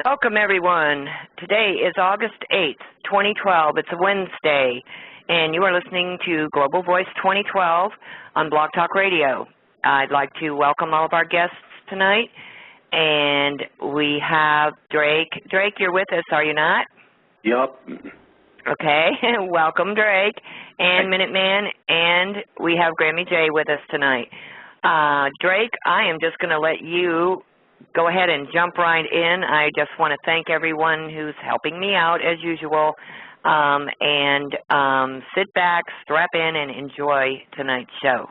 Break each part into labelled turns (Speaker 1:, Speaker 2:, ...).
Speaker 1: Welcome, everyone. Today is August 8th, 2012. It's a Wednesday, and you are listening to Global Voice 2012 on Blog Talk Radio. I'd like to welcome all of our guests tonight, and we have Drake. Drake, you're with us, are you not?
Speaker 2: Yup.
Speaker 1: Okay, welcome, Drake, and Minuteman, and we have Grammy J with us tonight. Drake, I am just going to let you go ahead and jump right in. I just want to thank everyone who's helping me out, as usual, and sit back, strap in, and enjoy tonight's show.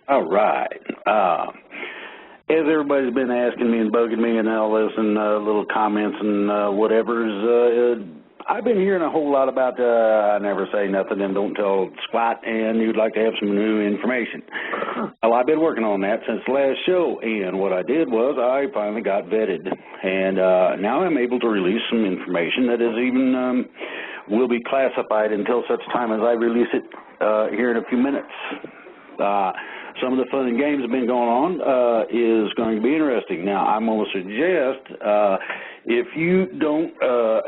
Speaker 2: All right. As everybody's been asking me and bugging me and all this and little comments and whatever's, I've been hearing a whole lot about I never say nothing and don't tell squat, and you'd like to have some new information. Well, I've been working on that since the last show, and what I did was I finally got vetted, and now I'm able to release some information that is even will be classified until such time as I release it here in a few minutes. Some of the fun and games that have been going on is going to be interesting. Now, I'm going to suggest if you don't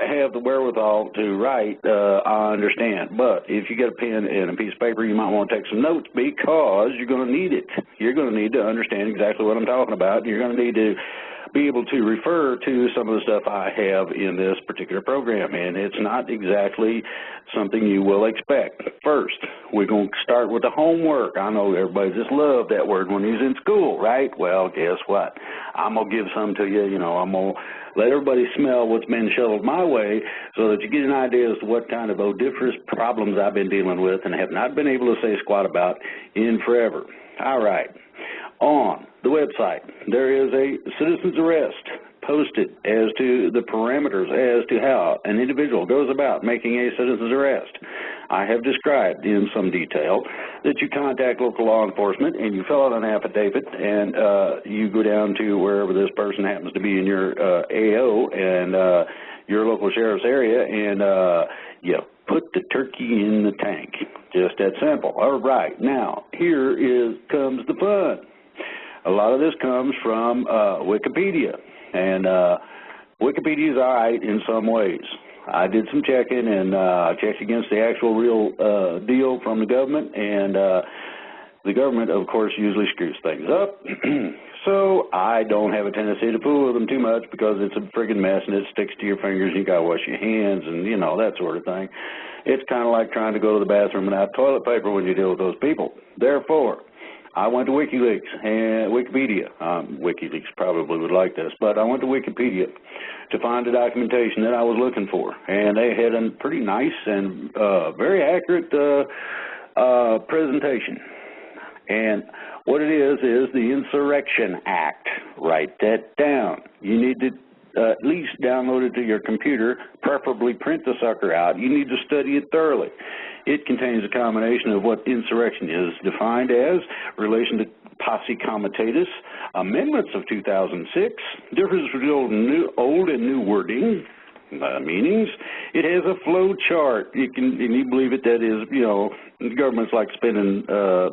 Speaker 2: have the wherewithal to write, I understand. But if you get a pen and a piece of paper, you might want to take some notes because you're going to need it. You're going to need to understand exactly what I'm talking about. You're going to need to be able to refer to some of the stuff I have in this particular program, and it's not exactly something you will expect. First, we're going to start with the homework. I know everybody just loved that word when he's in school, right? Well, guess what? I'm going to give some to you. You know, I'm going to let everybody smell what's been shoveled my way so that you get an idea as to what kind of odoriferous problems I've been dealing with and have not been able to say squat about in forever. All right. On the website, there is a citizen's arrest posted as to the parameters as to how an individual goes about making a citizen's arrest. I have described in some detail that you contact local law enforcement and you fill out an affidavit and you go down to wherever this person happens to be in your AO and your local sheriff's area and you put the turkey in the tank. Just that simple. All right. Now, here comes the fun. A lot of this comes from Wikipedia, and Wikipedia is all right in some ways. I did some checking and checked against the actual real deal from the government, and the government, of course, usually screws things up. So I don't have a tendency to fool with them too much because it's a friggin' mess and it sticks to your fingers and you got to wash your hands and, you know, that sort of thing. It's kind of like trying to go to the bathroom and have toilet paper when you deal with those people. Therefore, I went to WikiLeaks and Wikipedia. WikiLeaks probably would like this, but I went to Wikipedia to find the documentation that I was looking for, and they had a pretty nice and very accurate presentation. And what it is the Insurrection Act. Write that down. You need to at least download it to your computer, preferably print the sucker out. You need to study it thoroughly. It contains a combination of what insurrection is defined as, relation to posse comitatus, amendments of 2006, difference between old and new wording, meanings. It has a flow chart. And you believe it, that is, you know, the government's like spending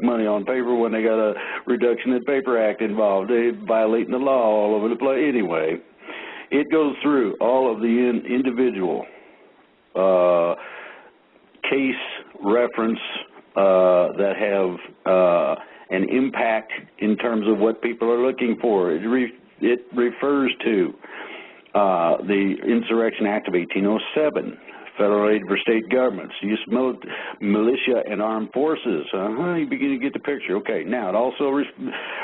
Speaker 2: money on paper when they got a Reduction in Paper Act involved. They're violating the law all over the place. Anyway, it goes through all of the individual case reference that have an impact in terms of what people are looking for. It refers to the Insurrection Act of 1807, federal aid for state governments, use of militia and armed forces. You begin to get the picture. Okay, now it also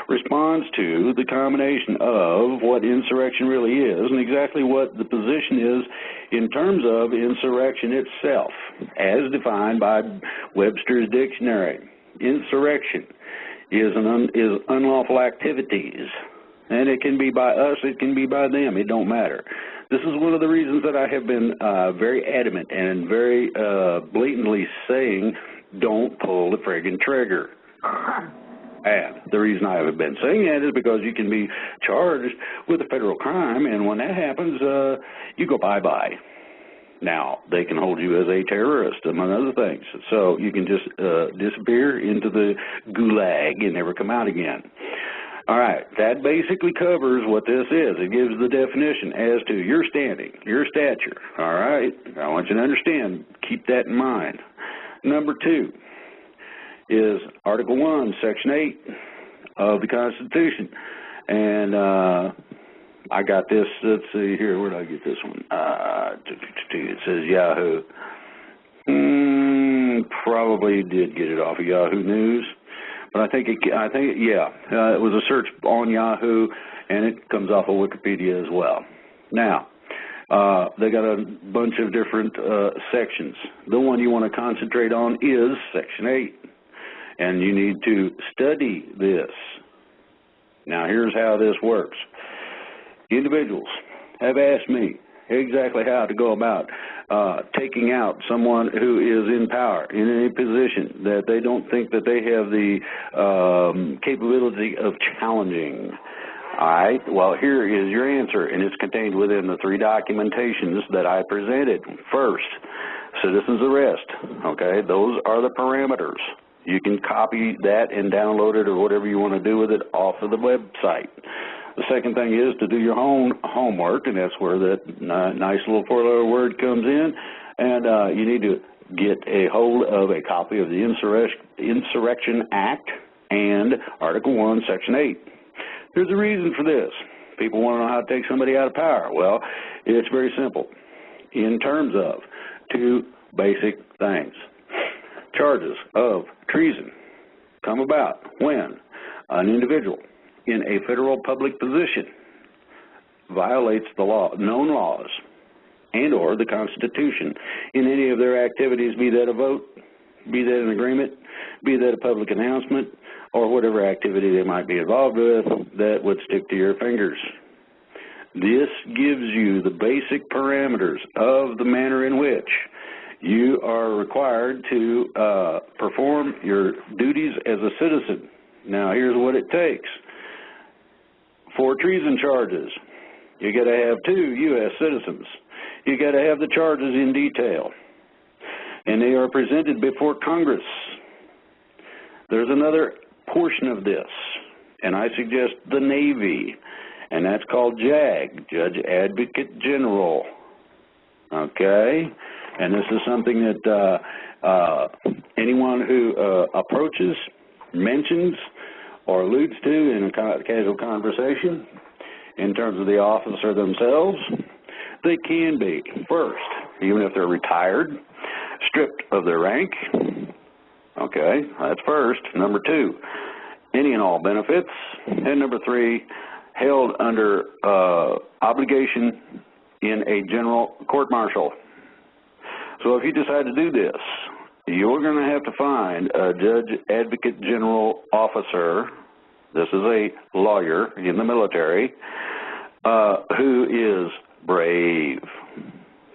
Speaker 2: responds to the combination of what insurrection really is and exactly what the position is in terms of insurrection itself, as defined by Webster's Dictionary. Insurrection is unlawful activities, and it can be by us, it can be by them, it don't matter. This is one of the reasons that I have been very adamant and very blatantly saying, don't pull the friggin' trigger. And the reason I have been saying that is because you can be charged with a federal crime, and when that happens, you go bye-bye. Now, they can hold you as a terrorist, among other things. So you can just disappear into the gulag and never come out again. All right, that basically covers what this is. It gives the definition as to your standing, your stature. All right, I want you to understand, keep that in mind. Number 2 is Article 1, Section 8 of the Constitution. And I got this, let's see here, where did I get this one? It says Yahoo. Probably did get it off of Yahoo News. But I think, it was a search on Yahoo, and it comes off of Wikipedia as well. Now, they got a bunch of different sections. The one you want to concentrate on is Section 8, and you need to study this. Now, here's how this works. Individuals have asked me exactly how to go about taking out someone who is in power in any position that they don't think that they have the capability of challenging. All right, well, here is your answer, and it's contained within the 3 documentations that I presented. First, citizen's arrest. Okay, those are the parameters. You can copy that and download it or whatever you want to do with it off of the website. The second thing is to do your own homework, and that's where that nice little 4-letter word comes in. And you need to get a hold of a copy of the Insurrection Act and Article 1, Section 8. There's a reason for this. People want to know how to take somebody out of power. Well, it's very simple in terms of 2 basic things. Charges of treason come about when an individual in a federal public position violates the law, known laws, and or the Constitution in any of their activities, be that a vote, be that an agreement, be that a public announcement, or whatever activity they might be involved with that would stick to your fingers. This gives you the basic parameters of the manner in which you are required to perform your duties as a citizen. Now, here's what it takes. For treason charges, you got to have 2 U.S. citizens. You got to have the charges in detail, and they are presented before Congress. There's another portion of this, and I suggest the Navy, and that's called JAG, Judge Advocate General. Okay, and this is something that anyone who approaches, mentions, or alludes to in a casual conversation in terms of the officer themselves, they can be, first, even if they're retired, stripped of their rank. Okay, that's first. Number 2, any and all benefits. And number 3, held under obligation in a general court-martial. So if you decide to do this, you're going to have to find a Judge Advocate General officer, this is a lawyer in the military, who is brave.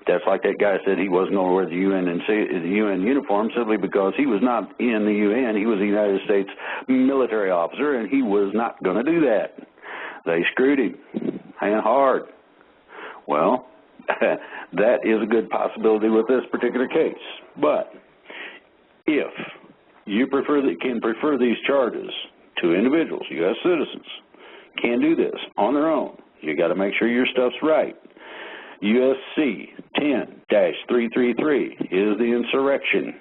Speaker 2: That's like that guy said he wasn't going to wear the UN uniform simply because he was not in the UN. He was a United States military officer, and he was not going to do that. They screwed him, and hard. Well, that is a good possibility with this particular case. But if you can prefer these charges to individuals, U.S. citizens, can do this on their own, you got to make sure your stuff's right. USC 10-333 is the insurrection.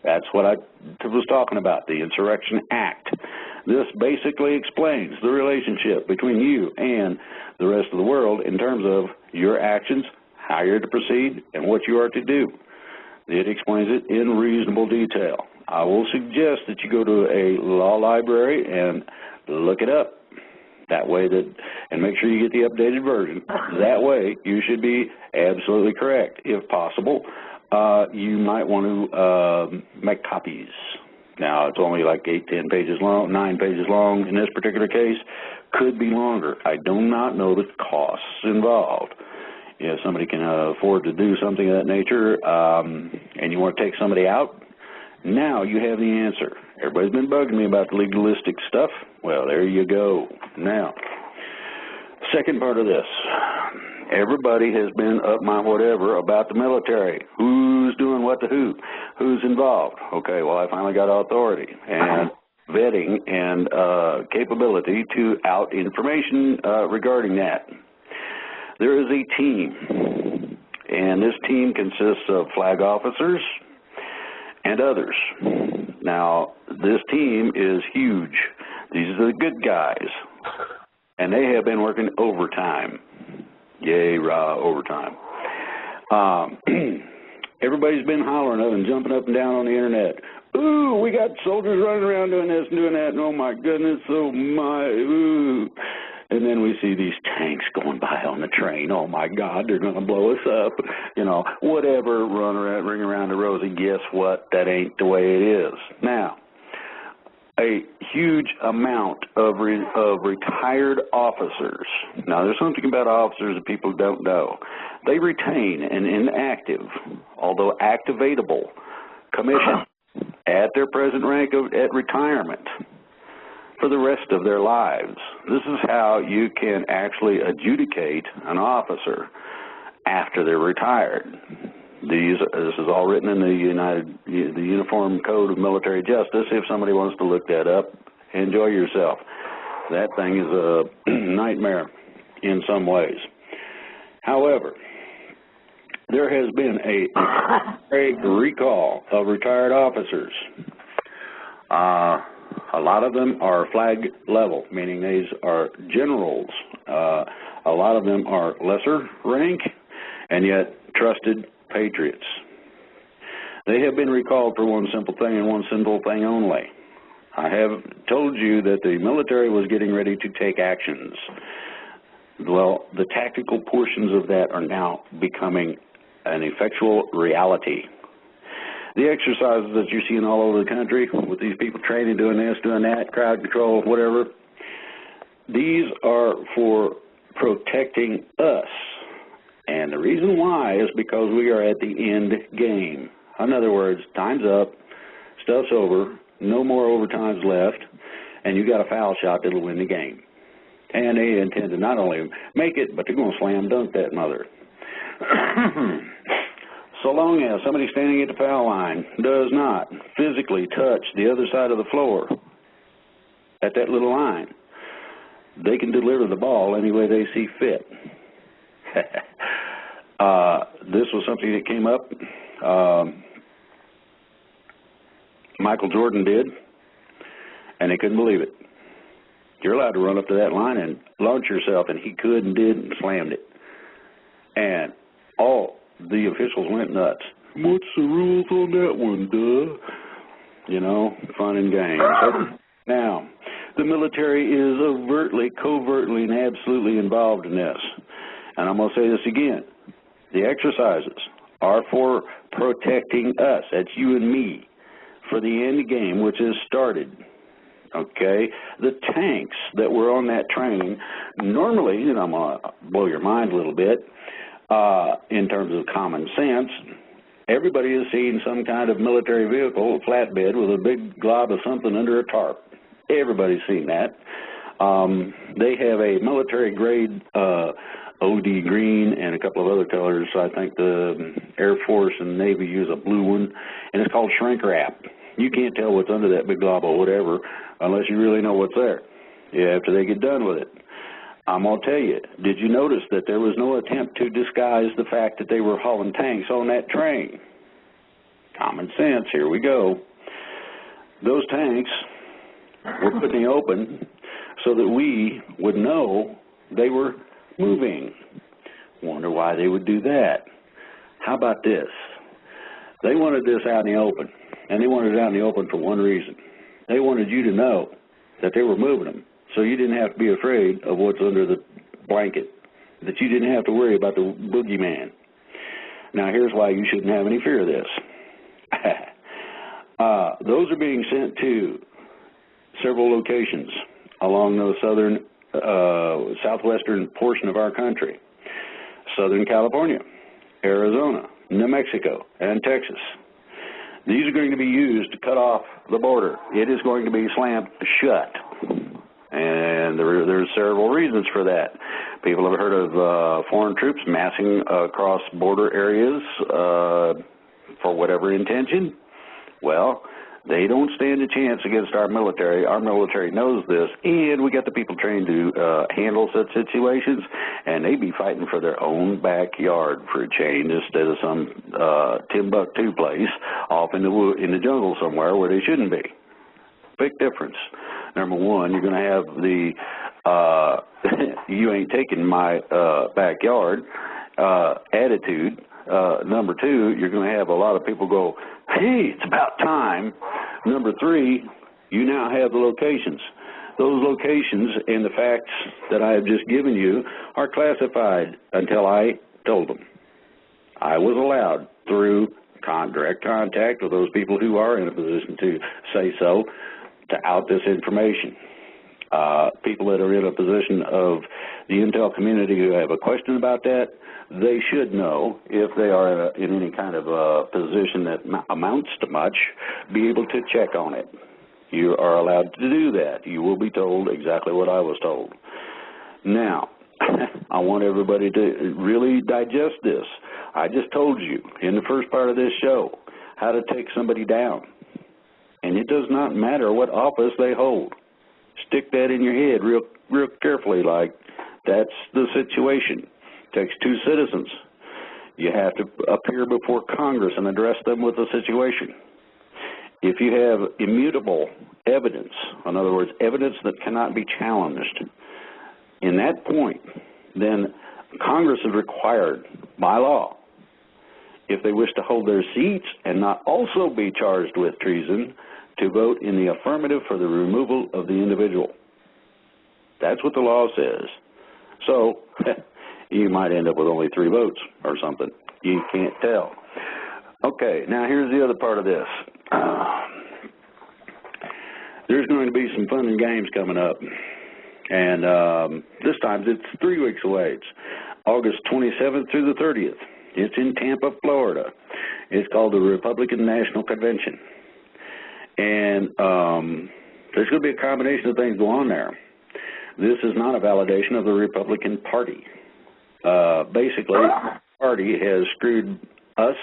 Speaker 2: That's what I was talking about, the Insurrection Act. This basically explains the relationship between you and the rest of the world in terms of your actions, how you're to proceed, and what you are to do. It explains it in reasonable detail. I will suggest that you go to a law library and look it up. That way and make sure you get the updated version. That way, you should be absolutely correct. If possible, you might want to make copies. Now, it's only like 10 pages long, 9 pages long in this particular case. Could be longer. I do not know the costs involved. If somebody can afford to do something of that nature and you want to take somebody out, now you have the answer. Everybody's been bugging me about the legalistic stuff. Well, there you go. Now, second part of this. Everybody has been up my whatever about the military. Who's doing what to who? Who's involved? Okay, well, I finally got authority. And vetting and capability to out information regarding that. There is a team, and this team consists of flag officers and others. Now, this team is huge. These are the good guys, and they have been working overtime. Yay, rah, overtime. Everybody's been hollering and jumping up and down on the internet. Ooh, we got soldiers running around doing this and doing that, and oh my goodness, oh my, ooh. And then we see these tanks going by on the train. Oh my God, they're going to blow us up. You know, whatever, run around, ring around the rosy. Guess what? That ain't the way it is. Now, a huge amount of retired officers. Now, there's something about officers that people don't know. They retain an inactive, although activatable, commission at their present rank at retirement for the rest of their lives. This is how you can actually adjudicate an officer after they're retired. This is all written in the Uniform Code of Military Justice. If somebody wants to look that up, enjoy yourself. That thing is a nightmare in some ways. However, there has been a great recall of retired officers. A lot of them are flag level, meaning these are generals. A lot of them are lesser rank and yet trusted patriots. They have been recalled for one simple thing and one simple thing only. I have told you that the military was getting ready to take actions. Well, the tactical portions of that are now becoming an effectual reality. The exercises that you're seeing all over the country with these people training, doing this, doing that, crowd control, whatever, these are for protecting us. And the reason why is because we are at the end game. In other words, time's up, stuff's over, no more overtimes left, and you got a foul shot that'll win the game. And they intend to not only make it, but they're going to slam dunk that mother. So long as somebody standing at the foul line does not physically touch the other side of the floor at that little line, they can deliver the ball any way they see fit. This was something that came up. Michael Jordan did, and they couldn't believe it. You're allowed to run up to that line and launch yourself, and he could and did and slammed it. And all the officials went nuts. What's the rules on that one, duh? You know, fun and games. Now, the military is overtly, covertly, and absolutely involved in this. And I'm going to say this again. The exercises are for protecting us. That's you and me for the end game, which has started. Okay? The tanks that were on that train, normally, you know, I'm going to blow your mind a little bit, in terms of common sense, everybody has seen some kind of military vehicle, a flatbed, with a big glob of something under a tarp. Everybody's seen that. They have a military-grade OD green and a couple of other colors. I think the Air Force and Navy use a blue one, and it's called shrink wrap. You can't tell what's under that big glob or whatever unless you really know what's there after they get done with it. I'm going to tell you, did you notice that there was no attempt to disguise the fact that they were hauling tanks on that train? Common sense, here we go. Those tanks were put in the open so that we would know they were moving. Wonder why they would do that. How about this? They wanted this out in the open, and they wanted it out in the open for one reason. They wanted you to know that they were moving them, so you didn't have to be afraid of what's under the blanket, that you didn't have to worry about the boogeyman. Now, here's why you shouldn't have any fear of this. Those are being sent to several locations along the southwestern portion of our country. Southern California, Arizona, New Mexico, and Texas. These are going to be used to cut off the border. It is going to be slammed shut. And there's several reasons for that. People have heard of foreign troops massing across border areas for whatever intention. Well, They don't stand a chance against our military. Our military knows this, and we got the people trained to handle such situations, and they be fighting for their own backyard for a change instead of some Timbuktu place off in the jungle somewhere where they shouldn't be. Big difference. Number one, you're going to have the you ain't taking my backyard attitude. Number two, you're going to have a lot of people go, hey, it's about time. Number three, you now have the locations. Those locations and the facts that I have just given you are classified until I told them. I was allowed through direct contact with those people who are in a position to say so, to out this information. People that are in a position of the intel community who have a question about that, they should know, if they are in any kind of a position that amounts to much, be able to check on it. You are allowed to do that. You will be told exactly what I was told. Now, I want everybody to really digest this. I just told you in the first part of this show how to take somebody down. And it does not matter what office they hold. Stick that in your head real carefully, like that's the situation. It takes two citizens. You have to appear before Congress and address them with the situation. If you have immutable evidence, in other words, evidence that cannot be challenged, in that point, then Congress is required by law, if they wish to hold their seats and not also be charged with treason, to vote in the affirmative for the removal of the individual. That's what the law says. So you might end up with only 3 votes or something. You can't tell. Okay, now here's the other part of this. There's going to be some fun and games coming up. And this time it's 3 weeks away. It's August 27th through the 30th. It's in Tampa, Florida. It's called the Republican National Convention. And there's going to be a combination of things go on there. This is not a validation of the Republican Party. Basically, the party has screwed us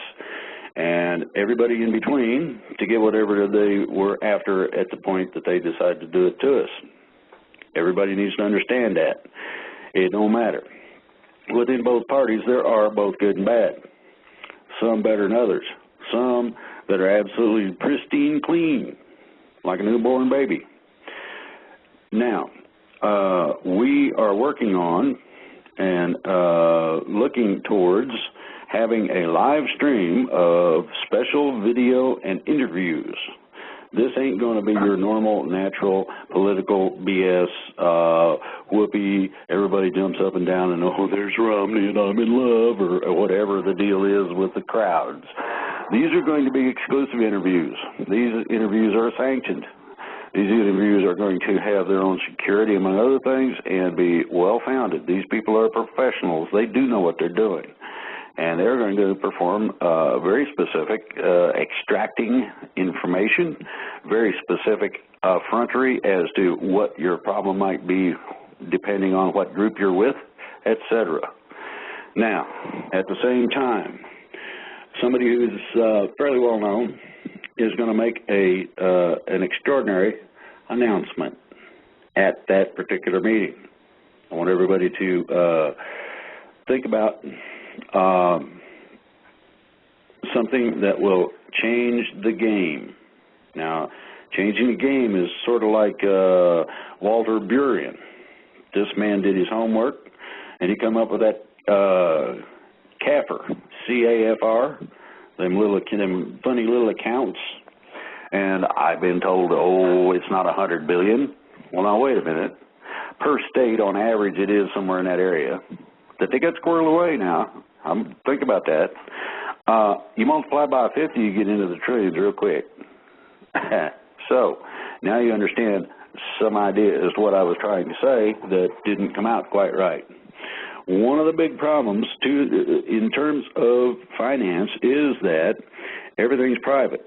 Speaker 2: and everybody in between to get whatever they were after at the point that they decided to do it to us. Everybody needs to understand that. It don't matter. Within both parties, there are both good and bad. Some better than others. Some that are absolutely pristine clean, like a newborn baby. Now, we are working on and looking towards having a live stream of special video and interviews. This ain't going to be your normal, natural, political BS, whoopee, everybody jumps up and down and, oh, there's Romney and I'm in love, or whatever the deal is with the crowds. These are going to be exclusive interviews. These interviews are sanctioned. These interviews are going to have their own security, among other things, and be well-founded. These people are professionals. They do know what they're doing. And they're going to perform very specific extracting information, very specific effrontery as to what your problem might be depending on what group you're with, etc. Now, at the same time, somebody who's fairly well known is going to make an extraordinary announcement at that particular meeting. I want everybody to think about something that will change the game. Now, changing the game is sort of like Walter Burien. This man did his homework, and he come up with that CAFR, C-A-F-R, them funny little accounts. And I've been told, oh, it's not 100 billion. Well, now, wait a minute. Per state, on average, it is somewhere in that area. That they got squirreled away now. Think about that. You multiply by 50, you get into the trillions real quick. So, now you understand some idea as to what I was trying to say that didn't come out quite right. One of the big problems, too, in terms of finance is that everything's private.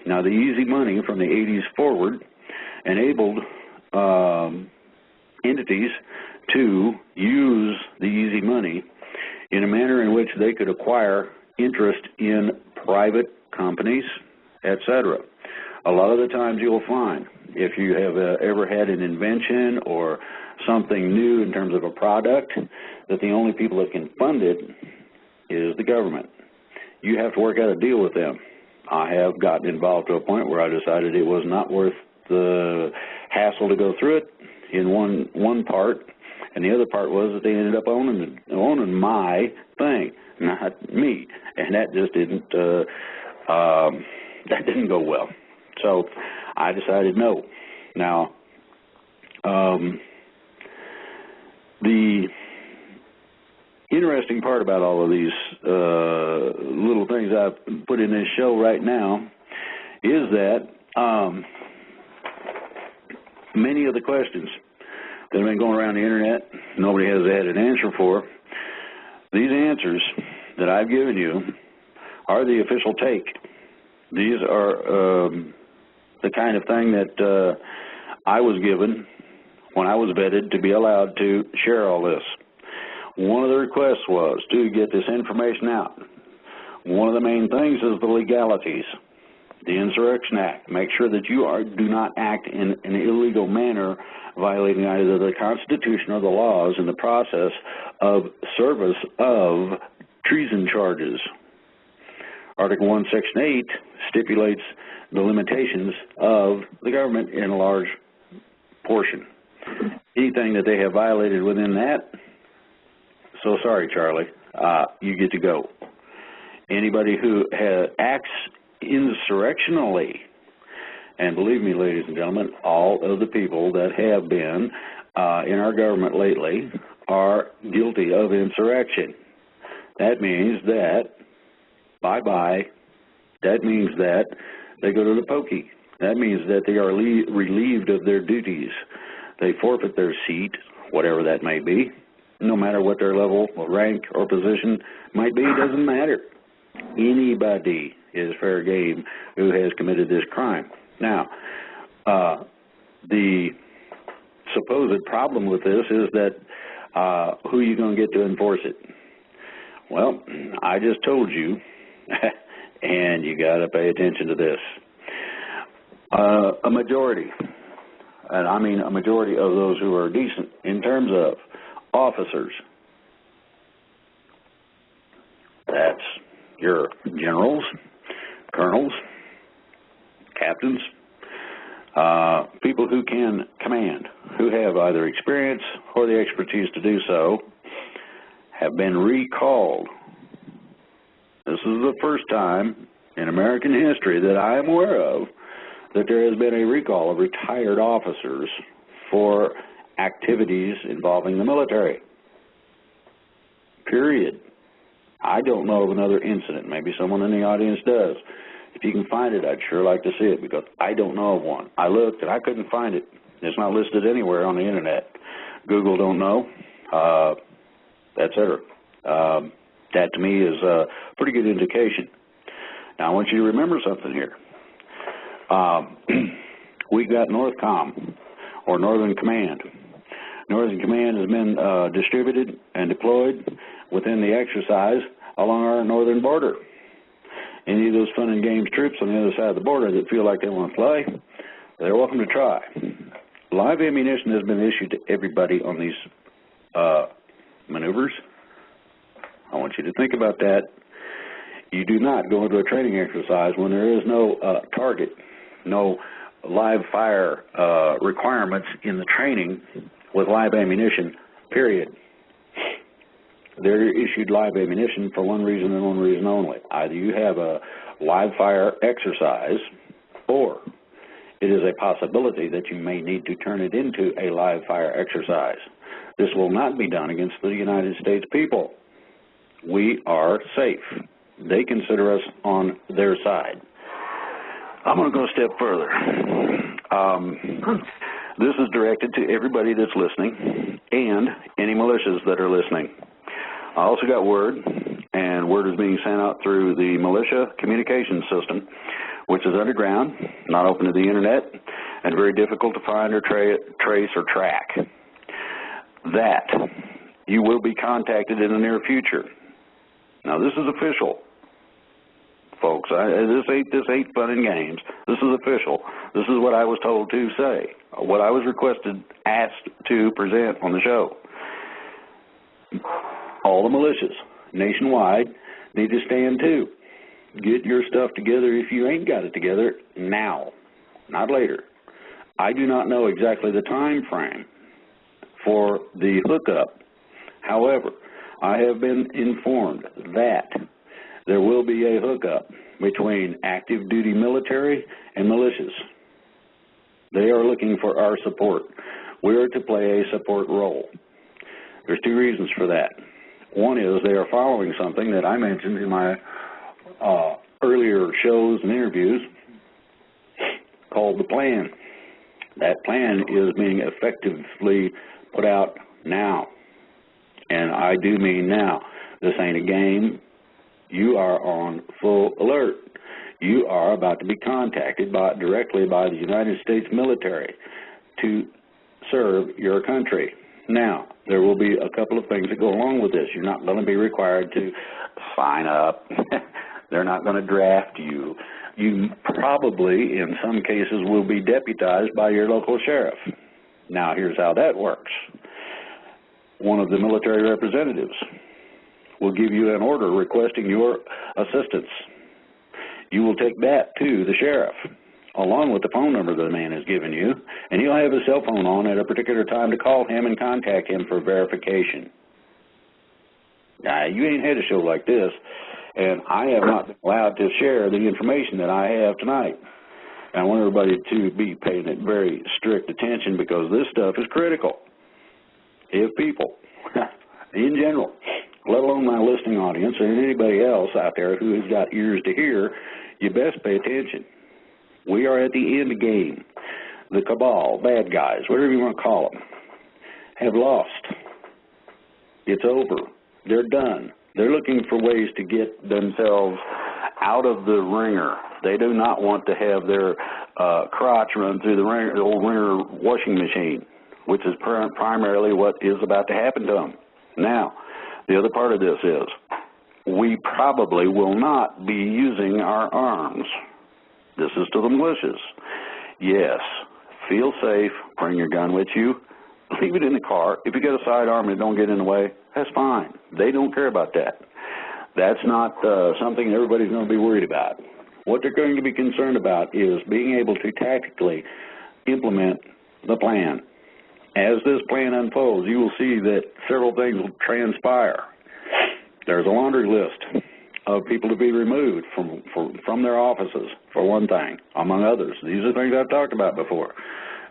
Speaker 2: Now, the easy money from the 80s forward enabled entities to use the easy money in a manner in which they could acquire interest in private companies, etc. A lot of the times you'll find, if you have ever had an invention or something new in terms of a product, that the only people that can fund it is the government. You have to work out a deal with them. I have gotten involved to a point where I decided it was not worth the hassle to go through it in one part, and the other part was that they ended up owning my thing, not me, and that just didn't go well. So I decided no. Now, the interesting part about all of these little things I've put in this show right now is that many of the questions that have been going around the internet, nobody has had an answer for. These answers that I've given you are the official take. These are the kind of thing that I was given when I was vetted to be allowed to share all this. One of the requests was to get this information out. One of the main things is the legalities, the Insurrection Act. Make sure that you do not act in an illegal manner, violating either the Constitution or the laws in the process of service of treason charges. Article 1, Section 8 stipulates the limitations of the government in a large portion. Anything that they have violated within that, so sorry, Charlie, you get to go. Anybody who acts insurrectionally, and believe me, ladies and gentlemen, all of the people that have been in our government lately are guilty of insurrection. That means that, bye-bye, that means that they go to the pokey. That means that they are relieved of their duties. They forfeit their seat, whatever that may be, no matter what their level or rank or position might be, it doesn't matter. Anybody is fair game who has committed this crime. Now, the supposed problem with this is that who are you going to get to enforce it? Well, I just told you, and you got to pay attention to this. A majority, and I mean a majority of those who are decent in terms of officers, that's your generals, colonels, captains, people who can command, who have either experience or the expertise to do so, have been recalled. This is the first time in American history that I am aware of that there has been a recall of retired officers for activities involving the military. Period. I don't know of another incident. Maybe someone in the audience does. If you can find it, I'd sure like to see it, because I don't know of one. I looked and I couldn't find it. It's not listed anywhere on the internet. Google don't know, etc. That to me is a pretty good indication. Now I want you to remember something here. We got NORTHCOM, or Northern Command. Northern Command has been distributed and deployed within the exercise along our northern border. Any of those fun and games troops on the other side of the border that feel like they want to play, they're welcome to try. Live ammunition has been issued to everybody on these maneuvers. I want you to think about that. You do not go into a training exercise when there is no target, no live fire requirements in the training with live ammunition, period. They're issued live ammunition for one reason and one reason only. Either you have a live fire exercise, or it is a possibility that you may need to turn it into a live fire exercise. This will not be done against the United States people. We are safe. They consider us on their side. I'm going to go a step further. This is directed to everybody that's listening and any militias that are listening. I also got word, and word is being sent out through the militia communication system, which is underground, not open to the internet, and very difficult to find or trace or track, that you will be contacted in the near future. Now, this is official. folks. This ain't fun and games. This is official. This is what I was told to say, what I was asked to present on the show. All the militias nationwide need to stand too. Get your stuff together if you ain't got it together now, not later. I do not know exactly the time frame for the hookup. However, I have been informed that there will be a hookup between active duty military and militias. They are looking for our support. We are to play a support role. There's two reasons for that. One is they are following something that I mentioned in my earlier shows and interviews called the plan. That plan is being effectively put out now. And I do mean now. This ain't a game. You are on full alert. You are about to be contacted directly by the United States military to serve your country. Now, there will be a couple of things that go along with this. You're not going to be required to sign up. They're not going to draft you. You probably, in some cases, will be deputized by your local sheriff. Now, here's how that works. One of the military representatives will give you an order requesting your assistance. You will take that to the sheriff, along with the phone number the man has given you, and he'll have his cell phone on at a particular time to call him and contact him for verification. Now, you ain't had a show like this, and I have not been allowed to share the information that I have tonight. And I want everybody to be paying it very strict attention because this stuff is critical. If people, in general, let alone my listening audience and anybody else out there who has got ears to hear, you best pay attention. We are at the end game. The cabal, bad guys, whatever you want to call them, have lost. It's over. They're done. They're looking for ways to get themselves out of the ringer. They do not want to have their crotch run through the old ringer washing machine, which is primarily what is about to happen to them. Now, the other part of this is we probably will not be using our arms. This is to the militias. Yes, feel safe, bring your gun with you, leave it in the car. If you got a sidearm and it don't get in the way, that's fine. They don't care about that. That's not something everybody's going to be worried about. What they're going to be concerned about is being able to tactically implement the plan. As this plan unfolds, you will see that several things will transpire. There's a laundry list of people to be removed from their offices, for one thing, among others. These are things I've talked about before.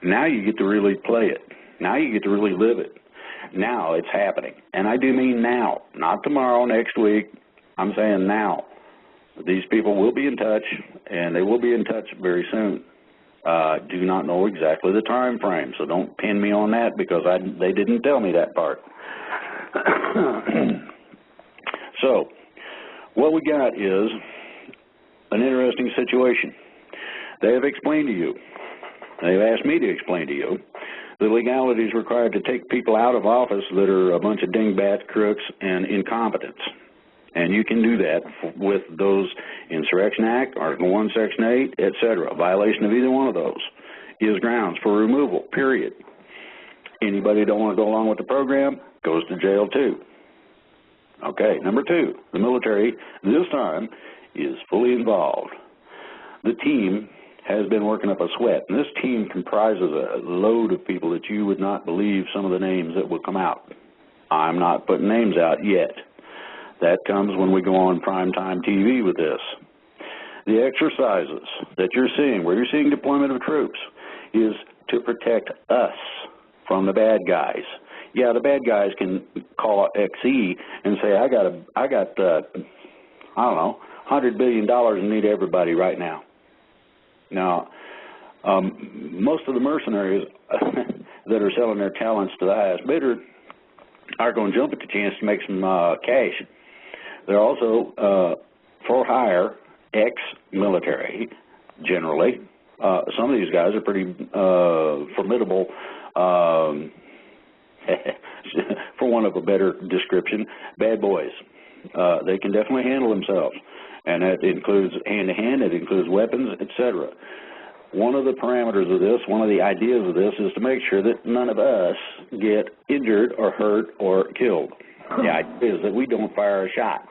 Speaker 2: Now you get to really play it. Now you get to really live it. Now it's happening. And I do mean now, not tomorrow, next week. I'm saying now. These people will be in touch, and they will be in touch very soon. Do not know exactly the time frame, so don't pin me on that because they didn't tell me that part. So, what we got is an interesting situation. They have explained to you, they've asked me to explain to you, the legalities required to take people out of office that are a bunch of dingbats, crooks, and incompetents. And you can do that with those Insurrection Act, Article 1, Section 8, etc. A violation of either one of those is grounds for removal, period. Anybody who don't want to go along with the program goes to jail too. Okay, number two, the military this time is fully involved. The team has been working up a sweat, and this team comprises a load of people that you would not believe some of the names that will come out. I'm not putting names out yet. That comes when we go on primetime TV with this. The exercises that you're seeing, where you're seeing deployment of troops, is to protect us from the bad guys. Yeah, the bad guys can call XE and say, I got $100 billion and need everybody right now. Now, most of the mercenaries that are selling their talents to the highest bidder are going to jump at the chance to make some cash. They're also for hire, ex-military, generally. Some of these guys are pretty formidable, for want of a better description, bad boys. They can definitely handle themselves. and that includes hand-to-hand, it includes weapons, etc. One of the parameters of this, one of the ideas of this, is to make sure that none of us get injured or hurt or killed. The idea is that we don't fire a shot.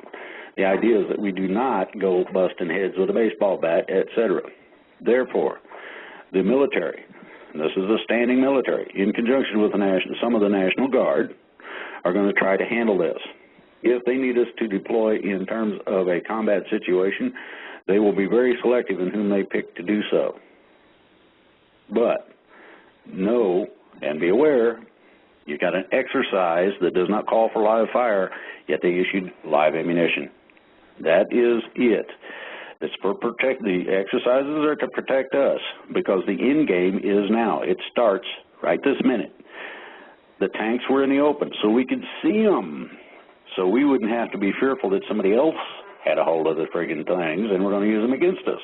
Speaker 2: The idea is that we do not go busting heads with a baseball bat, etc. Therefore, the military, and this is a standing military, in conjunction with some of the National Guard, are going to try to handle this. If they need us to deploy in terms of a combat situation, they will be very selective in whom they pick to do so. But know and be aware, you've got an exercise that does not call for live fire, yet they issued live ammunition. That is it. It's for the exercises are to protect us, because the end game is now. It starts right this minute. The tanks were in the open, so we could see them, so we wouldn't have to be fearful that somebody else had a hold of the friggin' things and we're going to use them against us.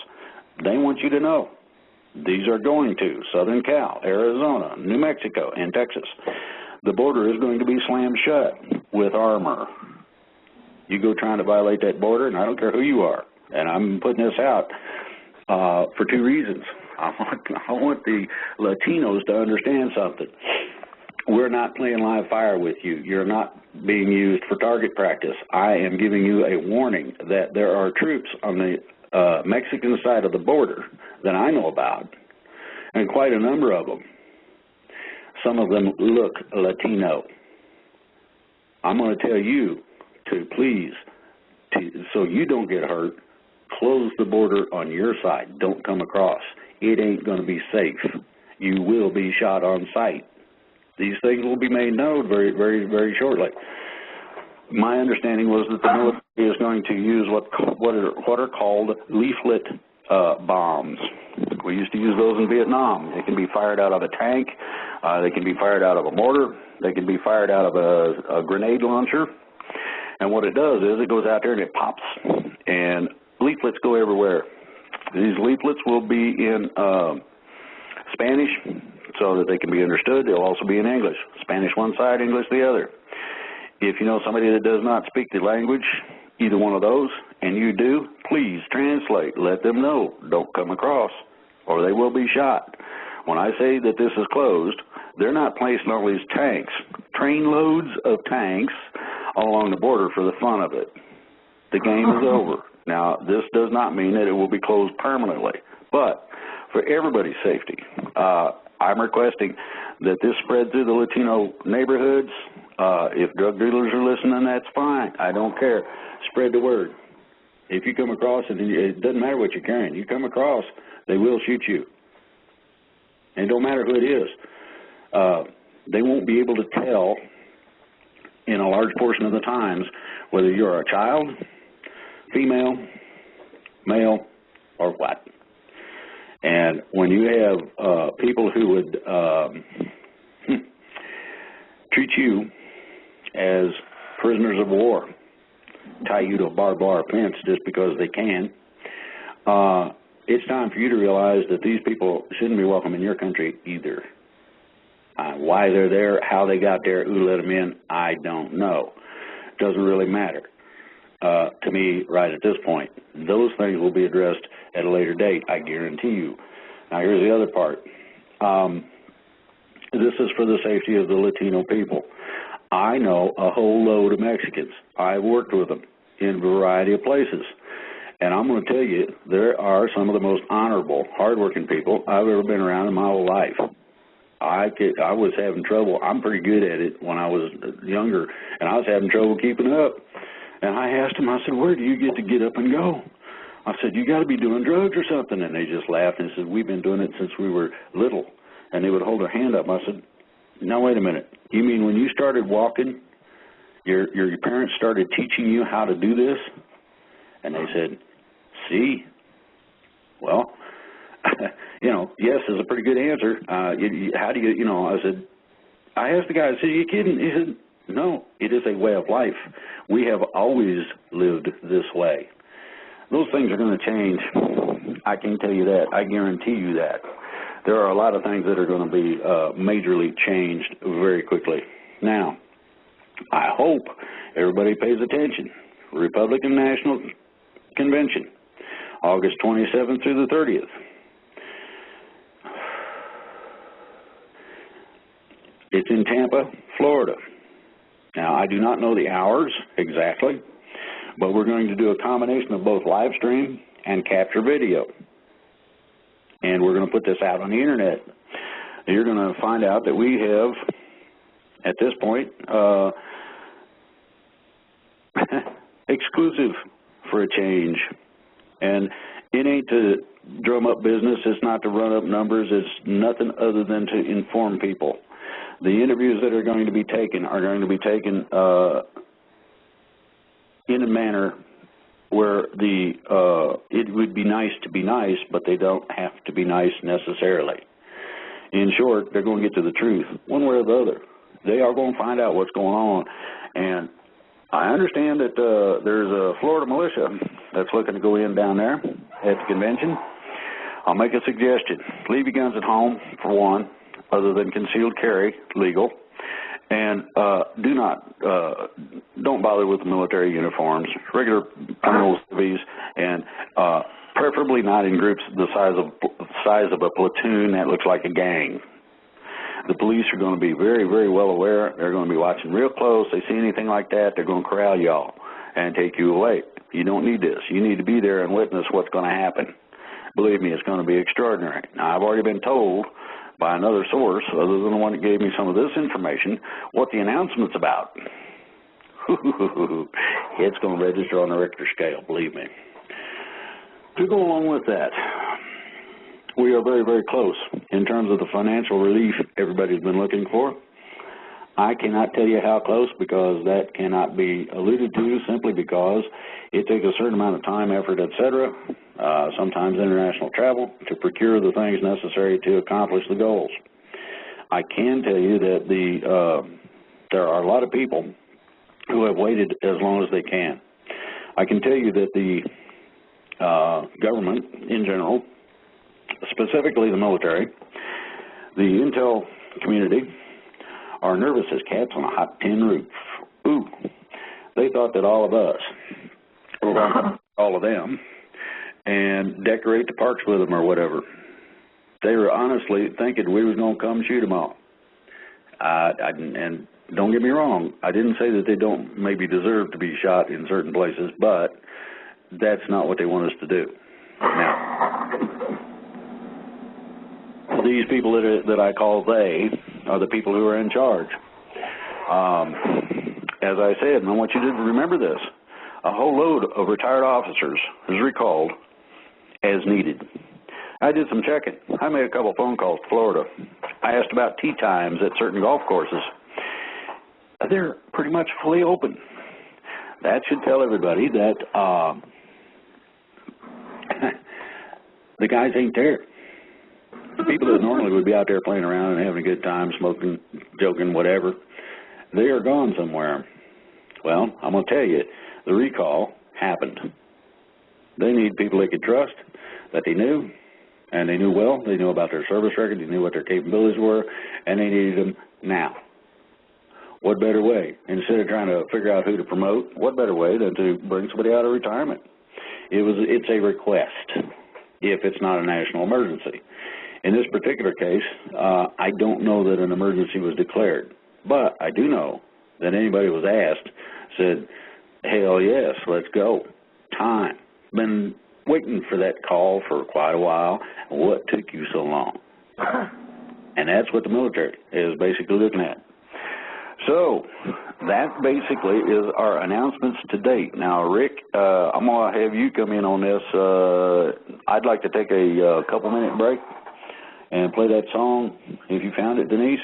Speaker 2: They want you to know. These are going to Southern Cal, Arizona, New Mexico, and Texas. The border is going to be slammed shut with armor. You go trying to violate that border, and I don't care who you are. And I'm putting this out for two reasons. I want the Latinos to understand something. We're not playing live fire with you. You're not being used for target practice. I am giving you a warning that there are troops on the Mexican side of the border that I know about, and quite a number of them. Some of them look Latino. I'm going to tell you to please, so you don't get hurt, close the border on your side. Don't come across. It ain't going to be safe. You will be shot on sight. These things will be made known very, very, very shortly. My understanding was that the military is going to use what are called leaflet bombs. We used to use those in Vietnam. They can be fired out of a tank. They can be fired out of a mortar. They can be fired out of a grenade launcher. And what it does is it goes out there and it pops, and leaflets go everywhere. These leaflets will be in Spanish so that they can be understood. They'll also be in English. Spanish one side, English the other. If you know somebody that does not speak the language, either one of those, and you do, please translate. Let them know. Don't come across, or they will be shot. When I say that this is closed, they're not placing all these tanks, trainloads of tanks, along the border for the fun of it. The game is over. Now, this does not mean that it will be closed permanently, but for everybody's safety, I'm requesting that this spread through the Latino neighborhoods. If drug dealers are listening, that's fine. I don't care. Spread the word. If you come across, and it doesn't matter what you're carrying, you come across, they will shoot you. And it don't matter who it is. They won't be able to tell in a large portion of the times whether you're a child, female, male, or what. And when you have people who would treat you as prisoners of war, tie you to a barbed wire fence just because they can, it's time for you to realize that these people shouldn't be welcome in your country either. Why they're there, how they got there, who let them in, I don't know. Doesn't really matter to me right at this point. Those things will be addressed at a later date, I guarantee you. Now, here's the other part. This is for the safety of the Latino people. I know a whole load of Mexicans. I've worked with them in a variety of places. And I'm going to tell you, there are some of the most honorable, hardworking people I've ever been around in my whole life. I was having trouble. I'm pretty good at it when I was younger, and I was having trouble keeping up. And I asked them, I said, where do you get up and go? I said, you got to be doing drugs or something. And they just laughed and said, we've been doing it since we were little. And they would hold their hand up. I said, now, wait a minute. You mean when you started walking, your parents started teaching you how to do this? And they said, see? Well, yes is a pretty good answer. How do you, I said, I asked the guy, I said, are you kidding? He said, no, it is a way of life. We have always lived this way. Those things are going to change. I can tell you that. I guarantee you that. There are a lot of things that are going to be majorly changed very quickly. Now, I hope everybody pays attention. Republican National convention, August 27th through the 30th. It's in Tampa, Florida. Now, I do not know the hours exactly, but we're going to do a combination of both live stream and capture video. And we're going to put this out on the internet. You're going to find out that we have, at this point, exclusive for a change. And it ain't to drum up business. It's not to run up numbers. It's nothing other than to inform people. The interviews that are going to be taken are going to be taken in a manner where it would be nice to be nice, but they don't have to be nice necessarily. In short, they're going to get to the truth one way or the other. They are going to find out what's going on. And I understand that there's a Florida militia that's looking to go in down there at the convention. I'll make a suggestion. Leave your guns at home, for one, other than concealed carry, legal. And don't bother with the military uniforms, regular criminal civvies, and preferably not in groups the size of a platoon that looks like a gang. The police are going to be very, very well aware. They're going to be watching real close. They see anything like that, they're going to corral y'all and take you away. You don't need this. You need to be there and witness what's going to happen. Believe me, it's going to be extraordinary. Now, I've already been told by another source, other than the one that gave me some of this information, what the announcement's about. It's going to register on the Richter scale, believe me. To go along with that, we are very, very close in terms of the financial relief everybody's been looking for. I cannot tell you how close, because that cannot be alluded to, simply because it takes a certain amount of time, effort, etc., sometimes international travel, to procure the things necessary to accomplish the goals. I can tell you that there are a lot of people who have waited as long as they can. I can tell you that the government in general, specifically the military, the intel community, are nervous as cats on a hot tin roof. Ooh, they thought that all of us were going to all of them and decorate the parks with them or whatever. They were honestly thinking we was going to come shoot them all. And don't get me wrong, I didn't say that they don't maybe deserve to be shot in certain places, but that's not what they want us to do. Now, these people that I call they are the people who are in charge. As I said, and I want you to remember this, a whole load of retired officers is recalled as needed. I did some checking. I made a couple phone calls to Florida. I asked about tee times at certain golf courses. They're pretty much fully open. That should tell everybody that the guys ain't there. The people that normally would be out there playing around and having a good time, smoking, joking, whatever, they are gone somewhere. Well, I'm going to tell you, the recall happened. They need people they could trust, that they knew, and they knew well. They knew about their service record. They knew what their capabilities were, and they needed them now. What better way? Instead of trying to figure out who to promote, what better way than to bring somebody out of retirement? It's a request if it's not a national emergency. In this particular case, I don't know that an emergency was declared, but I do know that anybody was asked said, hell yes, let's go. Time. Been waiting for that call for quite a while. What took you so long? And that's what the military is basically looking at. So that basically is our announcements to date. Now, Rick, I'm going to have you come in on this. I'd like to take a couple-minute break and play that song, if you found it, Denise.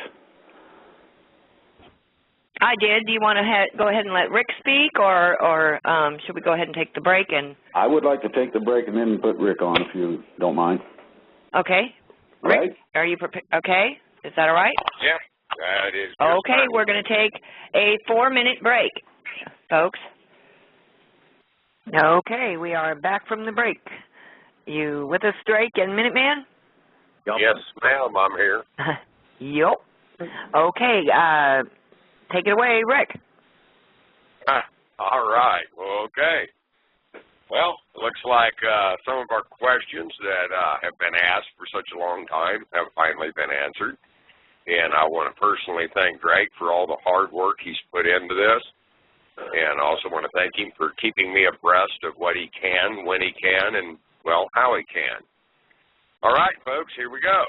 Speaker 1: I did. Do you want to go ahead and let Rick speak, or should we go ahead and take the break? And
Speaker 2: I would like to take the break and then put Rick on, if you don't mind.
Speaker 1: Okay. Rick,
Speaker 2: right?
Speaker 1: Are you prepared? Okay. Is that all right?
Speaker 3: Yeah, that is.
Speaker 1: Okay, we're going to take a 4-minute break, folks. Okay, we are back from the break. You with us, Drake and Minuteman?
Speaker 3: Yep. Yes, ma'am, I'm here.
Speaker 1: Yup. Okay, take it away, Rick.
Speaker 3: All right. Okay. Well, looks like some of our questions that have been asked for such a long time have finally been answered. And I want to personally thank Drake for all the hard work he's put into this. And I also want to thank him for keeping me abreast of what he can, when he can, and, well, how he can. All right, folks, here we go.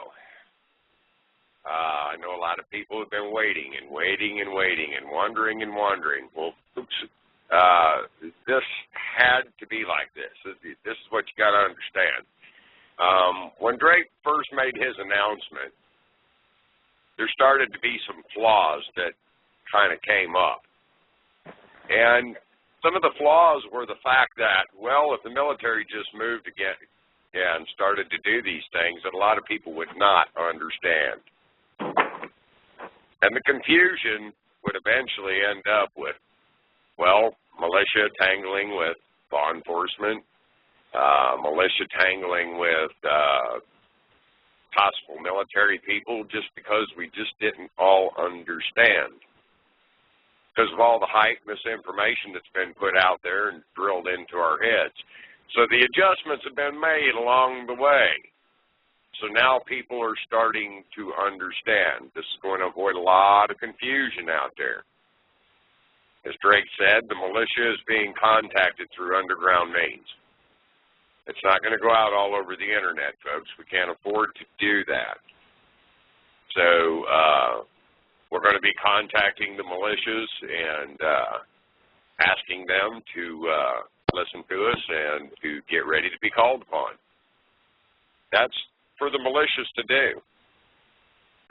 Speaker 3: I know a lot of people have been waiting and waiting and waiting and wondering and wondering. Well, folks, this had to be like this. This is what you got to understand. When Drake first made his announcement, there started to be some flaws that kind of came up. And some of the flaws were the fact that, well, if the military just moved again and started to do these things, that a lot of people would not understand. And the confusion would eventually end up with, well, militia tangling with law enforcement, militia tangling with possible military people, just because we just didn't all understand. Because of all the hype, misinformation that's been put out there and drilled into our heads. So the adjustments have been made along the way. So now people are starting to understand. This is going to avoid a lot of confusion out there. As Drake said, the militia is being contacted through underground means. It's not going to go out all over the internet, folks. We can't afford to do that. So we're going to be contacting the militias and asking them to listen to us and to get ready to be called upon. That's for the militias to do.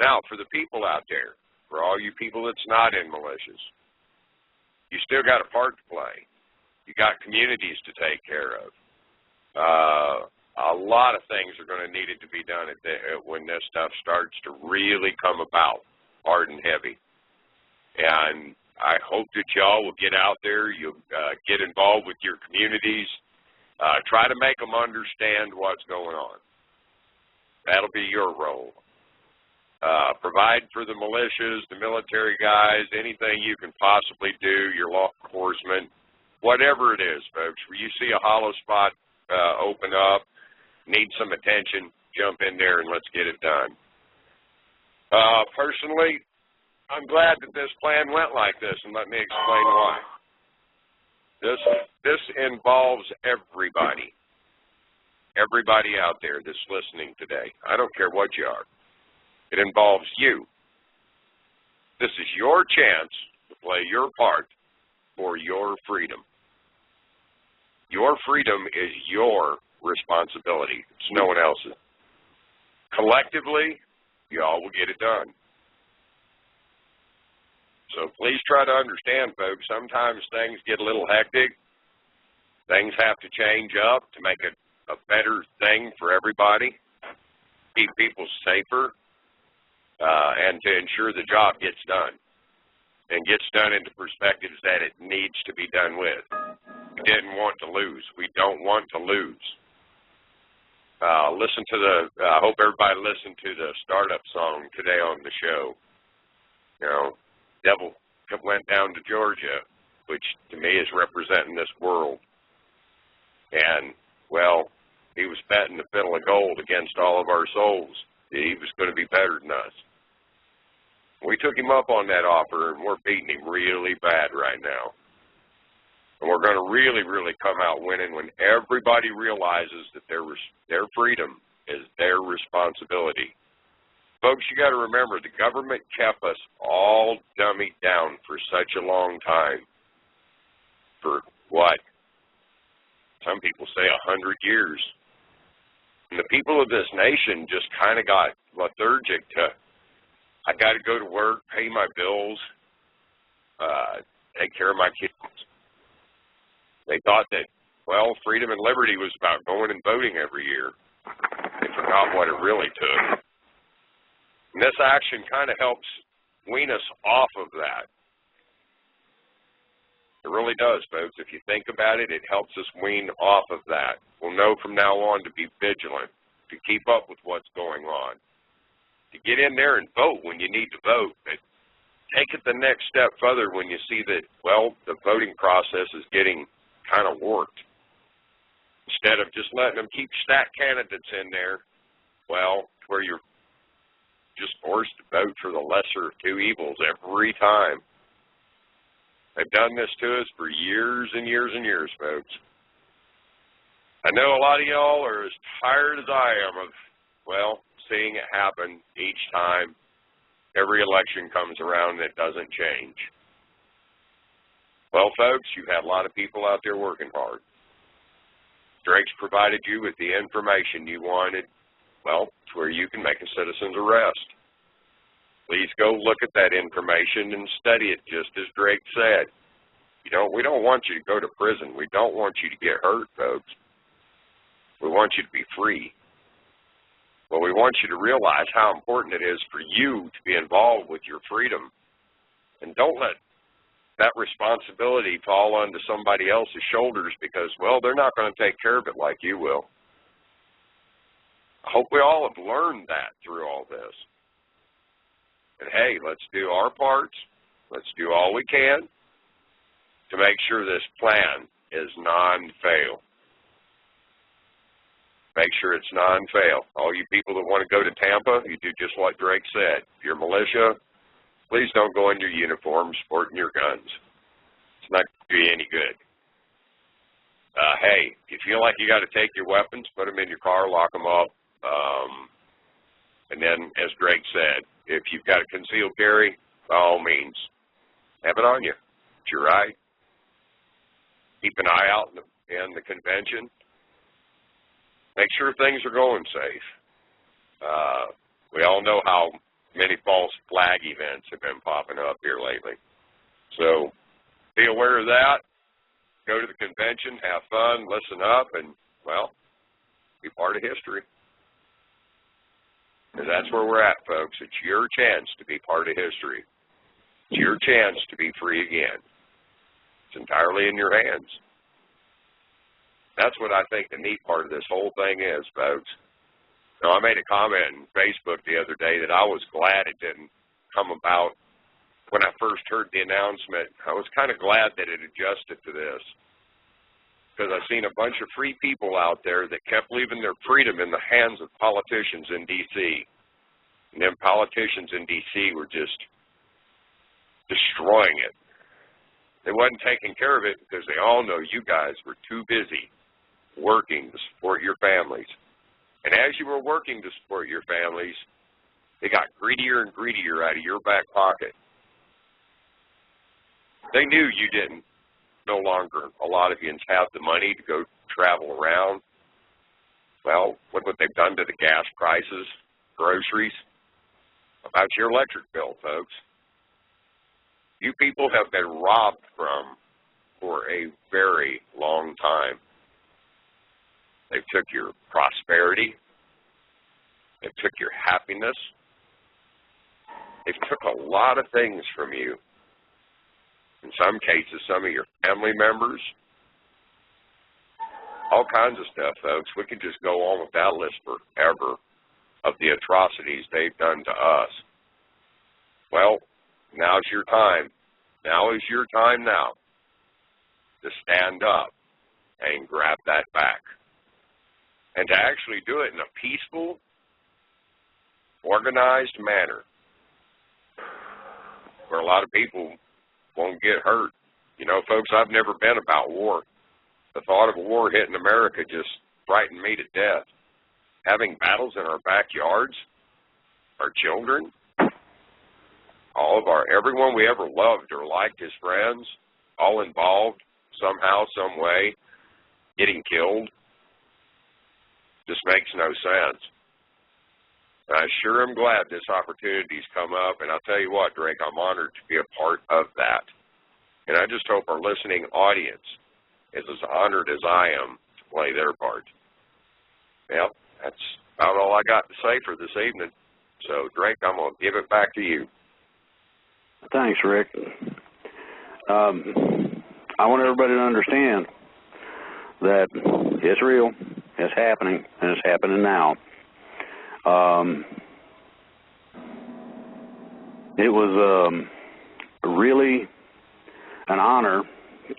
Speaker 3: Now, for the people out there, for all you people that's not in militias, you still got a part to play. You got communities to take care of. A lot of things are going to need to be done when this stuff starts to really come about, hard and heavy. And I hope that y'all will get out there, you'll get involved with your communities, try to make them understand what's going on. That'll be your role. Provide for the militias, the military guys, anything you can possibly do, your law enforcement, whatever it is, folks. Where you see a hollow spot open up, need some attention, jump in there and let's get it done. Personally, I'm glad that this plan went like this, and let me explain why. This involves everybody. Everybody out there that's listening today. I don't care what you are. It involves you. This is your chance to play your part for your freedom. Your freedom is your responsibility. It's no one else's. Collectively, y'all will get it done. So please try to understand, folks, sometimes things get a little hectic. Things have to change up to make it a better thing for everybody, keep people safer, and to ensure the job gets done and gets done into perspectives that it needs to be done with. We didn't want to lose. We don't want to lose. Listen to I hope everybody listened to the startup song today on the show. You know, devil went down to Georgia, which to me is representing this world. And, well, he was betting the fiddle of gold against all of our souls. He was going to be better than us. We took him up on that offer, and we're beating him really bad right now. And we're going to really, really come out winning when everybody realizes that their freedom is their responsibility. Folks, you got to remember, the government kept us all dummied down for such a long time. For what? Some people say 100 years. And the people of this nation just kind of got lethargic to, I got to go to work, pay my bills, take care of my kids. They thought that, well, freedom and liberty was about going and voting every year. They forgot what it really took. And this action kind of helps wean us off of that. It really does, folks. If you think about it, it helps us wean off of that. We'll know from now on to be vigilant, to keep up with what's going on, to get in there and vote when you need to vote, but take it the next step further when you see that, well, the voting process is getting kind of warped. Instead of just letting them keep stacked candidates in there, well, where you're just forced to vote for the lesser of two evils every time. They've done this to us for years and years and years, folks. I know a lot of y'all are as tired as I am of, well, seeing it happen each time every election comes around and it doesn't change. Well, folks, you've had a lot of people out there working hard. Drake's provided you with the information you wanted, well, to where you can make a citizen's arrest. Please go look at that information and study it just as Drake said. We don't want you to go to prison. We don't want you to get hurt, folks. We want you to be free. But we want you to realize how important it is for you to be involved with your freedom. And don't let that responsibility fall onto somebody else's shoulders because, well, they're not going to take care of it like you will. I hope we all have learned that through all this. And hey, let's do our parts. Let's do all we can to make sure this plan is non-fail. Make sure it's non-fail. All you people that want to go to Tampa, you do just what Drake said. If you're militia, please don't go in your uniform sporting your guns. It's not going to do you any good. Hey, if you feel like you got to take your weapons, put them in your car, lock them up. And then, as Drake said, if you've got a concealed carry, by all means, have it on you. It's your right. Keep an eye out in the convention. Make sure things are going safe. We all know how many false flag events have been popping up here lately. So be aware of that. Go to the convention, have fun, listen up, and, well, be part of history. Because that's where we're at, folks. It's your chance to be part of history. It's your chance to be free again. It's entirely in your hands. That's what I think the neat part of this whole thing is, folks. Now, I made a comment on Facebook the other day that I was glad it didn't come about when I first heard the announcement. I was kind of glad that it adjusted to this because I've seen a bunch of free people out there that kept leaving their freedom in the hands of politicians in D.C. And then politicians in D.C. were just destroying it. They wasn't taking care of it because they all know you guys were too busy working to support your families. And as you were working to support your families, they got greedier and greedier out of your back pocket. They knew you didn't, no longer, a lot of you have the money to go travel around. Well, look what they've done to the gas prices, groceries, about your electric bill, folks. You people have been robbed from for a very long time. They took your prosperity. They took your happiness. They took a lot of things from you. In some cases, some of your family members. All kinds of stuff, folks. We could just go on with that list forever of the atrocities they've done to us. Well, now's your time. Now is your time now to stand up and grab that back. And to actually do it in a peaceful, organized manner where a lot of people won't get hurt. You know, folks, I've never been about war. The thought of a war hitting America just frightened me to death. Having battles in our backyards, our children, everyone we ever loved or liked as friends, all involved somehow, some way, getting killed, just makes no sense. And I sure am glad this opportunity's come up, and I'll tell you what, Drake, I'm honored to be a part of that. And I just hope our listening audience is as honored as I am to play their part. Well, that's about all I got to say for this evening. So, Drake, I'm going to give it back to you.
Speaker 2: Thanks, Rick. I want everybody to understand that it's real, it's happening, and it's happening now. It was really an honor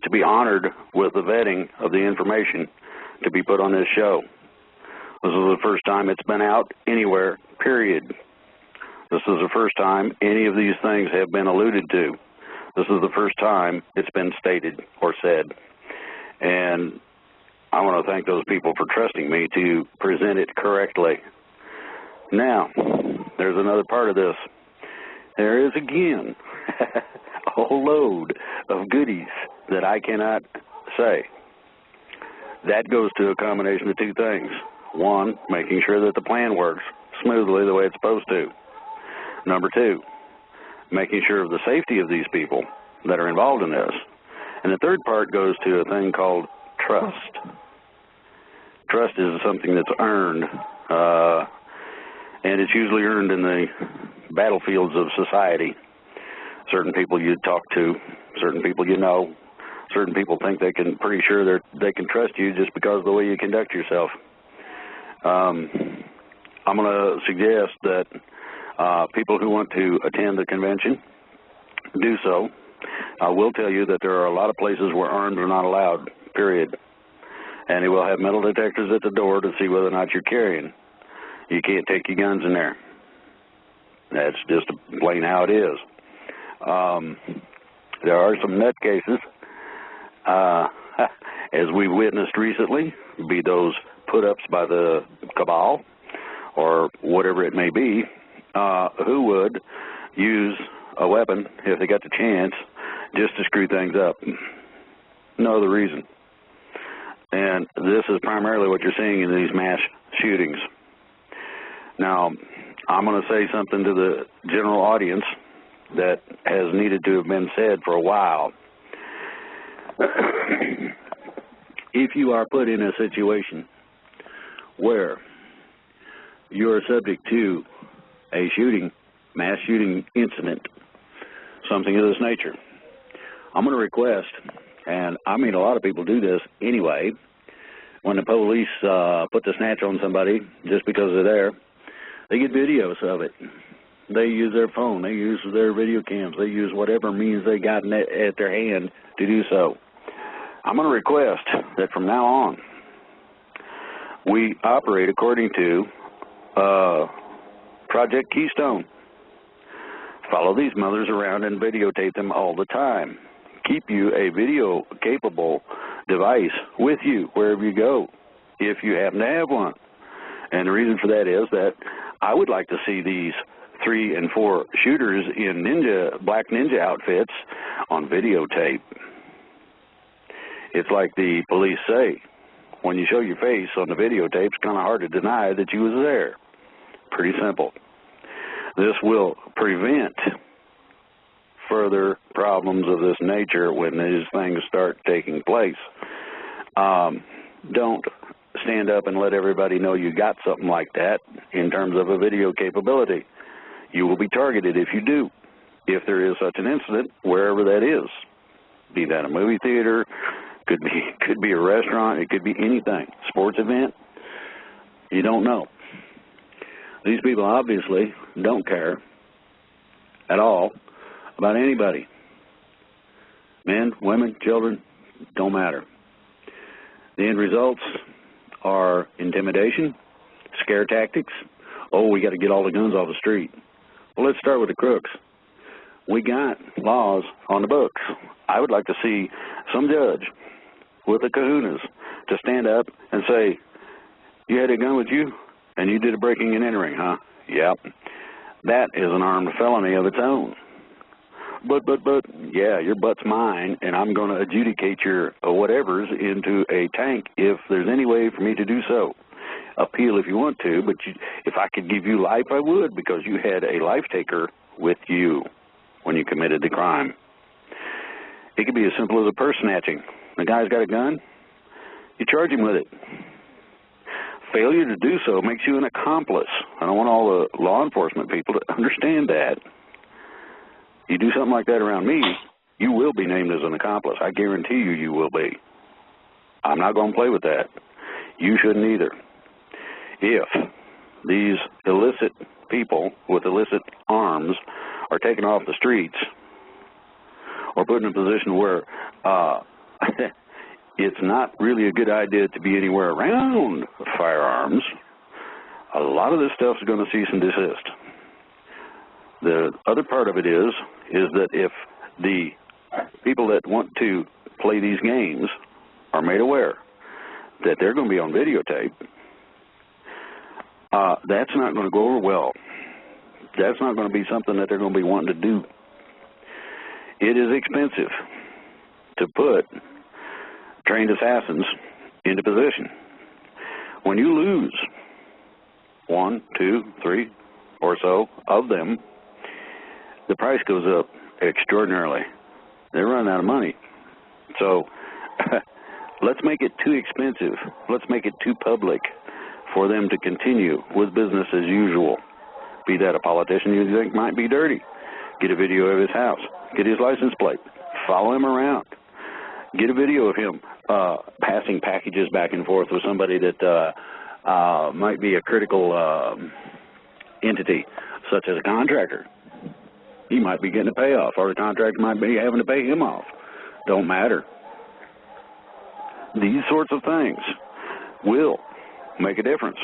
Speaker 2: to be honored with the vetting of the information to be put on this show. This is the first time it's been out anywhere, period. This is the first time any of these things have been alluded to. This is the first time it's been stated or said. And I want to thank those people for trusting me to present it correctly. Now, there's another part of this. There is, again, a whole load of goodies that I cannot say. That goes to a combination of two things. One, making sure that the plan works smoothly the way it's supposed to. Number two, making sure of the safety of these people that are involved in this. And the third part goes to a thing called trust. Trust is something that's earned, and it's usually earned in the battlefields of society. Certain people you talk to, certain people you know, certain people think they can, pretty sure they can trust you just because of the way you conduct yourself. I'm going to suggest that people who want to attend the convention do so. I will tell you that there are a lot of places where arms are not allowed, period. And they will have metal detectors at the door to see whether or not you're carrying. You can't take your guns in there. That's just plain how it is. There are some nutcases, as we've witnessed recently, be those put-ups by the cabal or whatever it may be, who would use a weapon if they got the chance just to screw things up. No other reason. And this is primarily what you're seeing in these mass shootings. Now, I'm going to say something to the general audience that has needed to have been said for a while. If you are put in a situation where you're subject to a shooting, mass shooting incident, something of this nature, I'm going to request, and I mean a lot of people do this anyway, when the police put the snatch on somebody just because they're there, they get videos of it. They use their phone, they use their video cams, they use whatever means they got at their hand to do so. I'm going to request that from now on, we operate according to Project Keystone. Follow these mothers around and videotape them all the time. Keep you a video-capable device with you wherever you go, if you happen to have one. And the reason for that is that I would like to see these 3 and 4 shooters in black ninja outfits on videotape. It's like the police say, when you show your face on the videotape, it's kind of hard to deny that you was there. Pretty simple. This will prevent further problems of this nature when these things start taking place. Don't stand up and let everybody know you got something like that in terms of a video capability. You will be targeted if you do, if there is such an incident, wherever that is. Be that a movie theater, could be a restaurant, it could be anything, sports event, you don't know. These people obviously don't care at all about anybody. Men, women, children, don't matter. The end results are intimidation, scare tactics. Oh, we got to get all the guns off the street. Well, let's start with the crooks. We got laws on the books. I would like to see some judge with the kahunas to stand up and say, you had a gun with you and you did a breaking and entering, huh? Yep. That is an armed felony of its own. But, yeah, your butt's mine, and I'm going to adjudicate your whatevers into a tank if there's any way for me to do so. Appeal if you want to, but if I could give you life, I would, because you had a life taker with you when you committed the crime. It could be as simple as a purse snatching. The guy's got a gun, you charge him with it. Failure to do so makes you an accomplice. I don't want all the law enforcement people to understand that. You do something like that around me, you will be named as an accomplice. I guarantee you, you will be. I'm not going to play with that. You shouldn't either. If these illicit people with illicit arms are taken off the streets or put in a position where it's not really a good idea to be anywhere around firearms, a lot of this stuff is going to cease and desist. The other part of it is that if the people that want to play these games are made aware that they're going to be on videotape, that's not going to go over well. That's not going to be something that they're going to be wanting to do. It is expensive to put trained assassins into position. When you lose 1, 2, 3 or so of them, the price goes up extraordinarily. They're running out of money. So let's make it too expensive. Let's make it too public for them to continue with business as usual. Be that a politician you think might be dirty. Get a video of his house. Get his license plate. Follow him around. Get a video of him passing packages back and forth with somebody that might be a critical entity, such as a contractor. He might be getting a payoff, or the contractor might be having to pay him off. Don't matter. These sorts of things will make a difference,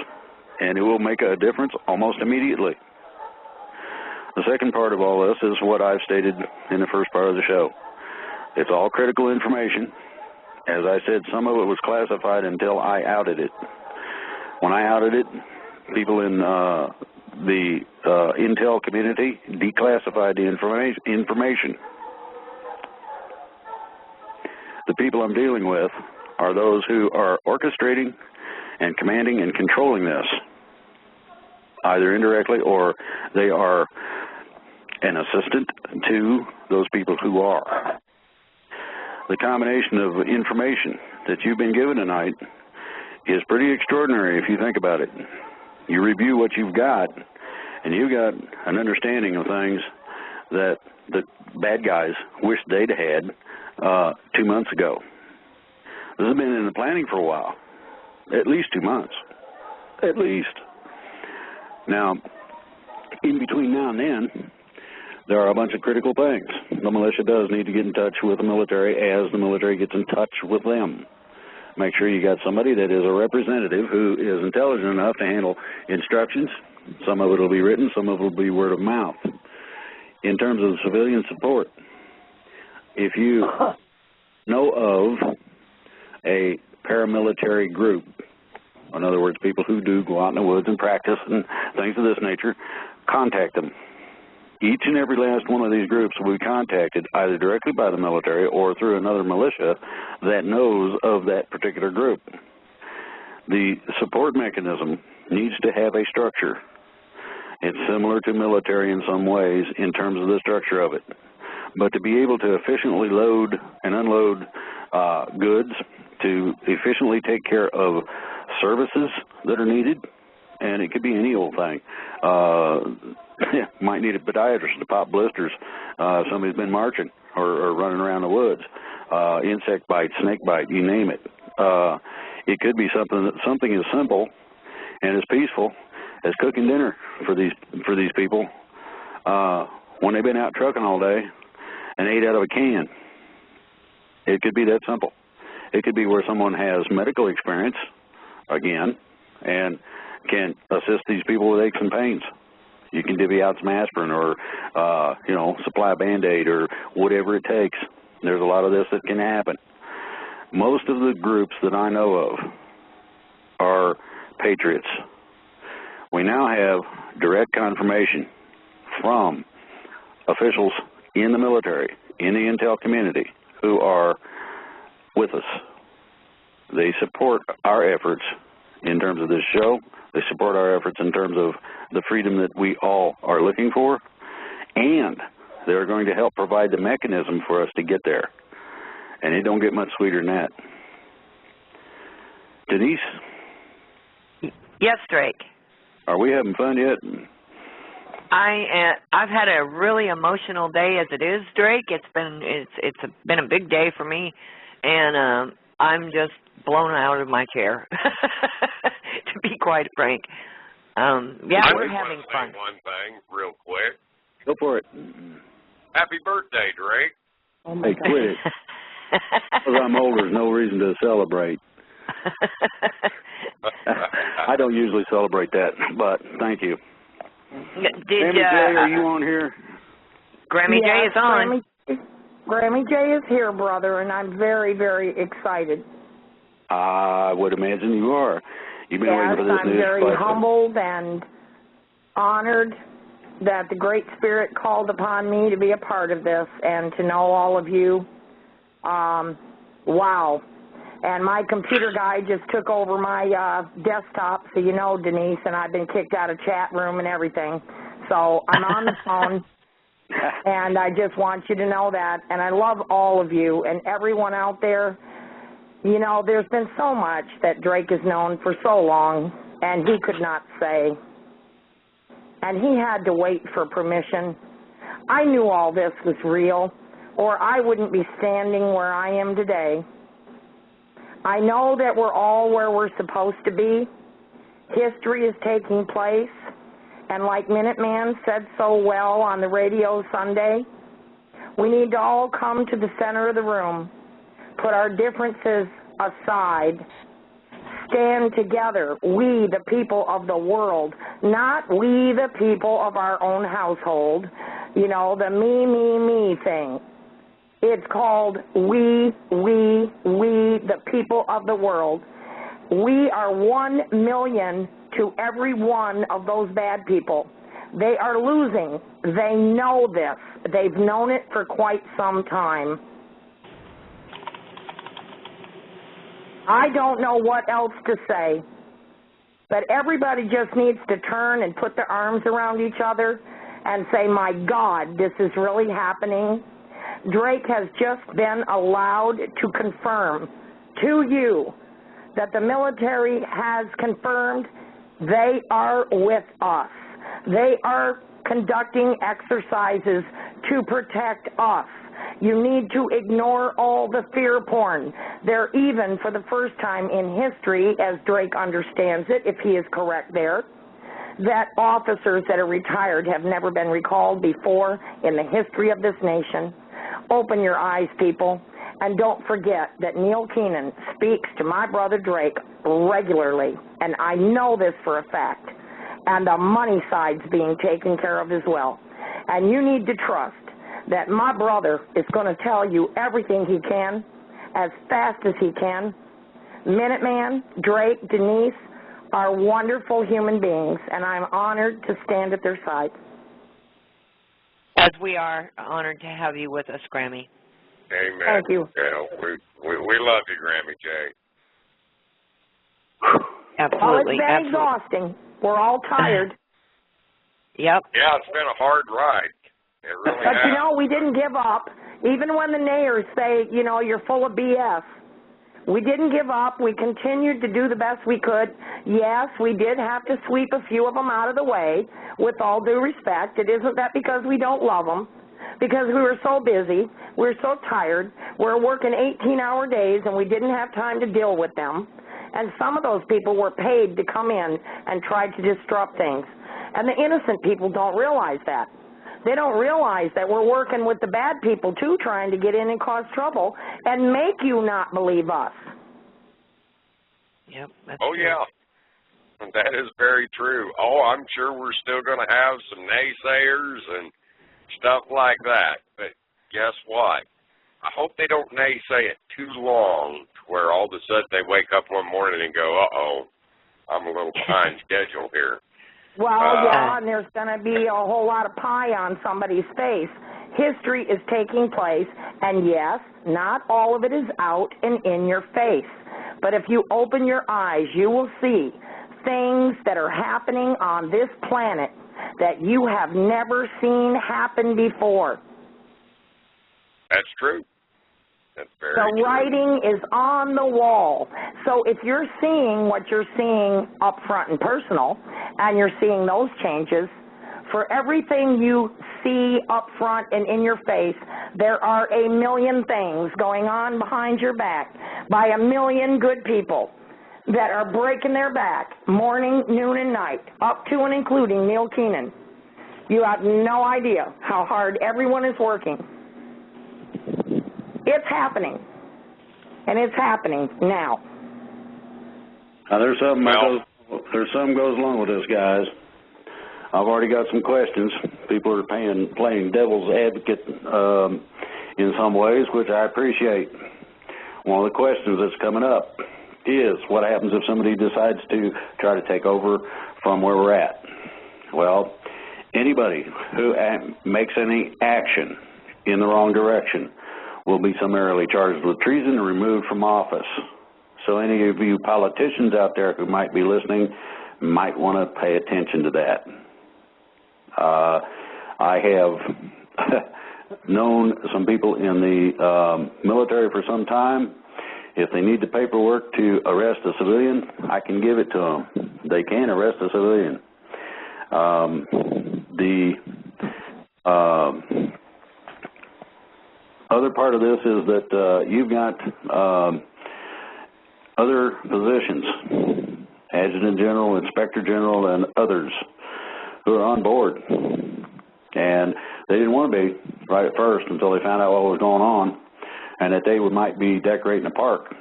Speaker 2: and it will make a difference almost immediately. The second part of all this is what I've stated in the first part of the show. It's all critical information. As I said, some of it was classified until I outed it. When I outed it, people in the intel community declassified the information. The people I'm dealing with are those who are orchestrating and commanding and controlling this, either indirectly or they are an assistant to those people who are. The combination of information that you've been given tonight is pretty extraordinary if you think about it. You review what you've got, and you've got an understanding of things that the bad guys wish they'd had 2 months ago. This has been in the planning for a while, at least 2 months, at least. Now, in between now and then, there are a bunch of critical things. The militia does need to get in touch with the military as the military gets in touch with them. Make sure you got somebody that is a representative who is intelligent enough to handle instructions. Some of it will be written, some of it will be word of mouth. In terms of civilian support, if you know of a paramilitary group, in other words, people who do go out in the woods and practice and things of this nature, contact them. Each and every last one of these groups will be contacted either directly by the military or through another militia that knows of that particular group. The support mechanism needs to have a structure. It's similar to military in some ways in terms of the structure of it. But to be able to efficiently load and unload goods, to efficiently take care of services that are needed, and it could be any old thing. Might need a podiatrist to pop blisters. Somebody's been marching or running around the woods. Insect bite, snake bite, you name it. It could be something as simple and as peaceful as cooking dinner for these people when they've been out trucking all day and ate out of a can. It could be that simple. It could be where someone has medical experience, again, and can assist these people with aches and pains. You can divvy out some aspirin or, supply a Band-Aid or whatever it takes. There's a lot of this that can happen. Most of the groups that I know of are patriots. We now have direct confirmation from officials in the military, in the intel community, who are with us. They support our efforts in terms of this show. They support our efforts in terms of the freedom that we all are looking for, and they're going to help provide the mechanism for us to get there. And it don't get much sweeter than that. Denise?
Speaker 1: Yes, Drake.
Speaker 2: Are we having fun yet?
Speaker 1: I've had a really emotional day as it is, Drake. It's been a big day for me, and I'm just blown out of my chair, to be quite frank. We're having fun.
Speaker 3: One thing real quick.
Speaker 2: Go for it.
Speaker 3: Happy birthday, Drake.
Speaker 2: Hey, quit it. Because I'm older, there's no reason to celebrate. I don't usually celebrate that, but thank you. Grammy J, are you on here?
Speaker 1: Grammy J is on.
Speaker 4: Grammy J is here, brother, and I'm very, very excited.
Speaker 2: I would imagine you are. You've been waiting for this news.
Speaker 4: I'm very humbled and honored that the Great Spirit called upon me to be a part of this and to know all of you. Wow. And my computer guy just took over my desktop, so you know, Denise, and I've been kicked out of chat room and everything. So I'm on the phone, and I just want you to know that. And I love all of you and everyone out there. You know, there's been so much that Drake has known for so long, and he could not say. And he had to wait for permission. I knew all this was real, or I wouldn't be standing where I am today. I know that we're all where we're supposed to be. History is taking place, and like Minuteman said so well on the radio Sunday, we need to all come to the center of the room, put our differences aside, stand together, we the people of the world, not we the people of our own household, you know, the me, me, me thing. It's called we, the people of the world. We are 1 million to every one of those bad people. They are losing. They know this. They've known it for quite some time. I don't know what else to say, but everybody just needs to turn and put their arms around each other and say, my God, this is really happening. Drake has just been allowed to confirm to you that the military has confirmed they are with us. They are conducting exercises to protect us. You need to ignore all the fear porn. They're even, for the first time in history, as Drake understands it, if he is correct there, that officers that are retired have never been recalled before in the history of this nation. Open your eyes, people, and don't forget that Neil Keenan speaks to my brother Drake regularly, and I know this for a fact, and the money side's being taken care of as well. And you need to trust that my brother is going to tell you everything he can, as fast as he can. Minuteman, Drake, Denise are wonderful human beings, and I'm honored to stand at their side.
Speaker 1: As we are honored to have you with us, Grammy.
Speaker 3: Amen.
Speaker 4: Thank you.
Speaker 3: Yeah, we love you, Grammy J.
Speaker 1: Absolutely.
Speaker 4: Well, it's been exhausting. We're all tired.
Speaker 1: Yep.
Speaker 3: Yeah, it's been a hard ride. It really
Speaker 4: But,
Speaker 3: has.
Speaker 4: you know, we didn't give up. Even when the nayers say, you know, you're full of BS, we didn't give up. We continued to do the best we could. Yes, we did have to sweep a few of them out of the way, with all due respect. It isn't that because we don't love them, because we were so busy, we were so tired, we're working 18-hour days, and we didn't have time to deal with them. And some of those people were paid to come in and try to disrupt things. And the innocent people don't realize that. They don't realize that we're working with the bad people, too, trying to get in and cause trouble and make you not believe us.
Speaker 1: Yep.
Speaker 3: Oh,
Speaker 1: true.
Speaker 3: yeah. That is very true. Oh, I'm sure we're still going to have some naysayers and stuff like that. But guess what? I hope they don't naysay it too long to where all of a sudden they wake up one morning and go, uh-oh, I'm a little behind schedule here.
Speaker 4: Well, yeah, and there's going to be a whole lot of pie on somebody's face. History is taking place, and yes, not all of it is out and in your face. But if you open your eyes, you will see things that are happening on this planet that you have never seen happen before.
Speaker 3: That's true. That's very
Speaker 4: true. The writing is on the wall. So if you're seeing what you're seeing up front and personal, and you're seeing those changes, for everything you see up front and in your face, there are a million things going on behind your back by a million good people that are breaking their back morning, noon, and night, up to and including Neil Keenan. You have no idea how hard everyone is working. It's happening. and it's happening now.
Speaker 2: Now, there's something goes along with this, guys. I've already got some questions. People are playing devil's advocate in some ways, which I appreciate. One of the questions that's coming up is, what happens if somebody decides to try to take over from where we're at? Well, anybody who makes any action in the wrong direction will be summarily charged with treason and removed from office. So any of you politicians out there who might be listening might want to pay attention to that. I have known some people in the military for some time. If they need the paperwork to arrest a civilian, I can give it to them. They can arrest a civilian. The other part of this is that you've got other positions, Adjutant General, Inspector General, and others who are on board. And they didn't want to be right at first until they found out what was going on and that they might be decorating a park.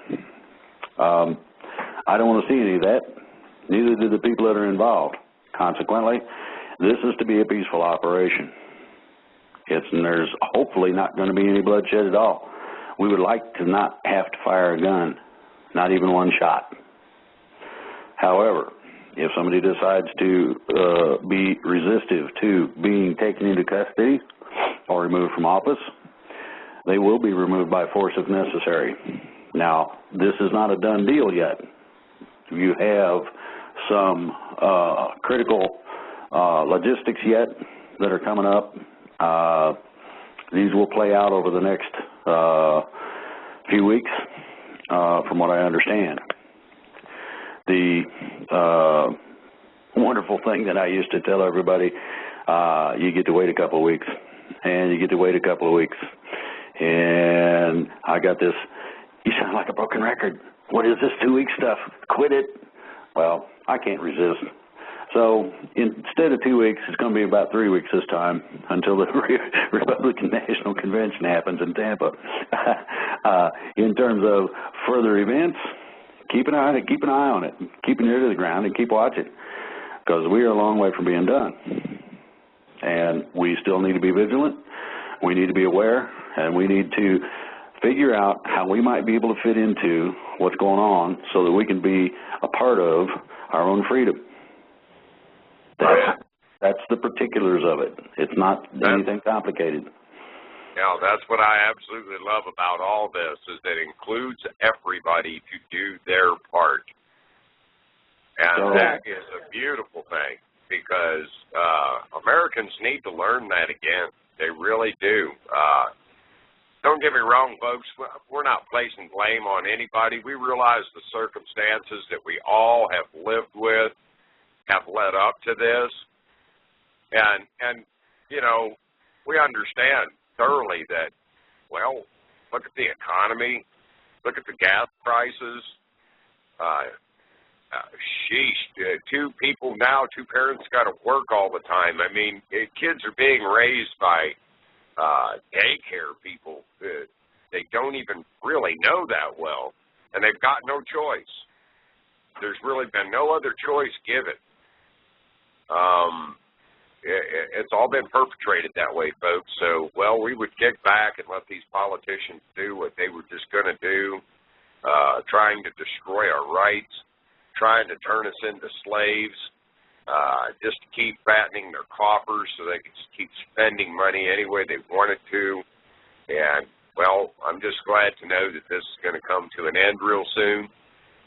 Speaker 2: I don't want to see any of that. Neither do the people that are involved. Consequently, this is to be a peaceful operation. And there's hopefully not going to be any bloodshed at all. We would like to not have to fire a gun, not even one shot. However, if somebody decides to be resistive to being taken into custody or removed from office, they will be removed by force if necessary. Now, this is not a done deal yet. You have some critical logistics yet that are coming up. These will play out over the next few weeks, from what I understand. The wonderful thing that I used to tell everybody, you get to wait a couple of weeks, and you get to wait a couple of weeks. And I got this, you sound like a broken record. What is this 2-week stuff? Quit it. Well, I can't resist. So instead of 2 weeks, it's going to be about 3 weeks this time until the Republican National Convention happens in Tampa. In terms of further events, keep an eye on it. Keep an ear to the ground and keep watching, because we are a long way from being done. And we still need to be vigilant. We need to be aware, and we need to figure out how we might be able to fit into what's going on so that we can be a part of our own freedom. That's the particulars of it. It's not anything complicated.
Speaker 3: Now, that's what I absolutely love about all this, is that it includes everybody to do their part. And that is a beautiful thing, because Americans need to learn that again. They really do. Don't get me wrong, folks. We're not placing blame on anybody. We realize the circumstances that we all have lived with have led up to this. And you know, we understand thoroughly that, well, look at the economy, look at the gas prices. Sheesh, two parents got to work all the time. I mean, kids are being raised by daycare people. They don't even really know that well, and they've got no choice. There's really been no other choice given. It's all been perpetrated that way, folks. So, well, we would kick back and let these politicians do what they were just going to do, trying to destroy our rights, trying to turn us into slaves, just to keep fattening their coffers so they could just keep spending money any way they wanted to. And, well, I'm just glad to know that this is going to come to an end real soon,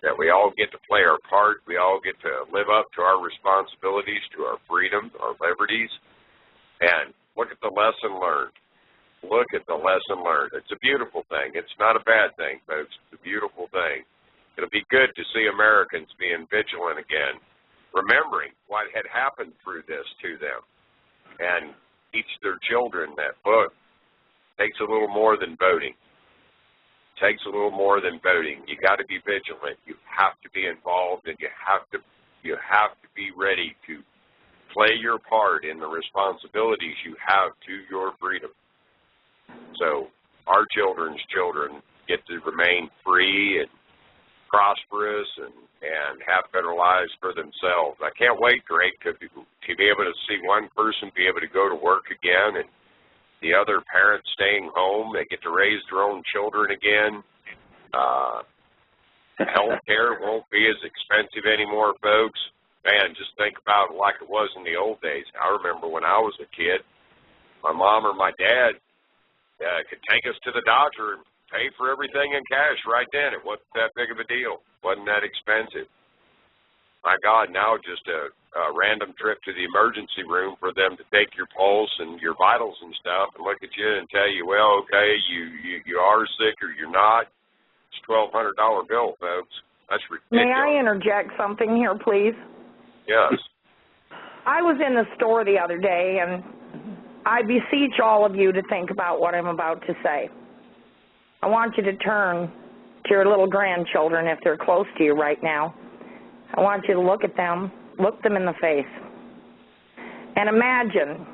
Speaker 3: that we all get to play our part, we all get to live up to our responsibilities, to our freedom, our liberties, and look at the lesson learned. Look at the lesson learned. It's a beautiful thing. It's not a bad thing, folks. It's a beautiful thing. It'll be good to see Americans being vigilant again, remembering what had happened through this to them, and teach their children that, look, takes a little more than voting. Takes a little more than voting. You got to be vigilant. You have to be involved, and you have to be ready to play your part in the responsibilities you have to your freedom. So our children's children get to remain free and prosperous and have better lives for themselves. I can't wait, Drake, to be able to see one person be able to go to work again and the other parents staying home. They get to raise their own children again. Health care won't be as expensive anymore, folks. Man, just think about it like it was in the old days. I remember when I was a kid, my mom or my dad could take us to the doctor and pay for everything in cash right then. It wasn't that big of a deal. Wasn't that expensive. My God, now just a random trip to the emergency room for them to take your pulse and your vitals and stuff and look at you and tell you, well, okay, you are sick or you're not. It's a $1,200 bill, folks. That's ridiculous.
Speaker 4: May I interject something here, please?
Speaker 3: Yes.
Speaker 4: I was in the store the other day, and I beseech all of you to think about what I'm about to say. I want you to turn to your little grandchildren if they're close to you right now. I want you to look at them, look them in the face, and imagine.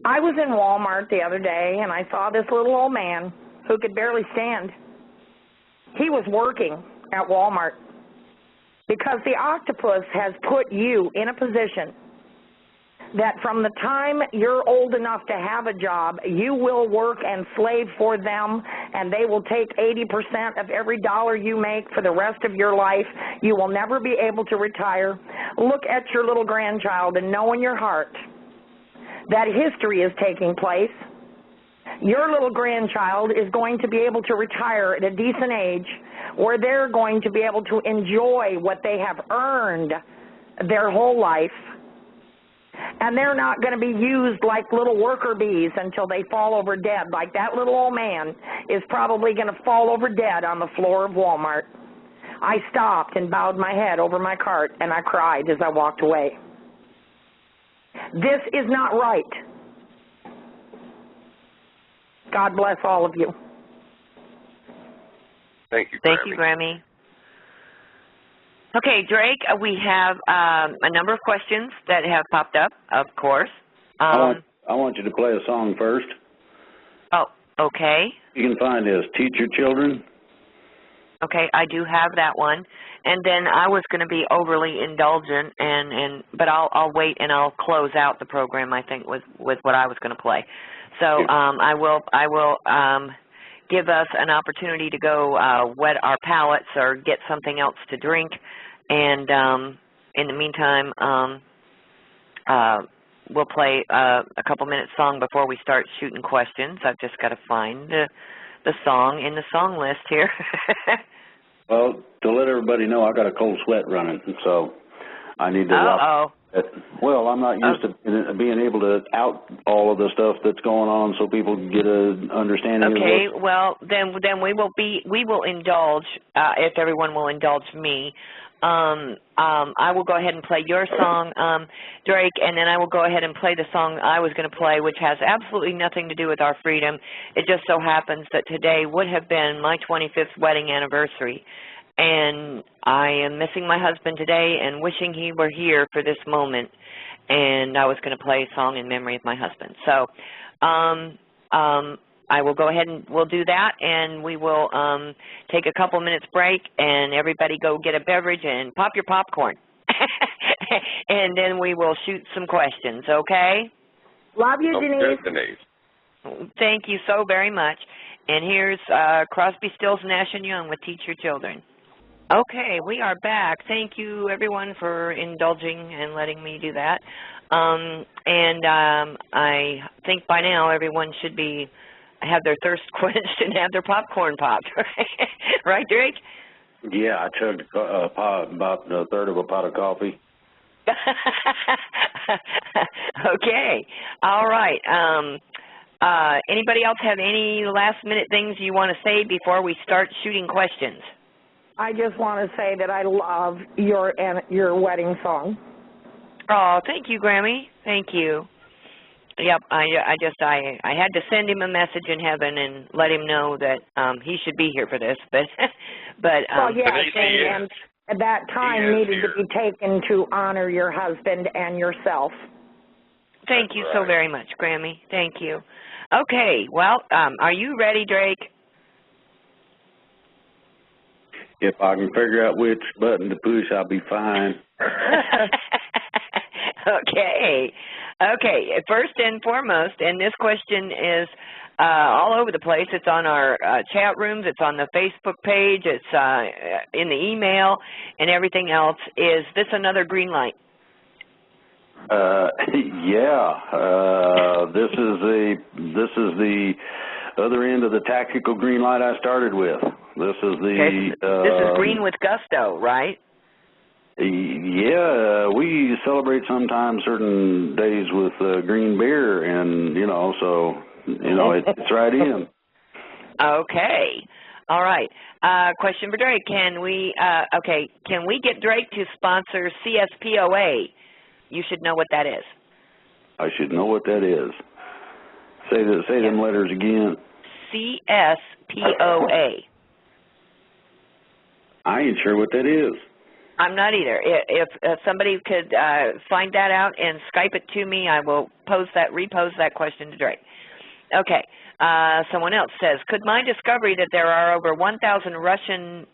Speaker 4: I was in Walmart the other day, and I saw this little old man who could barely stand. He was working at Walmart because the octopus has put you in a position that from the time you're old enough to have a job, you will work and slave for them, and they will take 80% of every dollar you make for the rest of your life. You will never be able to retire. Look at your little grandchild and know in your heart that history is taking place. Your little grandchild is going to be able to retire at a decent age where they're going to be able to enjoy what they have earned their whole life. And they're not going to be used like little worker bees until they fall over dead, like that little old man is probably going to fall over dead on the floor of Walmart. I stopped and bowed my head over my cart, and I cried as I walked away. This is not right. God bless all of you.
Speaker 3: Thank you, Grammy.
Speaker 1: Thank you, Grammy. Okay, Drake, we have a number of questions that have popped up, of course.
Speaker 2: I want you to play a song first.
Speaker 1: Oh, okay.
Speaker 2: You can find this, Teach Your Children.
Speaker 1: Okay, I do have that one. And then I was going to be overly indulgent, but I'll wait and I'll close out the program, I think, with what I was going to play. So I will give us an opportunity to go wet our palates or get something else to drink. And in the meantime, we'll play a couple-minute song before we start shooting questions. I've just got to find the song in the song list here.
Speaker 2: Well, to let everybody know, I got a cold sweat running, so I need to
Speaker 1: Uh-oh.
Speaker 2: Well, I'm not used to being able to out all of the stuff that's going on, so people get an understanding.
Speaker 1: Okay, well then we will indulge if everyone will indulge me. I will go ahead and play your song, Drake, and then I will go ahead and play the song I was going to play, which has absolutely nothing to do with our freedom. It just so happens that today would have been my 25th wedding anniversary. And I am missing my husband today and wishing he were here for this moment. And I was going to play a song in memory of my husband. So I will go ahead and we'll do that, and we will take a couple minutes break, and everybody go get a beverage and pop your popcorn. And then we will shoot some questions, okay?
Speaker 4: Love you, Denise.
Speaker 3: Good, Denise.
Speaker 1: Thank you so very much. And here's Crosby, Stills, Nash & Young with Teach Your Children. Okay, we are back. Thank you, everyone, for indulging and letting me do that. I think by now everyone should have their thirst quenched and have their popcorn popped, right, Drake?
Speaker 2: Yeah, I chugged about a third of a pot of coffee.
Speaker 1: Okay, all right. Anybody else have any last-minute things you want to say before we start shooting questions?
Speaker 4: I just want to say that I love your wedding song.
Speaker 1: Oh, thank you, Grammy. Thank you. Yep, I had to send him a message in heaven and let him know that he should be here for this. But
Speaker 4: well, yes, and that time needed to be taken to honor your husband and yourself.
Speaker 1: Thank you so very much, Grammy. Thank you. Okay, well, are you ready, Drake?
Speaker 2: If I can figure out which button to push, I'll be fine.
Speaker 1: Okay. Okay. First and foremost, and this question is all over the place. It's on our chat rooms. It's on the Facebook page. It's in the email and everything else. Is this another green light?
Speaker 2: Yeah. This is the other end of the tactical green light I started with. This is the.
Speaker 1: Okay. This is green with gusto, right?
Speaker 2: Yeah, we celebrate sometimes certain days with green beer, and so it's right in.
Speaker 1: Okay, all right. Question for Drake: Can we get Drake to sponsor CSPOA? You should know what that is.
Speaker 2: I should know what that is. Say them letters again.
Speaker 1: CSPOA.
Speaker 2: I ain't sure what that is.
Speaker 1: I'm not either. If somebody could find that out and Skype it to me, I will repose that question to Drake. Okay. Someone else says, could my discovery that there are over 1,000 Russian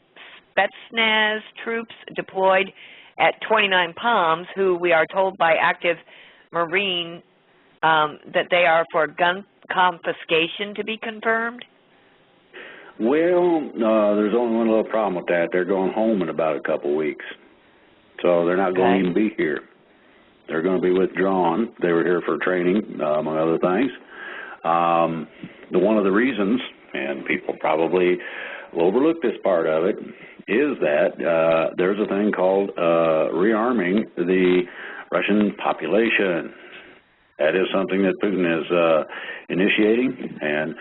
Speaker 1: Spetsnaz troops deployed at 29 Palms, who we are told by active Marine that they are for gun confiscation, to be confirmed?
Speaker 2: Well, there's only one little problem with that. They're going home in about a couple weeks. So they're not going to even be here. They're going to be withdrawn. They were here for training, among other things. One of the reasons, and people probably will overlook this part of it, is that there's a thing called rearming the Russian population. That is something that Putin is initiating, and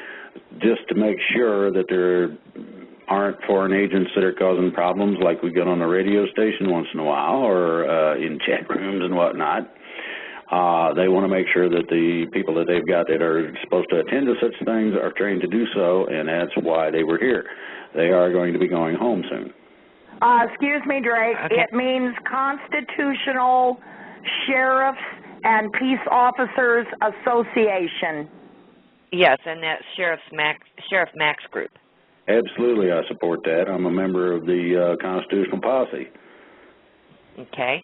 Speaker 2: just to make sure that there aren't foreign agents that are causing problems like we get on the radio station once in a while or in chat rooms and whatnot. They want to make sure that the people that they've got that are supposed to attend to such things are trained to do so, and that's why they were here. They are going to be going home soon.
Speaker 4: Excuse me, Drake.
Speaker 1: Okay.
Speaker 4: It means Constitutional Sheriffs and Peace Officers Association.
Speaker 1: Yes, and that's Sheriff Max group.
Speaker 2: Absolutely, I support that. I'm a member of the Constitutional Posse.
Speaker 1: Okay.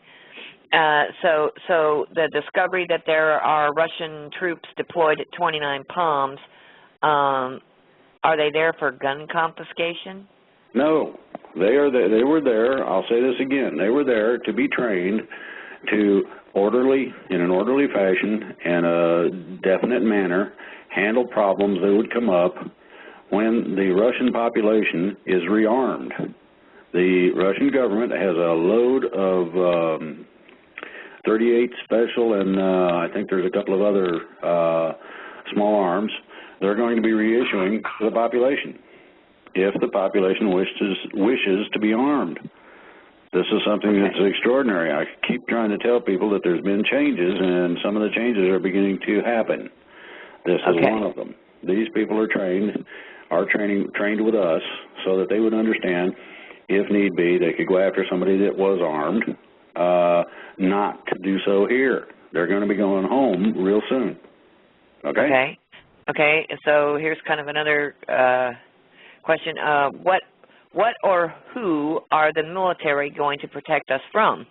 Speaker 1: So the discovery that there are Russian troops deployed at 29 Palms, are they there for gun confiscation?
Speaker 2: No, they were there. I'll say this again. They were there to be trained to in an orderly fashion and a definite manner, handle problems that would come up when the Russian population is rearmed. The Russian government has a load of 38 special and I think there's a couple of other small arms they're going to be reissuing to the population if the population wishes to be armed. This is something that's extraordinary. I keep trying to tell people that there's been changes, and some of the changes are beginning to happen. This is one of them. These people are trained with us so that they would understand, if need be, they could go after somebody that was armed, not to do so here. They're going to be going home real soon. Okay?
Speaker 1: Okay, so here's kind of another question. What or who are the military going to protect us from?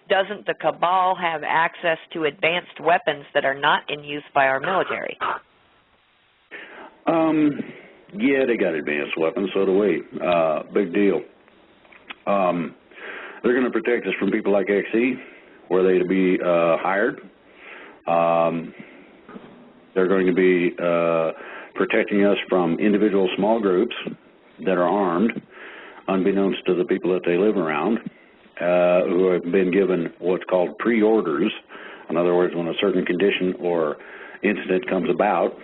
Speaker 1: Doesn't the cabal have access to advanced weapons that are not in use by our military?
Speaker 2: Yeah, they got advanced weapons, so do we. Big deal. They're going to protect us from people like XE, were they to be hired. They're going to be protecting us from individual small groups that are armed, unbeknownst to the people that they live around, who have been given what's called pre-orders. In other words, when a certain condition or incident comes about,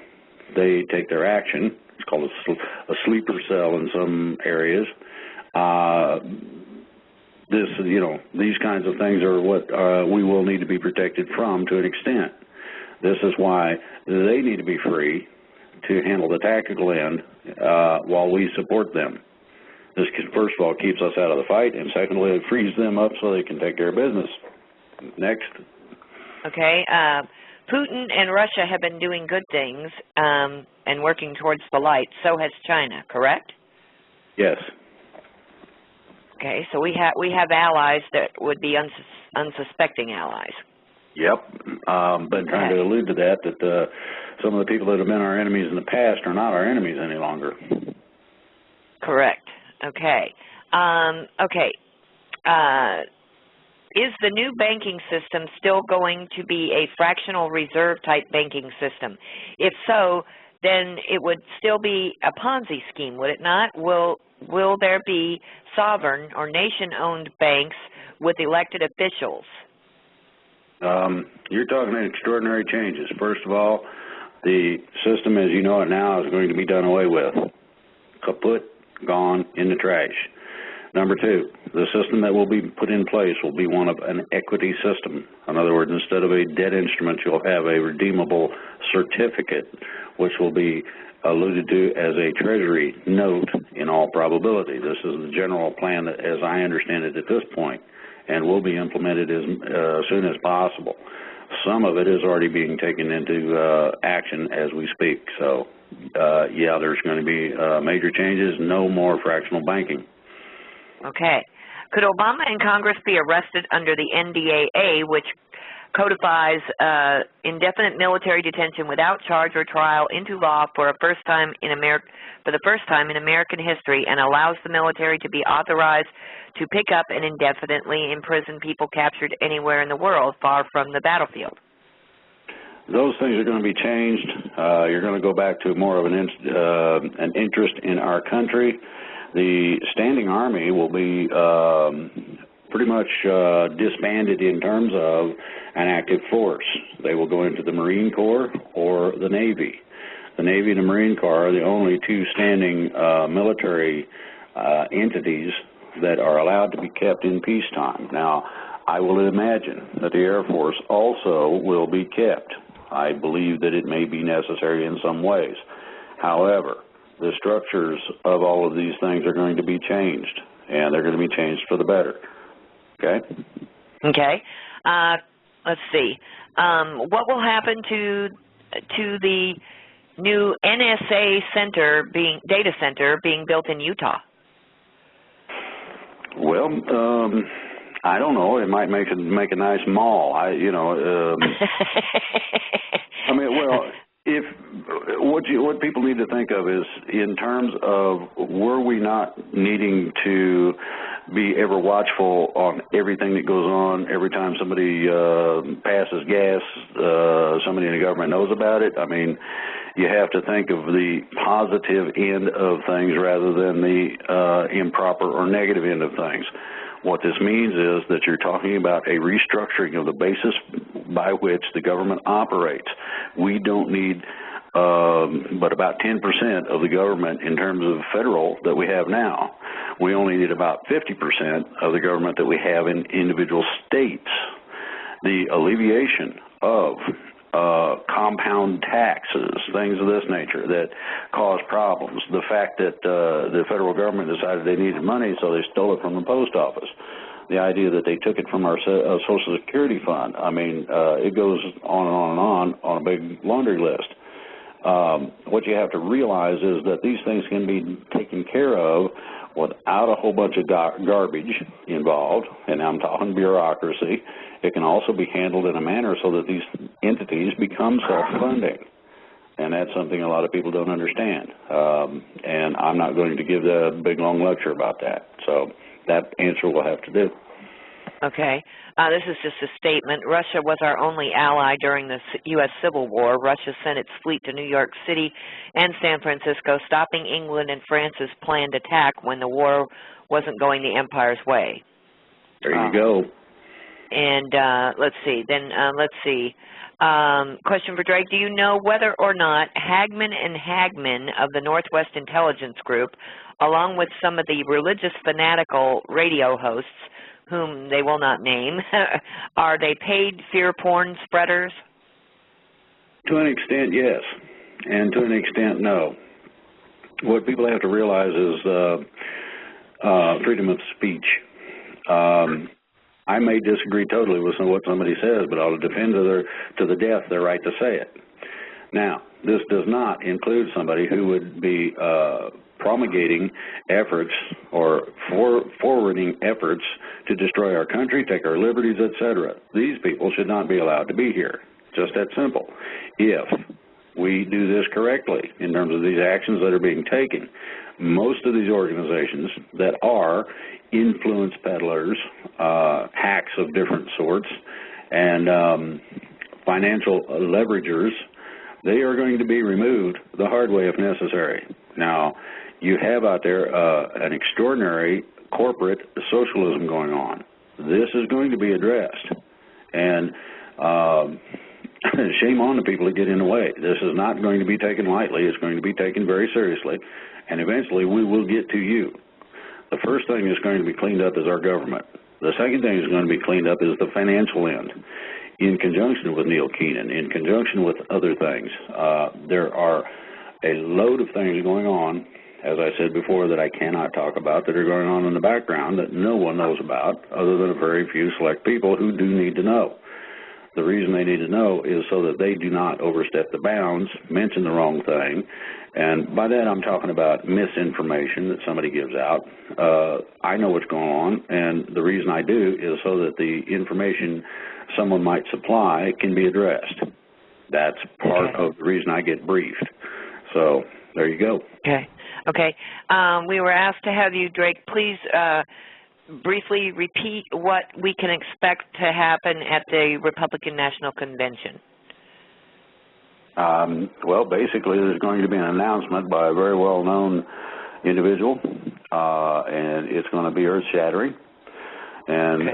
Speaker 2: they take their action. It's called a sleeper cell in some areas. These kinds of things are what we will need to be protected from to an extent. This is why they need to be free to handle the tactical end while we support them. This, first of all, keeps us out of the fight, and secondly, it frees them up so they can take care of business. Next.
Speaker 1: Okay. Putin and Russia have been doing good things and working towards the light. So has China, correct?
Speaker 2: Yes.
Speaker 1: Okay, so we have allies that would be unsuspecting allies.
Speaker 2: Yep. Been trying to allude to that some of the people that have been our enemies in the past are not our enemies any longer.
Speaker 1: Correct. Okay. Is the new banking system still going to be a fractional reserve type banking system? If so, then it would still be a Ponzi scheme, would it not? Will there be sovereign or nation-owned banks with elected officials?
Speaker 2: You're talking extraordinary changes. First of all, the system as you know it now is going to be done away with. Kaput, gone, in the trash. Number two, the system that will be put in place will be one of an equity system. In other words, instead of a debt instrument, you'll have a redeemable certificate, which will be alluded to as a treasury note in all probability. This is the general plan that, as I understand it at this point, and will be implemented as soon as possible. Some of it is already being taken into action as we speak. So, yeah, there's going to be major changes, no more fractional banking.
Speaker 1: Okay. Could Obama and Congress be arrested under the NDAA, which codifies indefinite military detention without charge or trial into law for the first time in American history, and allows the military to be authorized to pick up and indefinitely imprison people captured anywhere in the world far from the battlefield?
Speaker 2: Those things are going to be changed. You're going to go back to more of an interest in our country. The standing army will be pretty much disbanded in terms of an active force. They will go into the Marine Corps or the Navy. The Navy and the Marine Corps are the only two standing military entities that are allowed to be kept in peacetime. Now, I will imagine that the Air Force also will be kept. I believe that it may be necessary in some ways. However, the structures of all of these things are going to be changed, and they're going to be changed for the better. Okay?
Speaker 1: Okay. Let's see. What will happen to the new NSA data center being built in Utah?
Speaker 2: Well, I don't know. It might make a nice mall. I mean, well, if what people need to think of is in terms of were we not needing to be ever watchful on everything that goes on every time somebody passes gas, somebody in the government knows about it. I mean, you have to think of the positive end of things rather than the improper or negative end of things. What this means is that you're talking about a restructuring of the basis by which the government operates. We don't need but about 10% of the government in terms of federal that we have now. We only need about 50% of the government that we have in individual states. The alleviation of compound taxes, things of this nature that cause problems. The fact that the federal government decided they needed money, so they stole it from the post office. The idea that they took it from our Social Security fund. I mean, it goes on and on and on a big laundry list. What you have to realize is that these things can be taken care of without a whole bunch of garbage involved, and I'm talking bureaucracy. It can also be handled in a manner so that these entities become self-funding, and that's something a lot of people don't understand. And I'm not going to give a big, long lecture about that. So that answer will have to do.
Speaker 1: Okay. This is just a statement. Russia was our only ally during the U.S. Civil War. Russia sent its fleet to New York City and San Francisco, stopping England and France's planned attack when the war wasn't going the Empire's way.
Speaker 2: There you go.
Speaker 1: And let's see. Question for Drake. Do you know whether or not Hagman and Hagman of the Northwest Intelligence Group, along with some of the religious fanatical radio hosts, whom they will not name, are they paid fear porn spreaders?
Speaker 2: To an extent, yes, and to an extent, no. What people have to realize is freedom of speech. I may disagree totally with what somebody says, but I'll defend to the death their right to say it. Now, this does not include somebody who would be promulgating efforts or forwarding efforts to destroy our country, take our liberties, etc. These people should not be allowed to be here. Just that simple. If we do this correctly in terms of these actions that are being taken, most of these organizations that are influence peddlers, hacks of different sorts, and financial leveragers, they are going to be removed the hard way if necessary. Now, you have out there an extraordinary corporate socialism going on. This is going to be addressed. And shame on the people that get in the way. This is not going to be taken lightly. It's going to be taken very seriously. And eventually we will get to you. The first thing that's going to be cleaned up is our government. The second thing that's going to be cleaned up is the financial end, in conjunction with Neil Keenan, in conjunction with other things. There are a load of things going on, as I said before, that I cannot talk about, that are going on in the background that no one knows about other than a very few select people who do need to know. The reason they need to know is so that they do not overstep the bounds, mention the wrong thing, and by that I'm talking about misinformation that somebody gives out. I know what's going on, and the reason I do is so that the information someone might supply can be addressed. That's part of the reason I get briefed. So there you go.
Speaker 1: Okay. We were asked to have you, Drake, please briefly repeat what we can expect to happen at the Republican National Convention.
Speaker 2: Well, basically, there's going to be an announcement by a very well-known individual, and it's going to be earth-shattering. And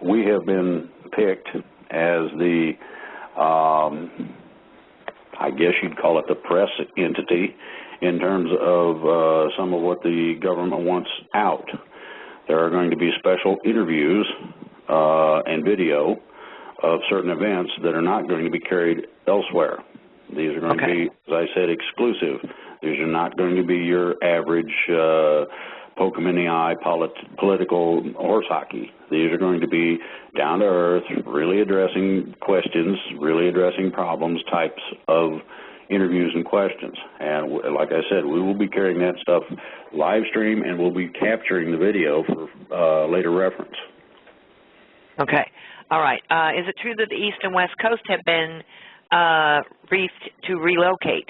Speaker 2: we have been picked as the, I guess you'd call it the press entity, in terms of some of what the government wants out. There are going to be special interviews and video of certain events that are not going to be carried elsewhere. These are going to be, as I said, exclusive. These are not going to be your average poke 'em in the eye political horse hockey. These are going to be down to earth, really addressing questions, really addressing problems, types of interviews and questions. And like I said, we will be carrying that stuff live stream, and we'll be capturing the video for later reference.
Speaker 1: Okay. All right. Is it true that the East and West Coast have been briefed to relocate?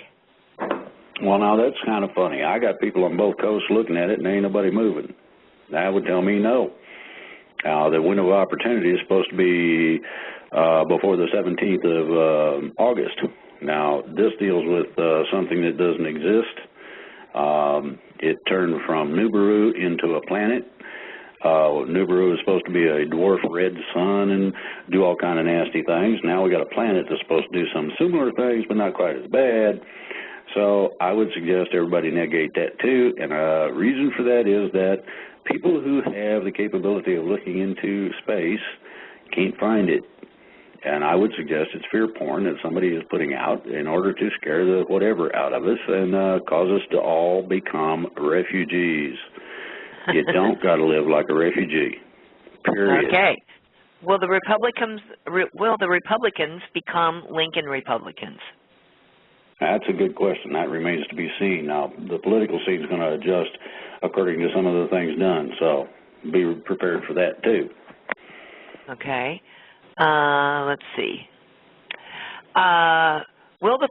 Speaker 2: Well, now, that's kind of funny. I got people on both coasts looking at it, and ain't nobody moving. That would tell me no. The window of opportunity is supposed to be before the 17th of August. Now, this deals with something that doesn't exist. It turned from Nibiru into a planet. Nibiru is supposed to be a dwarf red sun and do all kind of nasty things. Now we got a planet that's supposed to do some similar things, but not quite as bad. So I would suggest everybody negate that too. And a reason for that is that people who have the capability of looking into space can't find it. And I would suggest it's fear porn that somebody is putting out in order to scare the whatever out of us and cause us to all become refugees. You don't got to live like a refugee, period.
Speaker 1: Okay. Will the Republicans become Lincoln Republicans?
Speaker 2: That's a good question. That remains to be seen. Now, the political scene is going to adjust according to some of the things done, so be prepared for that too.
Speaker 1: Okay. Let's see. Will the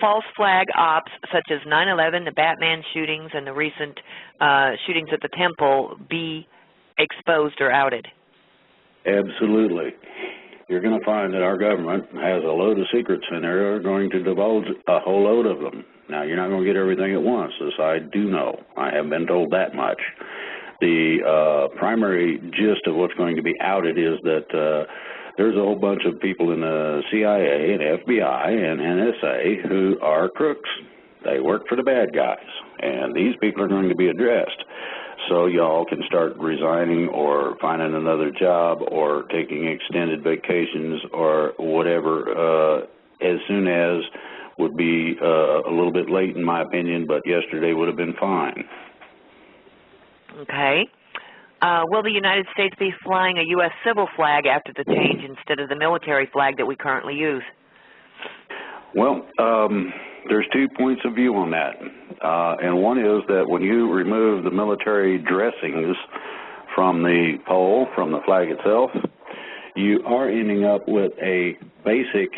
Speaker 1: false flag ops such as 9/11, the Batman shootings, and the recent shootings at the Temple be exposed or outed?
Speaker 2: Absolutely. You're going to find that our government has a load of secrets, and they're going to divulge a whole load of them. Now, you're not going to get everything at once, as I do know. I have been told that much. The primary gist of what's going to be outed is that there's a whole bunch of people in the CIA and FBI and NSA who are crooks. They work for the bad guys, and these people are going to be addressed. So y'all can start resigning or finding another job or taking extended vacations or whatever as soon as would be a little bit late in my opinion, but yesterday would have been fine.
Speaker 1: Okay. Will the United States be flying a U.S. civil flag after the change instead of the military flag that we currently use?
Speaker 2: Well, there's 2 points of view on that. And one is that when you remove the military dressings from the pole, from the flag itself, you are ending up with a basic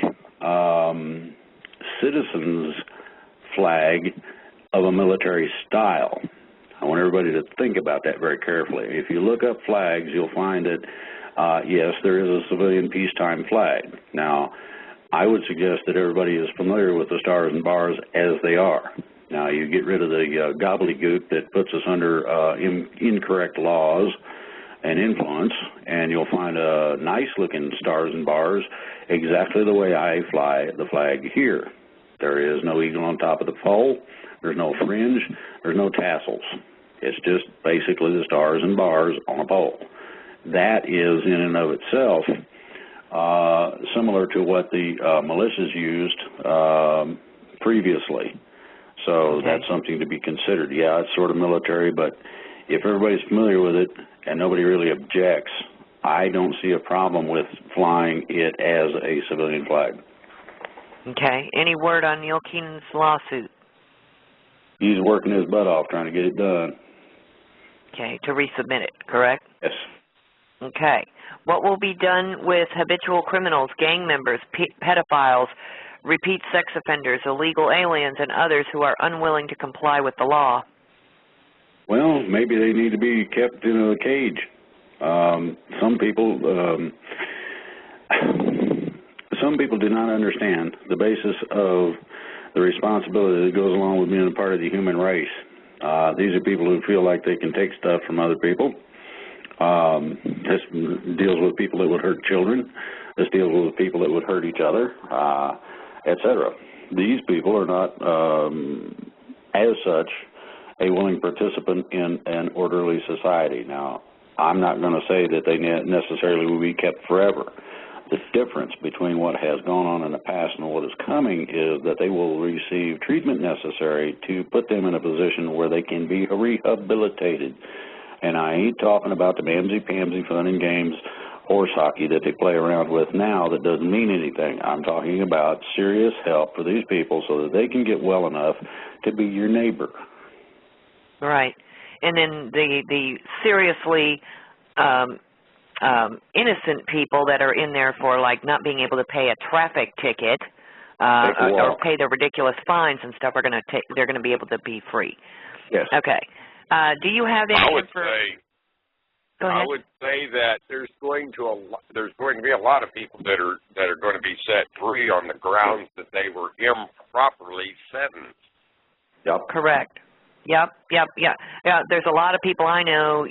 Speaker 2: citizen's flag of a military style. I want everybody to think about that very carefully. If you look up flags, you'll find that, yes, there is a civilian peacetime flag. Now, I would suggest that everybody is familiar with the stars and bars as they are. Now, you get rid of the gobbledygook that puts us under incorrect laws and influence, and you'll find a nice-looking stars and bars exactly the way I fly the flag here. There is no eagle on top of the pole. There's no fringe. There's no tassels. It's just basically the stars and bars on a pole. That is, in and of itself, similar to what the militias used previously. So that's something to be considered. Yeah, it's sort of military, but if everybody's familiar with it and nobody really objects, I don't see a problem with flying it as a civilian flag.
Speaker 1: Okay. Any word on Neil Keenan's lawsuit?
Speaker 2: He's working his butt off trying to get it done.
Speaker 1: Okay, to resubmit it, correct?
Speaker 2: Yes.
Speaker 1: Okay. What will be done with habitual criminals, gang members, pedophiles, repeat sex offenders, illegal aliens, and others who are unwilling to comply with the law?
Speaker 2: Well, maybe they need to be kept in a cage. Some people do not understand the basis of the responsibility that goes along with being a part of the human race. These are people who feel like they can take stuff from other people. This deals with people that would hurt children. This deals with people that would hurt each other, etc. These people are not, as such, a willing participant in an orderly society. Now, I'm not going to say that they necessarily will be kept forever. The difference between what has gone on in the past and what is coming is that they will receive treatment necessary to put them in a position where they can be rehabilitated. And I ain't talking about the mamsy-pamsy fun and games horse hockey that they play around with now that doesn't mean anything. I'm talking about serious help for these people so that they can get well enough to be your neighbor.
Speaker 1: Right. And then the seriously innocent people that are in there for, like, not being able to pay a traffic ticket or pay the ridiculous fines and stuff, they're going to be able to be free.
Speaker 2: Yes.
Speaker 1: Okay. Do you have any information? Go ahead.
Speaker 3: I would say that there's going to be a lot of people that are going to be set free on the grounds that they were improperly sentenced.
Speaker 2: Yep.
Speaker 1: Correct. Yep. There's a lot of people I know,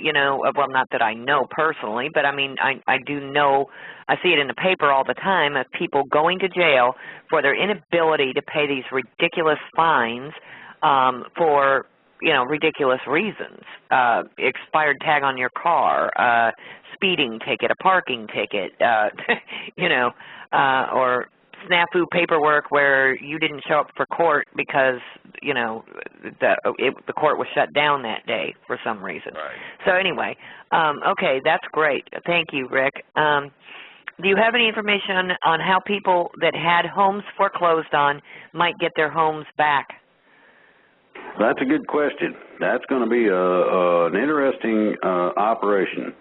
Speaker 1: well, not that I know personally, but I mean, I do know, I see it in the paper all the time of people going to jail for their inability to pay these ridiculous fines for, ridiculous reasons. Expired tag on your car, speeding ticket, a parking ticket, or snafu paperwork where you didn't show up for court because, the court was shut down that day for some reason.
Speaker 3: Right.
Speaker 1: So anyway, okay, that's great. Thank you, Rick. Do you have any information on how people that had homes foreclosed on might get their homes back?
Speaker 2: That's a good question. That's going to be an interesting operation.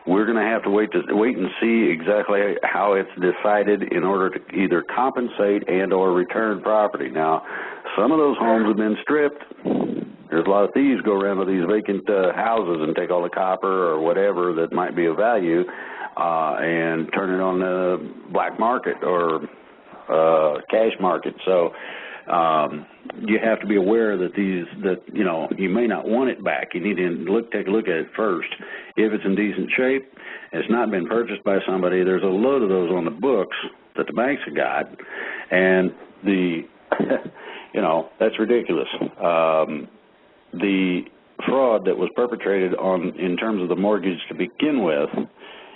Speaker 2: We're going to have to wait and see exactly how it's decided in order to either compensate and or return property. Now, some of those homes have been stripped. There's a lot of thieves go around with these vacant houses and take all the copper or whatever that might be of value and turn it on the black market or cash market. So you have to be aware that you may not want it back. You need to take a look at it first. If it's in decent shape, it's not been purchased by somebody, there's a load of those on the books that the banks have got, and that's ridiculous. The fraud that was perpetrated in terms of the mortgage to begin with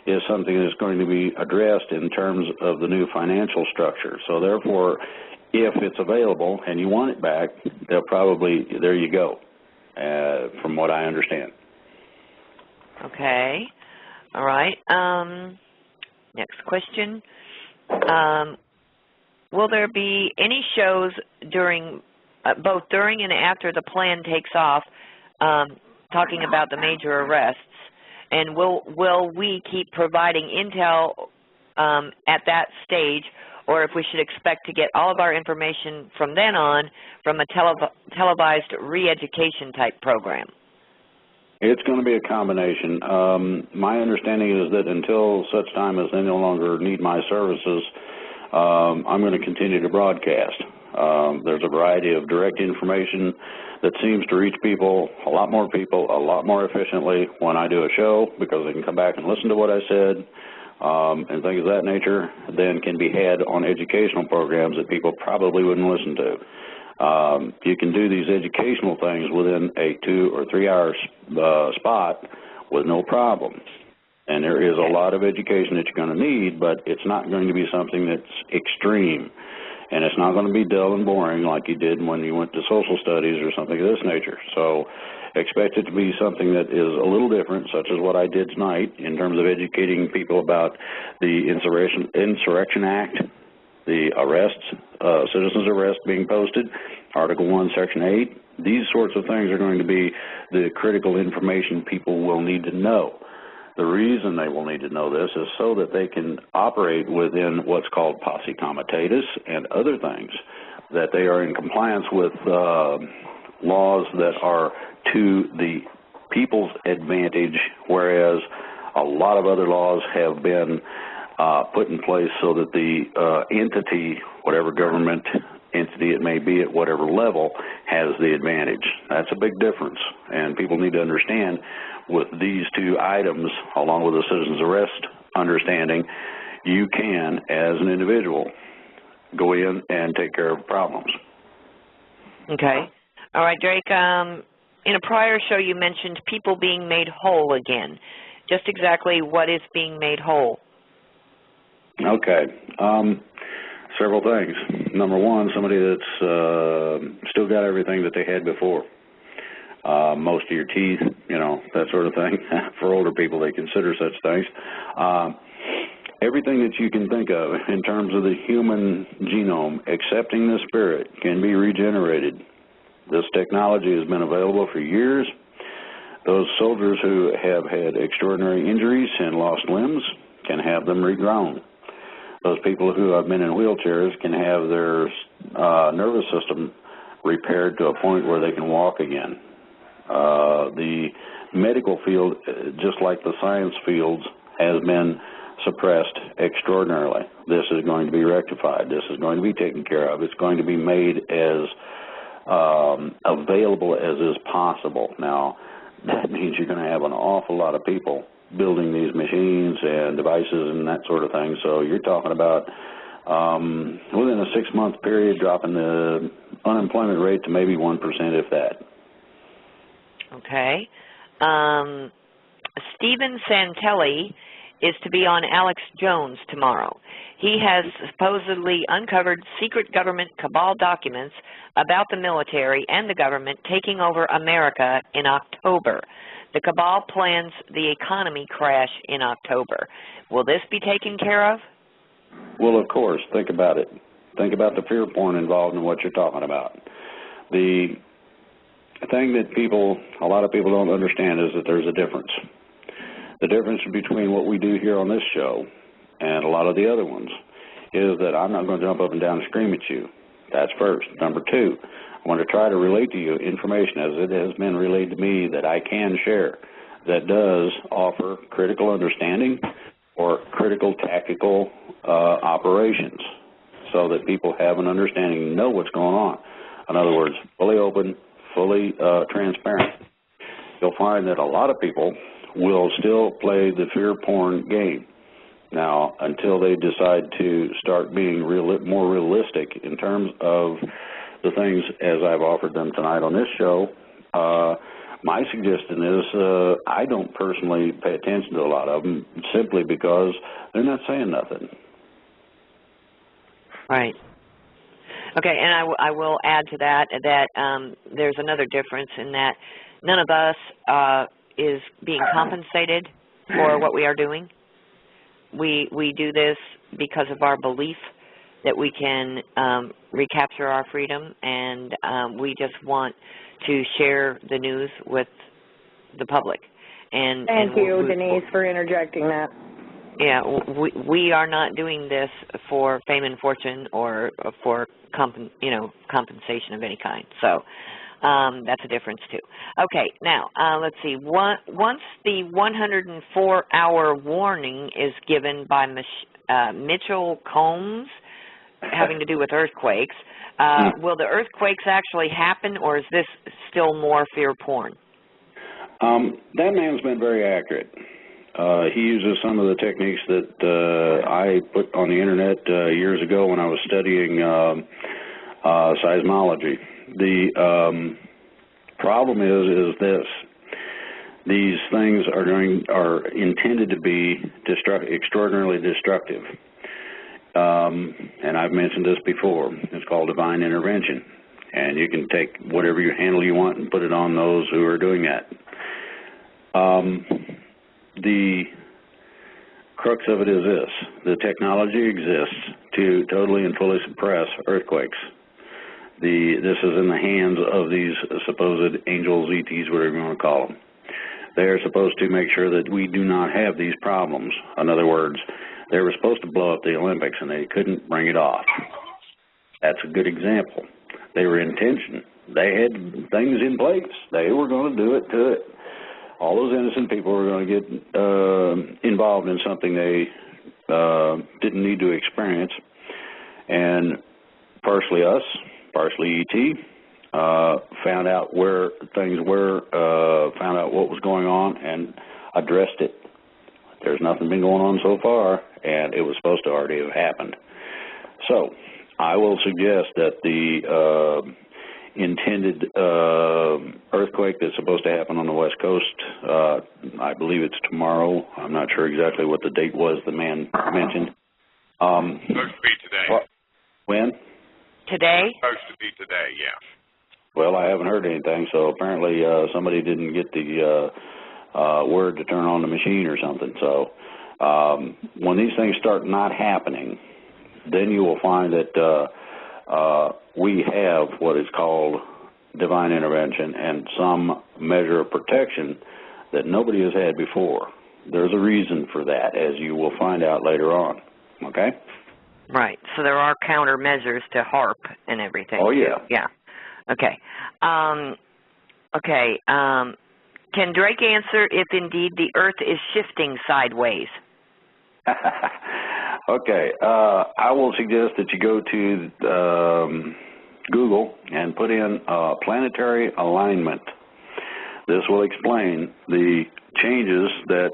Speaker 2: is something that's going to be addressed in terms of the new financial structure. So therefore, if it's available and you want it back, they'll probably, there you go, from what I understand.
Speaker 1: Okay. All right. Next question. will there be any shows during, both during and after the plan takes off, talking about the major arrests? And will we keep providing intel at that stage, or if we should expect to get all of our information from then on from a televised re-education type program?
Speaker 2: It's going to be a combination. My understanding is that until such time as they no longer need my services, I'm going to continue to broadcast. There's a variety of direct information that seems to reach people, a lot more efficiently when I do a show, because they can come back and listen to what I said and things of that nature, than can be had on educational programs that people probably wouldn't listen to. You can do these educational things within a 2 or 3 hour spot with no problem. And there is a lot of education that you're going to need, but it's not going to be something that's extreme. And it's not going to be dull and boring like you did when you went to social studies or something of this nature. So expect it to be something that is a little different, such as what I did tonight in terms of educating people about the Insurrection Act, the arrests, citizens' arrest being posted, Article 1, Section 8. These sorts of things are going to be the critical information people will need to know. The reason they will need to know this is so that they can operate within what's called posse comitatus and other things, that they are in compliance with laws that are to the people's advantage, whereas a lot of other laws have been put in place so that the entity, whatever government entity it may be at whatever level, has the advantage. That's a big difference, and people need to understand with these two items, along with the citizen's arrest understanding, you can, as an individual, go in and take care of problems.
Speaker 1: Okay. All right, Drake, in a prior show you mentioned people being made whole again. Just exactly what is being made whole?
Speaker 2: Okay. Several things. Number one, somebody that's still got everything that they had before. Most of your teeth, you know, that sort of thing. For older people, they consider such things. Everything that you can think of in terms of the human genome, excepting the spirit, can be regenerated. This technology has been available for years. Those soldiers who have had extraordinary injuries and lost limbs can have them regrown. Those people who have been in wheelchairs can have their nervous system repaired to a point where they can walk again. The medical field, just like the science fields, has been suppressed extraordinarily. This is going to be rectified. This is going to be taken care of. It's going to be made as available as is possible. Now, that means you're going to have an awful lot of people building these machines and devices and that sort of thing. So you're talking about within a 6-month period dropping the unemployment rate to maybe 1%, if that.
Speaker 1: Okay. Stephen Santelli is to be on Alex Jones tomorrow. He has supposedly uncovered secret government cabal documents about the military and the government taking over America in October. The cabal plans the economy crash in October. Will this be taken care of?
Speaker 2: Well, of course. Think about it. Think about the fear porn involved in what you're talking about. The thing that a lot of people don't understand is that there's a difference. The difference between what we do here on this show and a lot of the other ones is that I'm not going to jump up and down and scream at you. That's first. Number two, I want to try to relate to you information as it has been relayed to me that I can share that does offer critical understanding or critical tactical operations so that people have an understanding and know what's going on. In other words, fully open, fully transparent. You'll find that a lot of people will still play the fear porn game. Now, until they decide to start being more realistic in terms of the things as I've offered them tonight on this show, my suggestion is I don't personally pay attention to a lot of them simply because they're not saying nothing.
Speaker 1: Right. Okay, and I will add to that there's another difference in that none of us is being compensated for what we are doing. We do this because of our belief that we can recapture our freedom, and we just want to share the news with the public. And
Speaker 4: Thank you, Denise, for interjecting that.
Speaker 1: Yeah, we are not doing this for fame and fortune or for compensation of any kind. So that's a difference too. Okay, now let's see. Once the 104-hour warning is given by Mitchell Combs, having to do with earthquakes, will the earthquakes actually happen, or is this still more fear porn?
Speaker 2: That man's been very accurate. He uses some of the techniques that I put on the internet years ago when I was studying seismology. The problem is this: these things are intended to be extraordinarily destructive. And I've mentioned this before. It's called divine intervention, and you can take whatever handle you want and put it on those who are doing that. The crux of it is this: the technology exists to totally and fully suppress earthquakes. This is in the hands of these supposed angels, ETs, whatever you want to call them. They are supposed to make sure that we do not have these problems. In other words, they were supposed to blow up the Olympics, and they couldn't bring it off. That's a good example. They were intention. They had things in place. They were going to do it to it. All those innocent people were going to get involved in something they didn't need to experience. And partially us, partially ET, found out where things were, found out what was going on, and addressed it. There's nothing been going on so far, and it was supposed to already have happened. So I will suggest that the intended earthquake that's supposed to happen on the West Coast, I believe it's tomorrow. I'm not sure exactly what the date was the man mentioned.
Speaker 3: Supposed to be today.
Speaker 2: When?
Speaker 1: Today?
Speaker 3: Supposed to be today, yeah.
Speaker 2: Well, I haven't heard anything, so apparently somebody didn't get the word to turn on the machine or something. So when these things start not happening, then you will find that we have what is called divine intervention and some measure of protection that nobody has had before. There's a reason for that, as you will find out later on. Okay?
Speaker 1: Right. So there are countermeasures to HARP and everything.
Speaker 2: Oh, yeah.
Speaker 1: Yeah. Okay. Can Drake answer if indeed the Earth is shifting sideways?
Speaker 2: Okay. I will suggest that you go to Google and put in planetary alignment. This will explain the changes that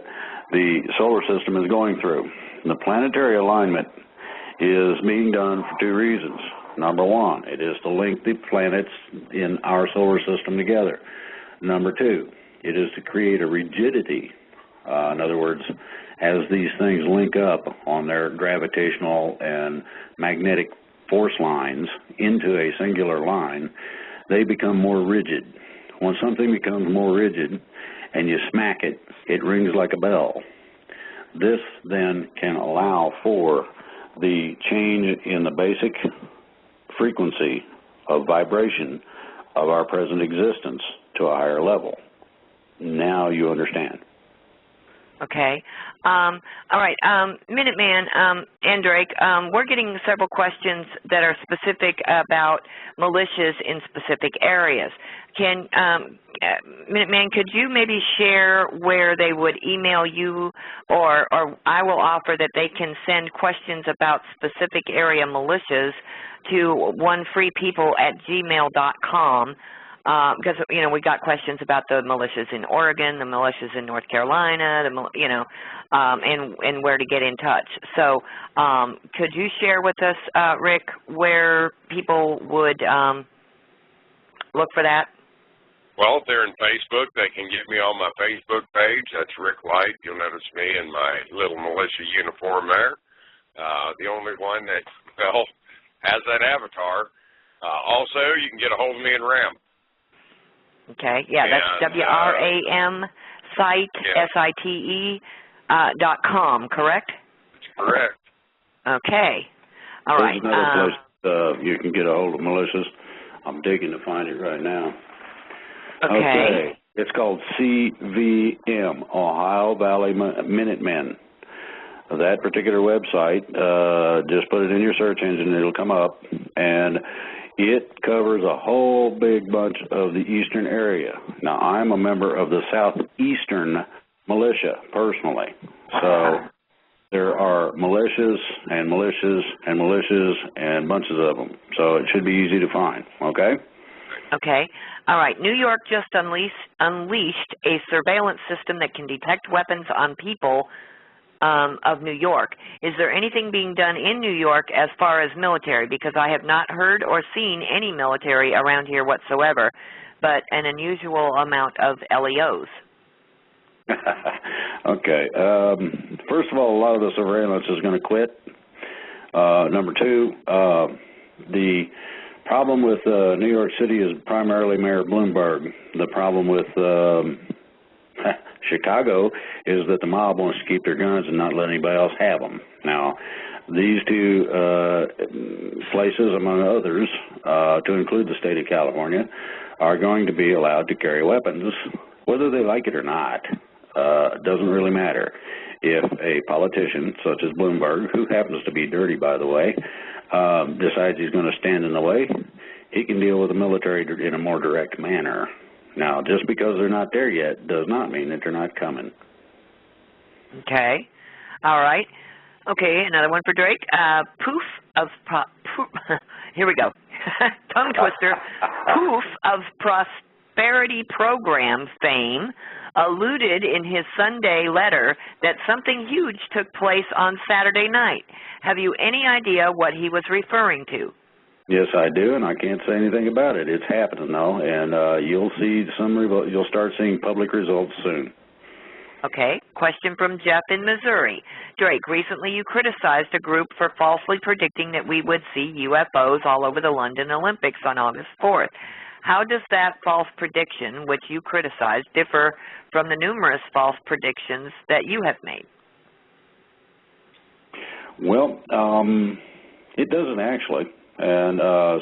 Speaker 2: the solar system is going through. The planetary alignment is being done for two reasons. Number one, it is to link the planets in our solar system together. Number two, it is to create a rigidity. In other words, as these things link up on their gravitational and magnetic force lines into a singular line, they become more rigid. When something becomes more rigid and you smack it, it rings like a bell. This then can allow for the change in the basic frequency of vibration of our present existence to a higher level. Now you understand.
Speaker 1: Okay. All right. Minuteman and Drake, we're getting several questions that are specific about militias in specific areas. Can Minuteman, could you maybe share where they would email you, or I will offer that they can send questions about specific area militias to onefreepeople@gmail.com. Because, you know, we got questions about the militias in Oregon, the militias in North Carolina, and where to get in touch. So could you share with us, Rick, where people would look for that?
Speaker 3: Well, if they're in Facebook, they can get me on my Facebook page. That's Rick Light. You'll notice me in my little militia uniform there. The only one that, well, has that avatar. Also, you can get a hold of me in RAM.
Speaker 1: Okay, yeah, that's WRAM site, SITE .com, correct?
Speaker 3: That's correct.
Speaker 1: Okay. All right.
Speaker 2: There's another place you can get a hold of militias. I'm digging to find it right now.
Speaker 1: Okay.
Speaker 2: It's called CVM, Ohio Valley Minutemen. That particular website, just put it in your search engine, it'll come up, and it covers a whole big bunch of the eastern area. Now, I'm a member of the Southeastern Militia, personally. So there are militias and militias and militias and bunches of them. So it should be easy to find, okay?
Speaker 1: Okay. All right. New York just unleashed a surveillance system that can detect weapons on people of New York. Is there anything being done in New York as far as military? Because I have not heard or seen any military around here whatsoever, but an unusual amount of LEOs.
Speaker 2: Okay. First of all, a lot of the surveillance is going to quit. Number two, the problem with New York City is primarily Mayor Bloomberg. The problem with Chicago is that the mob wants to keep their guns and not let anybody else have them. Now, these two places, among others, to include the state of California, are going to be allowed to carry weapons, whether they like it or not. Doesn't really matter. If a politician, such as Bloomberg, who happens to be dirty, by the way, decides he's going to stand in the way, he can deal with the military in a more direct manner. Now, just because they're not there yet does not mean that they're not coming.
Speaker 1: Okay. All right. Okay, another one for Drake. Here we go. Tongue twister. Poof of prosperity program fame alluded in his Sunday letter that something huge took place on Saturday night. Have you any idea what he was referring to?
Speaker 2: Yes, I do, and I can't say anything about it. It's happening, though, and you'll start seeing public results soon.
Speaker 1: Okay. Question from Jeff in Missouri. Drake, recently you criticized a group for falsely predicting that we would see UFOs all over the London Olympics on August 4th. How does that false prediction, which you criticized, differ from the numerous false predictions that you have made?
Speaker 2: Well, it doesn't actually. And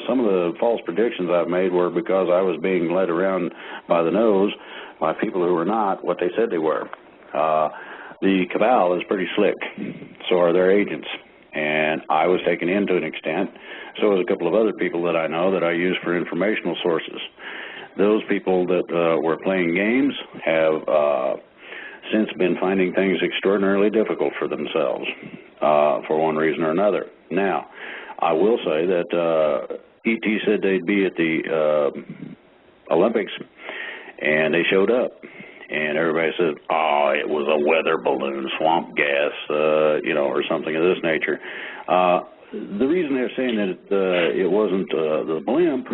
Speaker 2: some of the false predictions I've made were because I was being led around by the nose by people who were not what they said they were. The cabal is pretty slick. So are their agents. And I was taken in to an extent. So was a couple of other people that I know that I use for informational sources. Those people that were playing games have since been finding things extraordinarily difficult for themselves for one reason or another. Now, I will say that E.T. said they'd be at the Olympics, and they showed up. And everybody said, oh, it was a weather balloon, swamp gas, or something of this nature. The reason they're saying that it wasn't the blimp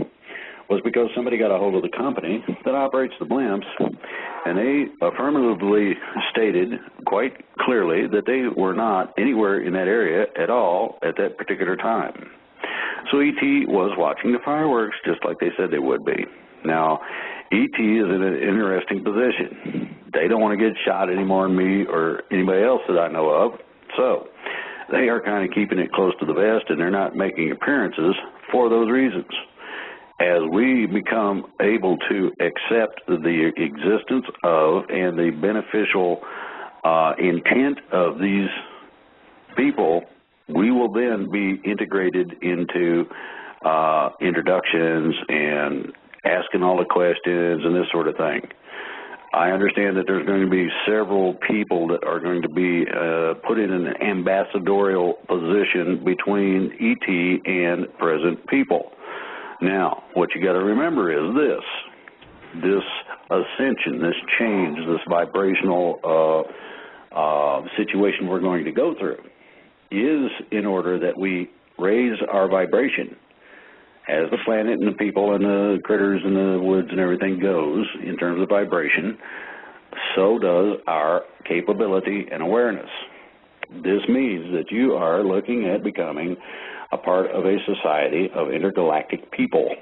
Speaker 2: was because somebody got a hold of the company that operates the blimps, and they affirmatively stated quite clearly that they were not anywhere in that area at all at that particular time. So E.T. was watching the fireworks just like they said they would be. Now, E.T. is in an interesting position. They don't want to get shot anymore than me or anybody else that I know of, so they are kind of keeping it close to the vest, and they're not making appearances for those reasons. As we become able to accept the existence of and the beneficial intent of these people, we will then be integrated into introductions and asking all the questions and this sort of thing. I understand that there's going to be several people that are going to be put in an ambassadorial position between E.T. and present people. Now, what you got to remember is this ascension, this change, this vibrational situation we're going to go through is in order that we raise our vibration. As the planet and the people and the critters and the woods and everything goes in terms of vibration, so does our capability and awareness. This means that you are looking at becoming a part of a society of intergalactic people,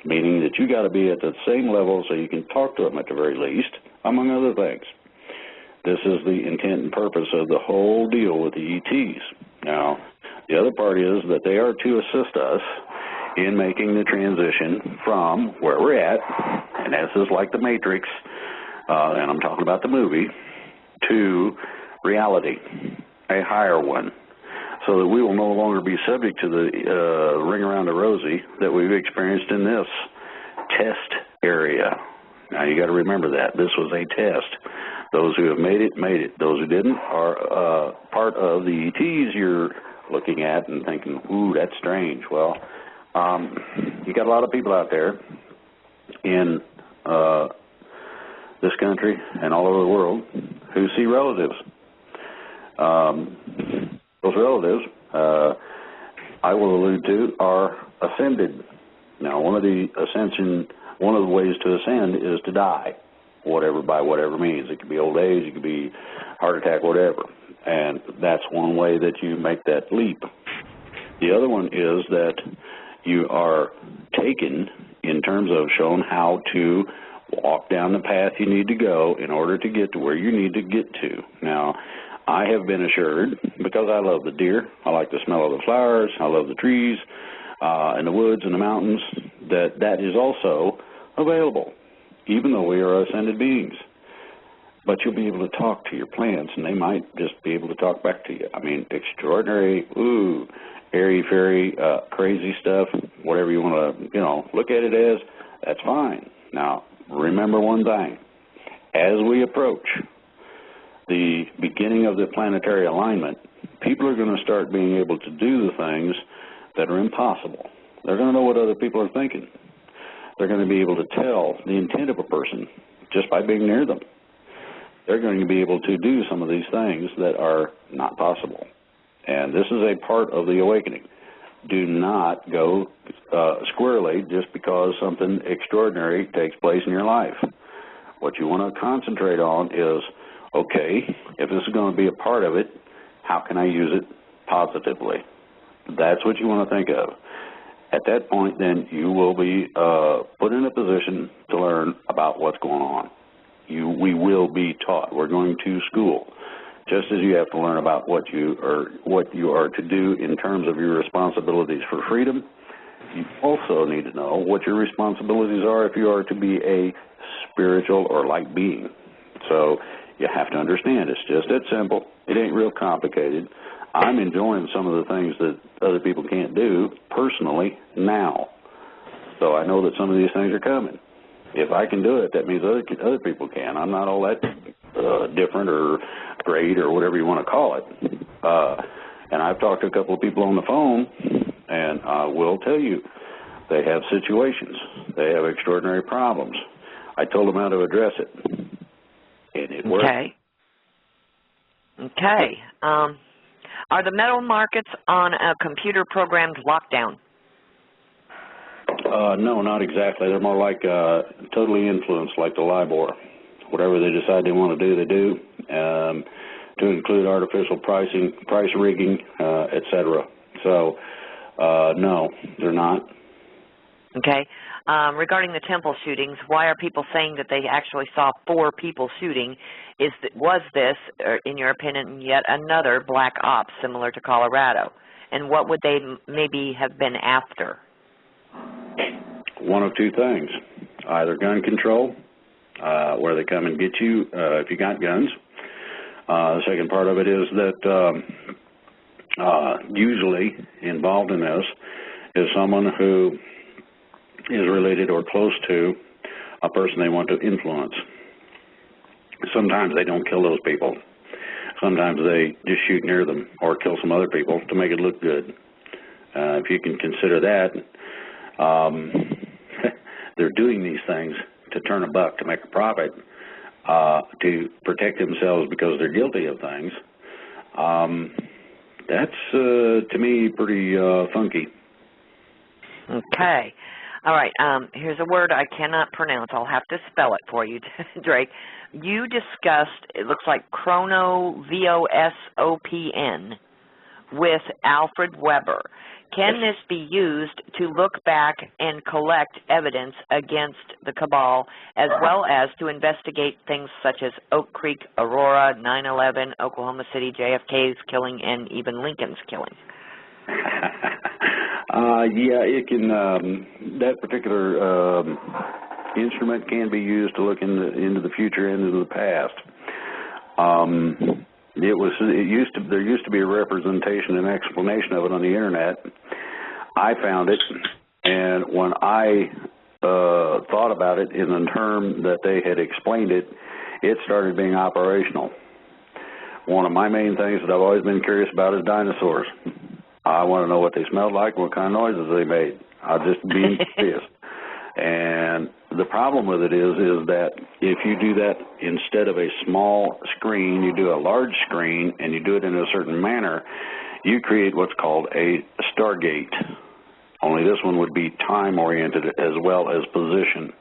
Speaker 2: meaning that you got to be at the same level so you can talk to them at the very least, among other things. This is the intent and purpose of the whole deal with the ETs. Now, The other part is that they are to assist us in making the transition from where we're at, and this is like the Matrix, and I'm talking about the movie, to reality, a higher one, so that we will no longer be subject to the ring around the rosy that we've experienced in this test area. Now, you got to remember that. This was a test. Those who have made it, made it. Those who didn't are part of the ETs you're looking at and thinking, ooh, that's strange. Well, you got a lot of people out there in this country and all over the world who see relatives. Those relatives, I will allude to, are ascended. Now, one of the ways to ascend is to die, by whatever means. It could be old age, it could be heart attack, whatever. And that's one way that you make that leap. The other one is that you are taken in terms of shown how to walk down the path you need to go in order to get to where you need to get to. Now, I have been assured, because I love the deer, I like the smell of the flowers, I love the trees and the woods and the mountains, that is also available, even though we are ascended beings. But you'll be able to talk to your plants, and they might just be able to talk back to you. I mean, extraordinary, airy-fairy, crazy stuff, whatever you want to, look at it as, that's fine. Now, remember one thing. As we approach the beginning of the planetary alignment, people are going to start being able to do the things that are impossible. They're going to know what other people are thinking. They're going to be able to tell the intent of a person just by being near them. They're going to be able to do some of these things that are not possible. And this is a part of the awakening. Do not go squarely just because something extraordinary takes place in your life. What you want to concentrate on is, okay, if this is going to be a part of it, how can I use it positively? That's what you want to think of. At that point, then, you will be put in a position to learn about what's going on. We will be taught. We're going to school, just as you have to learn about what you are to do in terms of your responsibilities for freedom. You also need to know what your responsibilities are if you are to be a spiritual or light being. So you have to understand it's just that simple. It ain't real complicated. I'm enjoying some of the things that other people can't do personally now. So I know that some of these things are coming. If I can do it, that means other people can. I'm not all that different or great or whatever you want to call it. And I've talked to a couple of people on the phone, and I will tell you, they have situations. They have extraordinary problems. I told them how to address it, and it worked.
Speaker 1: Okay. Are the metal markets on a computer-programmed lockdown?
Speaker 2: No, not exactly. They're more like totally influenced, like the LIBOR. Whatever they decide they want to do, they do, to include artificial pricing, price rigging, etc. So, no, they're not.
Speaker 1: Okay. Regarding the temple shootings, why are people saying that they actually saw 4 people shooting? Was this, in your opinion, yet another black ops similar to Colorado? And what would they maybe have been after?
Speaker 2: One of two things. Either gun control, where they come and get you if you got guns. The second part of it is that usually involved in this is someone who is related or close to a person they want to influence. Sometimes they don't kill those people. Sometimes they just shoot near them or kill some other people to make it look good. If you can consider that, they're doing these things to turn a buck, to make a profit, to protect themselves because they're guilty of things. That's, to me, pretty funky.
Speaker 1: Okay. All right. Here's a word I cannot pronounce. I'll have to spell it for you, Drake. You discussed, it looks like VOSOPN with Alfred Weber. Can this be used to look back and collect evidence against the cabal, as well as to investigate things such as Oak Creek, Aurora, 9/11, Oklahoma City, JFK's killing, and even Lincoln's killing?
Speaker 2: Yeah, it can. That particular instrument can be used to look into the future and into the past. There used to be a representation and explanation of it on the internet. I found it, and when I thought about it in the term that they had explained it, it started being operational. One of my main things that I've always been curious about is dinosaurs. I want to know what they smelled like, what kind of noises they made. I'll just be curious. And the problem with it is that if you do that instead of a small screen, you do a large screen, and you do it in a certain manner, you create what's called a Stargate. Only this one would be time-oriented as well as position.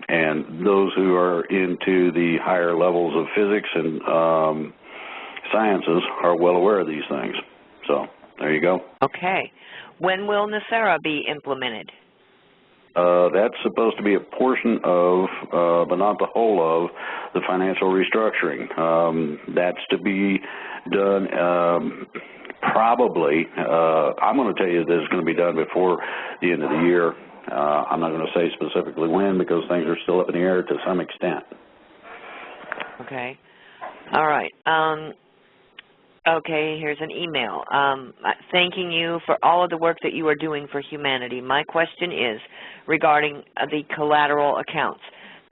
Speaker 2: And those who are into the higher levels of physics and sciences are well aware of these things. So there you go.
Speaker 1: Okay. When will NESARA be implemented?
Speaker 2: That's supposed to be a portion of, but not the whole of, the financial restructuring. That's to be done probably, I'm going to tell you that it's going to be done before the end of the year. I'm not going to say specifically when because things are still up in the air to some extent.
Speaker 1: Okay. All right. Okay, here's an email. Thanking you for all of the work that you are doing for humanity. My question is regarding the collateral accounts.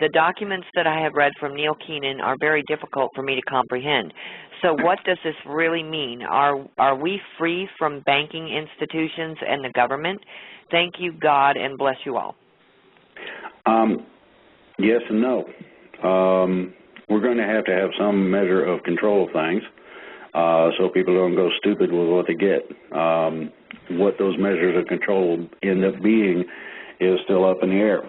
Speaker 1: The documents that I have read from Neil Keenan are very difficult for me to comprehend. So what does this really mean? Are we free from banking institutions and the government? Thank you, God, and bless you all.
Speaker 2: Yes and no. We're going to have some measure of control of things. So people don't go stupid with what they get. What those measures of control end up being is still up in the air.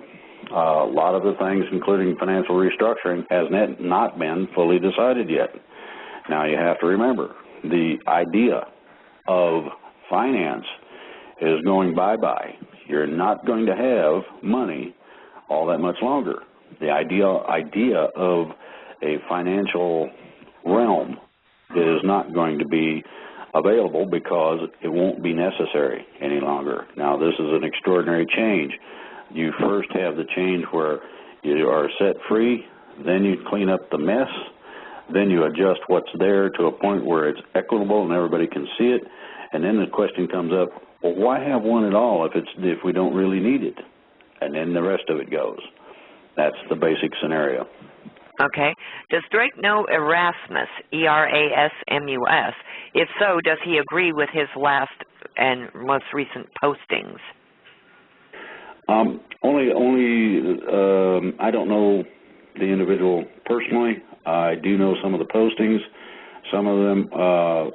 Speaker 2: A lot of the things, including financial restructuring, has not been fully decided yet. Now you have to remember, the idea of finance is going bye-bye. You're not going to have money all that much longer. The idea of a financial realm is not going to be available because it won't be necessary any longer. Now, this is an extraordinary change. You first have the change where you are set free, then you clean up the mess, then you adjust what's there to a point where it's equitable and everybody can see it, and then the question comes up, well, why have one at all if we don't really need it? And then the rest of it goes. That's the basic scenario.
Speaker 1: Okay. Does Drake know Erasmus, E-R-A-S-M-U-S? If so, does he agree with his last and most recent postings?
Speaker 2: I don't know the individual personally. I do know some of the postings. Some of them,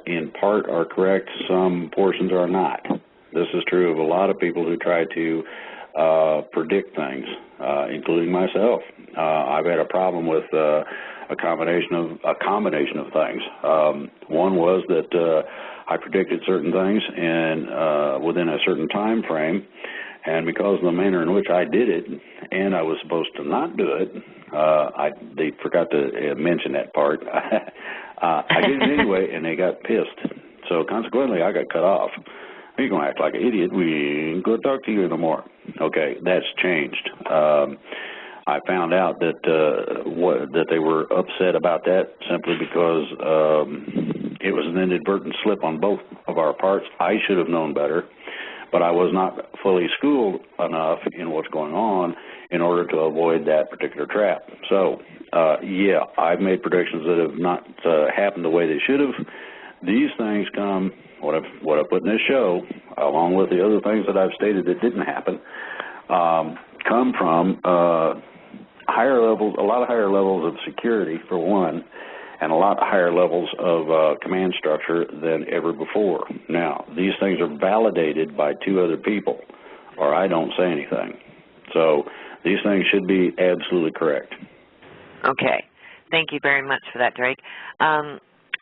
Speaker 2: in part, are correct. Some portions are not. This is true of a lot of people who try to predict things, including myself. I've had a problem with a combination of things. One was that I predicted certain things and within a certain time frame, and because of the manner in which I did it, and I was supposed to not do it, they forgot to mention that part. I did it anyway, and they got pissed. So consequently, I got cut off. You're going to act like an idiot. We ain't going to talk to you no more. Okay, that's changed. I found out that they were upset about that simply because it was an inadvertent slip on both of our parts. I should have known better, but I was not fully schooled enough in what's going on in order to avoid that particular trap. So, yeah, I've made predictions that have not happened the way they should have. These things come, what I put in this show, along with the other things that I've stated that didn't happen, come from higher levels, a lot of higher levels of security, for one, and a lot higher levels of command structure than ever before. Now, these things are validated by two other people, or I don't say anything. So these things should be absolutely correct.
Speaker 1: Okay. Thank you very much for that, Drake.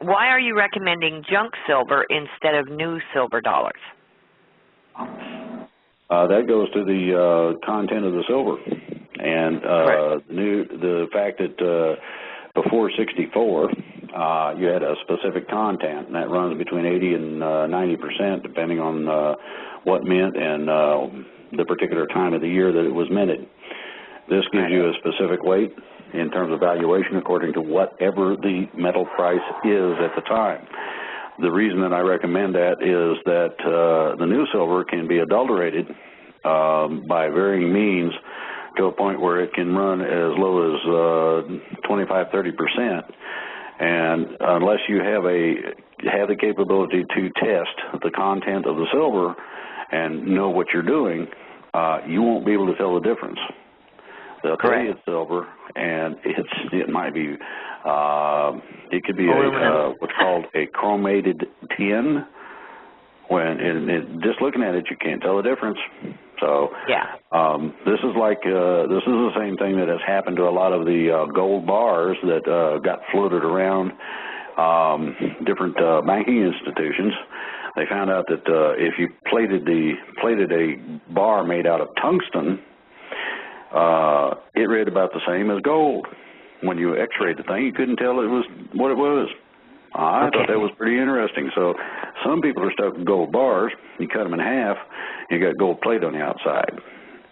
Speaker 1: Why are you recommending junk silver instead of new silver dollars?
Speaker 2: That goes to the content of the silver. And the fact that before 64, you had a specific content, and that runs between 80 and 90%, depending on what mint and the particular time of the year that it was minted. This gives you a specific weight in terms of valuation according to whatever the metal price is at the time. The reason that I recommend that is that the new silver can be adulterated by varying means to a point where it can run as low as 25–30%. And unless you have the capability to test the content of the silver and know what you're doing, you won't be able to tell the difference. They'll tell you it's silver, and it might be it could be what's called a chromated tin. Just looking at it, you can't tell the difference. So this is the same thing that has happened to a lot of the gold bars that got floated around different banking institutions. They found out that if you plated a bar made out of tungsten, it read about the same as gold. When you x-rayed the thing, you couldn't tell it was what it was. I thought that was pretty interesting. So some people are stuck with gold bars. You cut them in half, you got gold plate on the outside.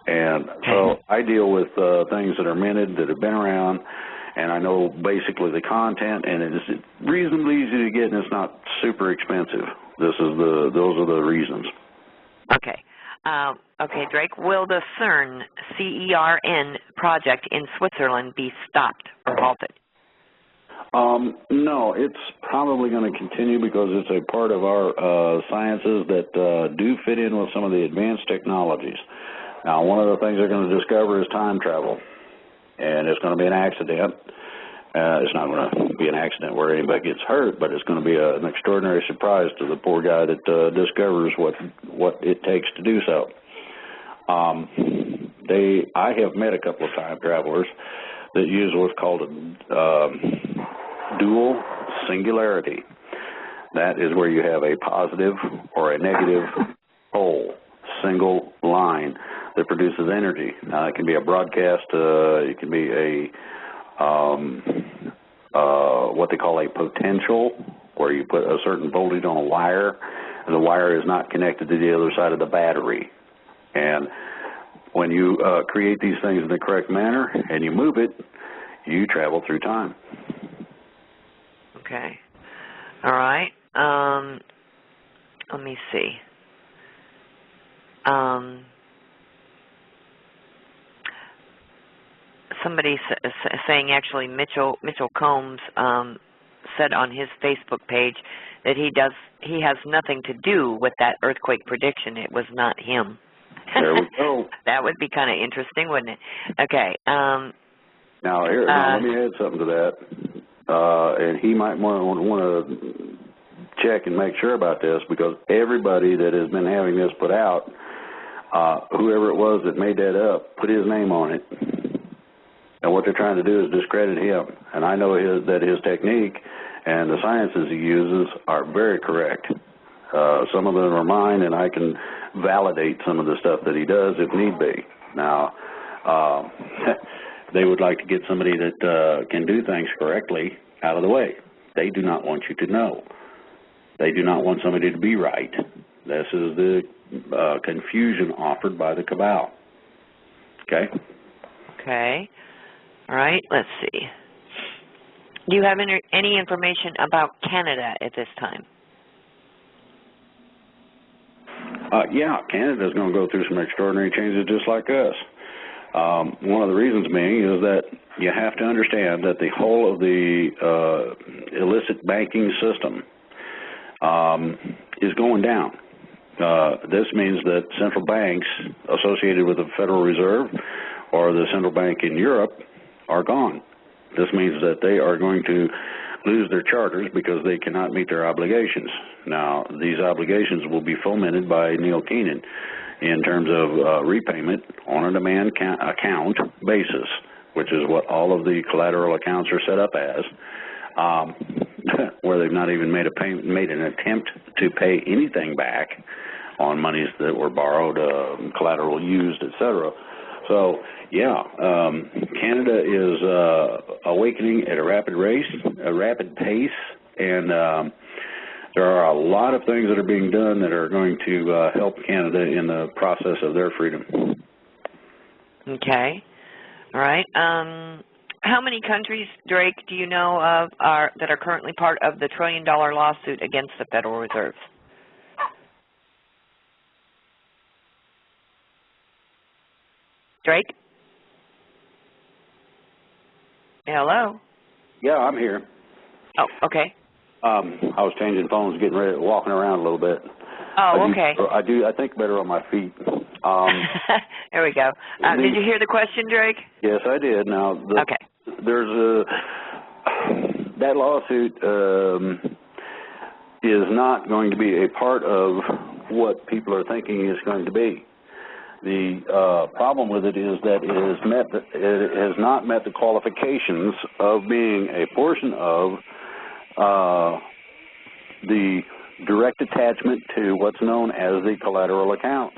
Speaker 2: And so I deal with things that are minted, that have been around, and I know basically the content, and it is reasonably easy to get, and it's not super expensive. Those are the reasons.
Speaker 1: Okay. Okay, Drake, will the CERN, C-E-R-N, project in Switzerland be stopped or halted?
Speaker 2: No, it's probably going to continue because it's a part of our sciences that do fit in with some of the advanced technologies. Now, one of the things they're going to discover is time travel, and it's going to be an accident. It's not going to be an accident where anybody gets hurt, but it's going to be an extraordinary surprise to the poor guy that discovers what it takes to do so. I have met a couple of time travelers that use what's called a dual singularity. That is where you have a positive or a negative pole, single line that produces energy. Now, it can be a broadcast, it can be a what they call a potential, where you put a certain voltage on a wire, and the wire is not connected to the other side of the battery. And when you create these things in the correct manner and you move it, you travel through time.
Speaker 1: Okay. All right. Let me see. Somebody saying, actually, Mitchell Combs said on his Facebook page that he has nothing to do with that earthquake prediction. It was not him.
Speaker 2: There we go.
Speaker 1: That would be kind of interesting, wouldn't it? Okay.
Speaker 2: Now, let me add something to that. And he might want to check and make sure about this, because everybody that has been having this put out, whoever it was that made that up, put his name on it. And what they're trying to do is discredit him. And I know that his technique and the sciences he uses are very correct. Some of them are mine, and I can validate some of the stuff that he does if need be. Now, they would like to get somebody that can do things correctly out of the way. They do not want you to know. They do not want somebody to be right. This is the confusion offered by the cabal. Okay?
Speaker 1: Okay. All right, let's see. Do you have any information about Canada at this time?
Speaker 2: Yeah, Canada's going to go through some extraordinary changes just like us. One of the reasons being is that you have to understand that the whole of the illicit banking system is going down. This means that central banks associated with the Federal Reserve or the central bank in Europe are gone. This means that they are going to lose their charters because they cannot meet their obligations. Now, these obligations will be fomented by Neil Keenan in terms of repayment on a demand account basis, which is what all of the collateral accounts are set up as, where they've not even made an attempt to pay anything back on monies that were borrowed, collateral used, etc. So, yeah, Canada is awakening at a rapid pace, and there are a lot of things that are being done that are going to help Canada in the process of their freedom.
Speaker 1: Okay. All right. How many countries, Drake, do you know of that are currently part of the $1 trillion lawsuit against the Federal Reserve? Drake? Hello?
Speaker 2: Yeah, I'm here.
Speaker 1: Oh, okay.
Speaker 2: I was changing phones, getting ready, walking around a little bit.
Speaker 1: Oh, okay.
Speaker 2: I think better on my feet.
Speaker 1: There we go. Did you hear the question, Drake?
Speaker 2: Yes, I did. Now, there's that lawsuit is not going to be a part of what people are thinking it's going to be. The problem with it is that it has not met the qualifications of being a portion of the direct attachment to what's known as the collateral accounts.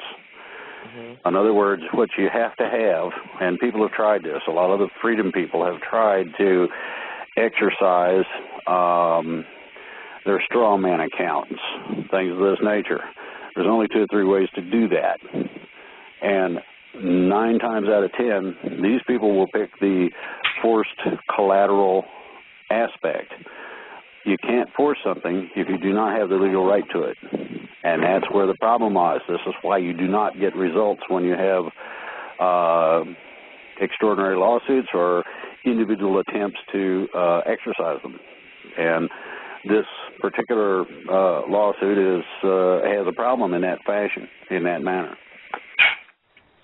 Speaker 2: Mm-hmm. In other words, what you have to have, and people have tried this, a lot of the freedom people have tried to exercise their straw man accounts, things of this nature. There's only 2 or 3 ways to do that. And 9 times out of 10, these people will pick the forced collateral aspect. You can't force something if you do not have the legal right to it. And that's where the problem lies. This is why you do not get results when you have extraordinary lawsuits or individual attempts to exercise them. And this particular lawsuit has a problem in that fashion, in that manner.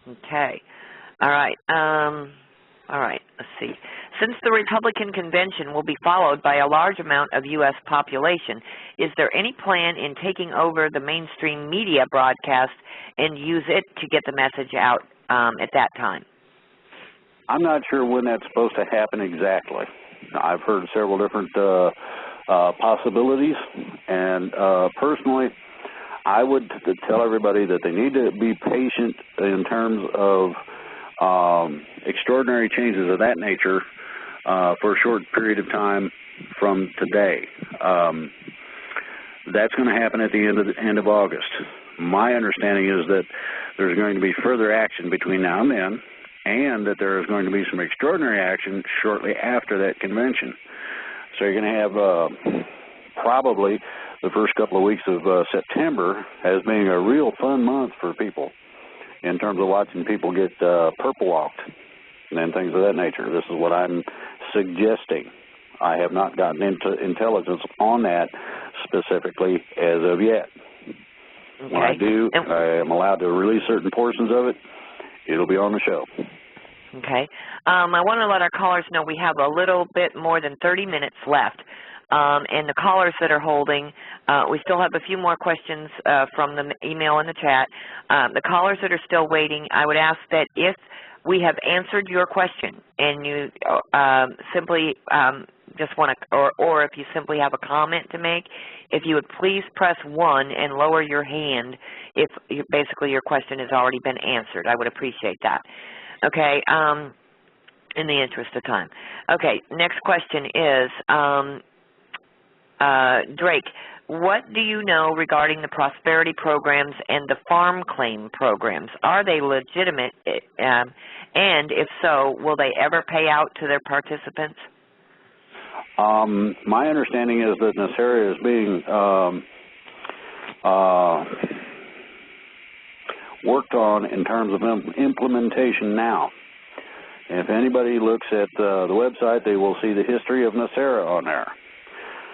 Speaker 1: Okay. All right. All right. Let's see. Since the Republican convention will be followed by a large amount of U.S. population, is there any plan in taking over the mainstream media broadcast and use it to get the message out at that time?
Speaker 2: I'm not sure when that's supposed to happen exactly. I've heard several different possibilities, and personally, I would tell everybody that they need to be patient in terms of extraordinary changes of that nature for a short period of time from today. That's going to happen at the end of August. My understanding is that there's going to be further action between now and then, and that there is going to be some extraordinary action shortly after that convention. So you're going to have probably the first couple of weeks of September as being a real fun month for people in terms of watching people get purple walked and things of that nature. This is what I'm suggesting. I have not gotten into intelligence on that specifically as of yet. Okay. When I do, I am allowed to release certain portions of it. It'll be on the show.
Speaker 1: Okay. I want to let our callers know we have a little bit more than 30 minutes left. And the callers that are holding, we still have a few more questions from the email and the chat. The callers that are still waiting, I would ask that if we have answered your question and you simply just want to, or if you simply have a comment to make, if you would please press 1 and lower your hand if basically your question has already been answered. I would appreciate that. Okay, in the interest of time. Okay, next question is, Drake, what do you know regarding the prosperity programs and the farm claim programs? Are they legitimate, and if so, will they ever pay out to their participants?
Speaker 2: My understanding is that this area is being worked on in terms of implementation now. If anybody looks at the website, they will see the history of NACERA on there.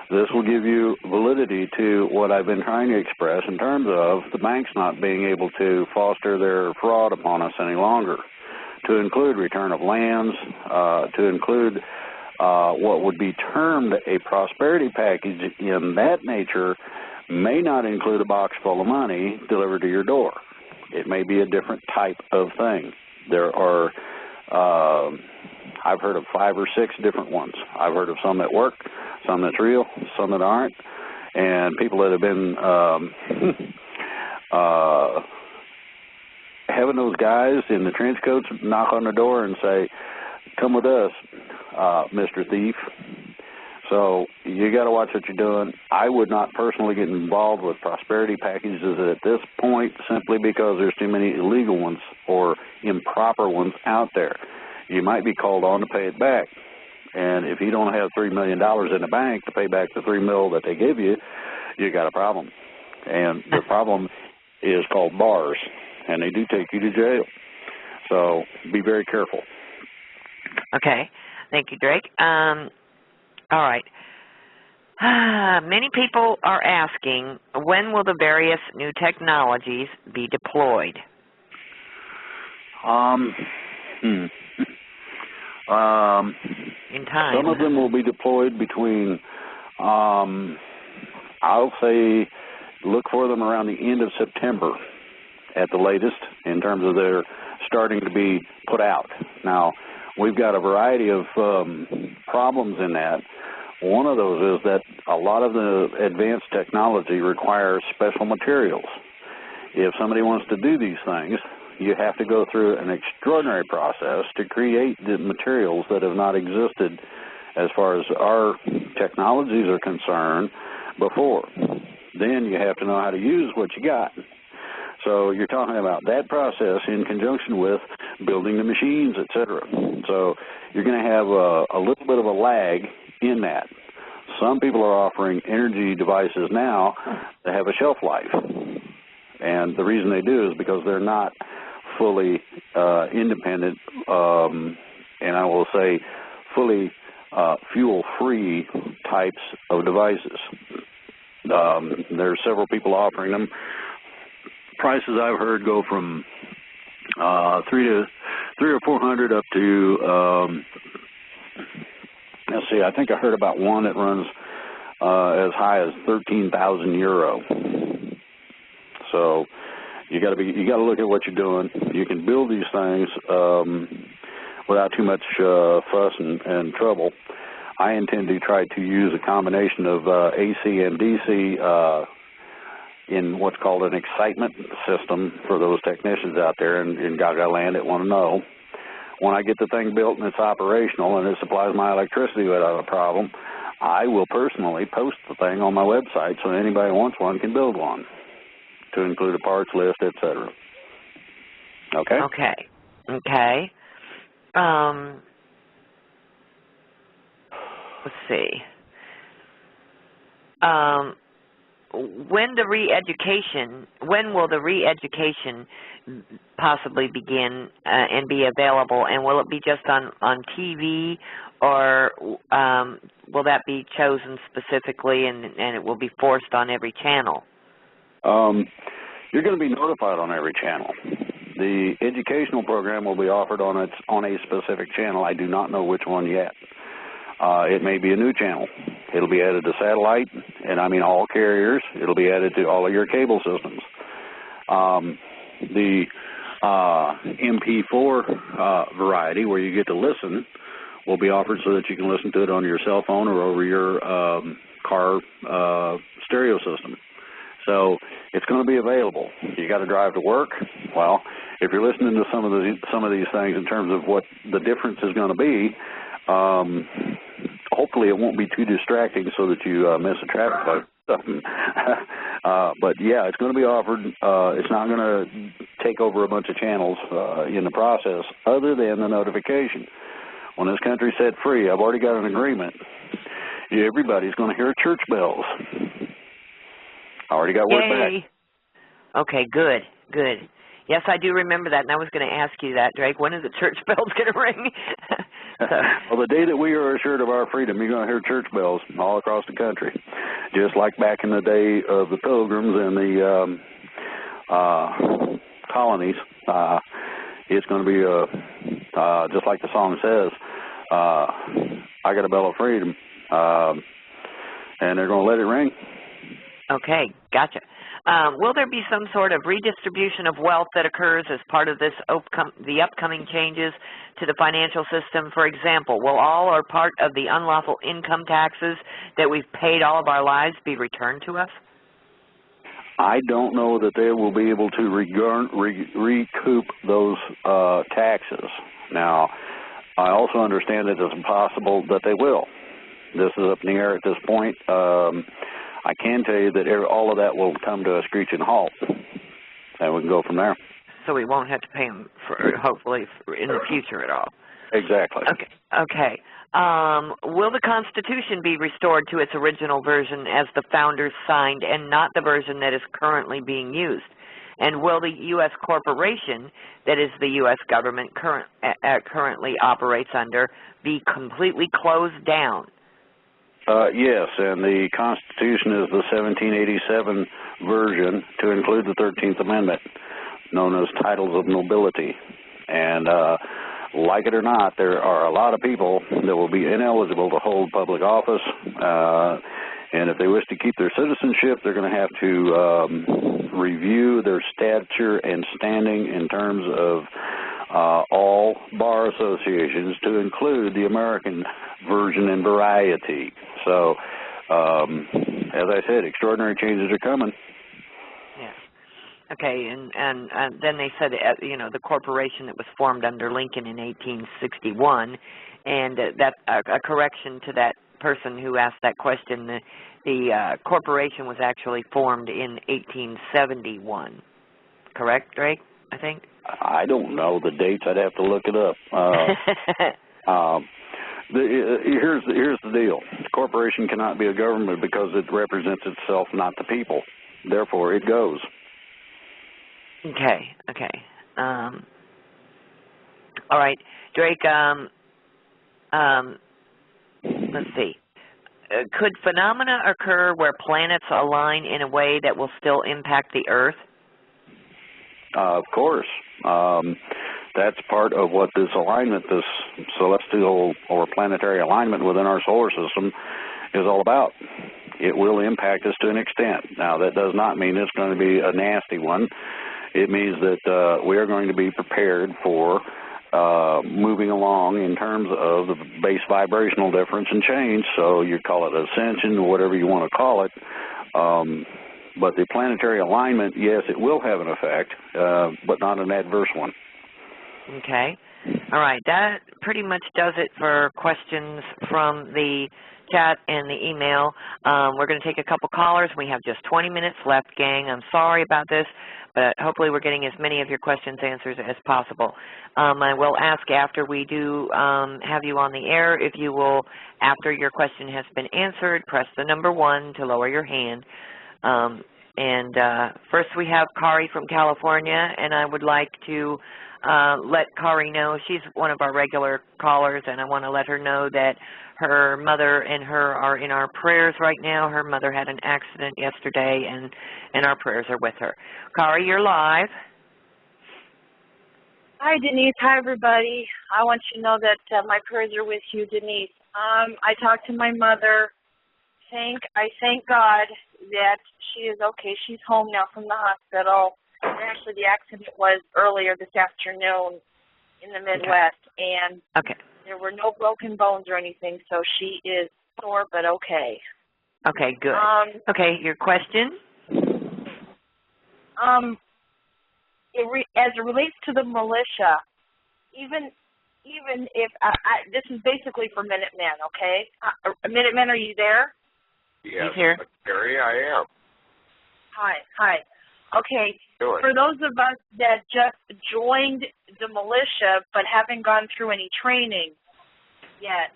Speaker 2: This will give you validity to what I've been trying to express in terms of the banks not being able to foster their fraud upon us any longer, to include return of lands, to include what would be termed a prosperity package in that nature may not include a box full of money delivered to your door. It may be a different type of thing. There are, I've heard of 5 or 6 different ones. I've heard of some that work, some that's real, some that aren't, and people that have been having those guys in the trench coats knock on the door and say, "Come with us, Mr. Thief." So you got to watch what you're doing. I would not personally get involved with prosperity packages at this point simply because there's too many illegal ones or improper ones out there. You might be called on to pay it back. And if you don't have $3 million in the bank to pay back the $3 million that they give you, you got a problem. And the problem is called bars, and they do take you to jail. So be very careful.
Speaker 1: Okay. Thank you, Drake. All right. Many people are asking, when will the various new technologies be deployed?
Speaker 2: In time. Some of them will be deployed between, I'll say, look for them around the end of September at the latest in terms of their starting to be put out. Now, we've got a variety of problems in that. One of those is that a lot of the advanced technology requires special materials. If somebody wants to do these things, you have to go through an extraordinary process to create the materials that have not existed as far as our technologies are concerned before. Then you have to know how to use what you got. So you're talking about that process in conjunction with building the machines, et cetera. So you're going to have a little bit of a lag in that. Some people are offering energy devices now that have a shelf life. And the reason they do is because they're not fully independent, and I will say fully fuel-free types of devices. There are several people offering them. Prices I've heard go from $300 or $400 up to let's see. I think I heard about one that runs as high as 13,000 euro. So you got to look at what you're doing. You can build these things without too much fuss and trouble. I intend to try to use a combination of AC and DC in what's called an excitement system for those technicians out there in Gaga land that want to know. When I get the thing built and it's operational and it supplies my electricity without a problem, I will personally post the thing on my website so anybody who wants one can build one, to include a parts list, etc. Okay?
Speaker 1: Okay. Let's see. When will the re-education possibly begin and be available? And will it be just on TV, or will that be chosen specifically and it will be forced on every channel?
Speaker 2: You're going to be notified on every channel. The educational program will be offered on a specific channel. I do not know which one yet. It may be a new channel. It'll be added to satellite, and I mean all carriers. It'll be added to all of your cable systems. The MP4 variety, where you get to listen, will be offered so that you can listen to it on your cell phone or over your car stereo system. So it's going to be available. You got to drive to work. Well, if you're listening to some of these things in terms of what the difference is going to be, hopefully it won't be too distracting so that you miss a traffic light. But yeah, it's going to be offered. It's not going to take over a bunch of channels in the process, other than the notification. When this country's set free, I've already got an agreement. Everybody's going to hear church bells. I already got word back.
Speaker 1: Okay, good. Yes, I do remember that, and I was going to ask you that, Drake. When is the church bells going to ring?
Speaker 2: Well, the day that we are assured of our freedom, you're going to hear church bells all across the country, just like back in the day of the Pilgrims and the colonies. It's going to be just like the song says, I got a bell of freedom, and they're going to let it ring.
Speaker 1: Okay, gotcha. Will there be some sort of redistribution of wealth that occurs as part of the upcoming changes to the financial system? For example, will all or part of the unlawful income taxes that we've paid all of our lives be returned to us?
Speaker 2: I don't know that they will be able to recoup those taxes. Now, I also understand that it's possible that they will. This is up in the air at this point. I can tell you that all of that will come to a screeching halt, and we can go from there.
Speaker 1: So we won't have to pay them, hopefully, in the future at all.
Speaker 2: Exactly.
Speaker 1: Okay. Will the Constitution be restored to its original version as the founders signed and not the version that is currently being used? And will the U.S. corporation that is the U.S. government currently operates under be completely closed down?
Speaker 2: Yes, and the Constitution is the 1787 version to include the 13th Amendment, known as titles of nobility. And like it or not, there are a lot of people that will be ineligible to hold public office, and if they wish to keep their citizenship, they're going to have to review their stature and standing in terms of all bar associations, to include the American version and variety. So, as I said, extraordinary changes are coming.
Speaker 1: Yeah. Okay, and then they said, the corporation that was formed under Lincoln in 1861, and that a correction to that person who asked that question, the corporation was actually formed in 1871. Correct, Drake, I think?
Speaker 2: I don't know the dates. I'd have to look it up. Here's the deal. The corporation cannot be a government because it represents itself, not the people. Therefore, it goes.
Speaker 1: Okay. All right, Drake, let's see. Could phenomena occur where planets align in a way that will still impact the Earth?
Speaker 2: Of course. That's part of what this alignment, this celestial or planetary alignment within our solar system is all about. It will impact us to an extent. Now, that does not mean it's going to be a nasty one. It means that we are going to be prepared for moving along in terms of the base vibrational difference and change. So you call it ascension or whatever you want to call it. But the planetary alignment, yes, it will have an effect, but not an adverse one.
Speaker 1: Okay. All right. That pretty much does it for questions from the chat and the email. We're going to take a couple callers. We have just 20 minutes left, gang. I'm sorry about this, but hopefully we're getting as many of your questions answered as possible. I will ask after we do have you on the air, if you will, after your question has been answered, press the number 1 to lower your hand. First we have Kari from California, and I would like to let Kari know she's one of our regular callers, and I want to let her know that her mother and her are in our prayers right now. Her mother had an accident yesterday, and our prayers are with her. Kari, you're live.
Speaker 5: Hi, Denise. Hi, everybody. I want you to know that my prayers are with you, Denise. I talked to my mother. I thank God that she is okay. She's home now from the hospital. And actually, the accident was earlier this afternoon in the Midwest, and there were no broken bones or anything, so she is sore but okay.
Speaker 1: Okay, good. Okay, your question?
Speaker 5: As it relates to the militia, even if this is basically for Minutemen, okay? Minutemen, are you there?
Speaker 3: Yes,
Speaker 1: He's here.
Speaker 3: Gary, I am.
Speaker 5: Hi. Okay,
Speaker 3: Sure.
Speaker 5: for those of us that just joined the militia but haven't gone through any training yet,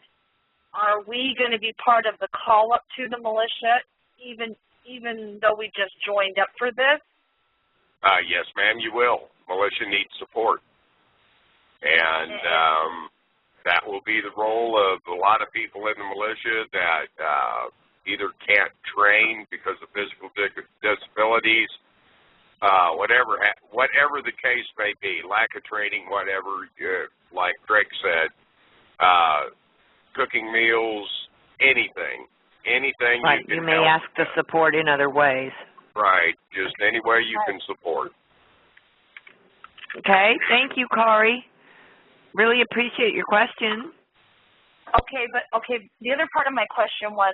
Speaker 5: are we going to be part of the call-up to the militia, even though we just joined up for this?
Speaker 3: Yes, ma'am, you will. Militia needs support. And that will be the role of a lot of people in the militia that either can't train because of physical disabilities, whatever the case may be, lack of training, whatever, like Greg said, cooking meals, anything.
Speaker 1: Right, you may ask to support in other ways.
Speaker 3: Right, just any way you can support.
Speaker 1: Okay, thank you, Kari. Really appreciate your question.
Speaker 5: Okay, the other part of my question was,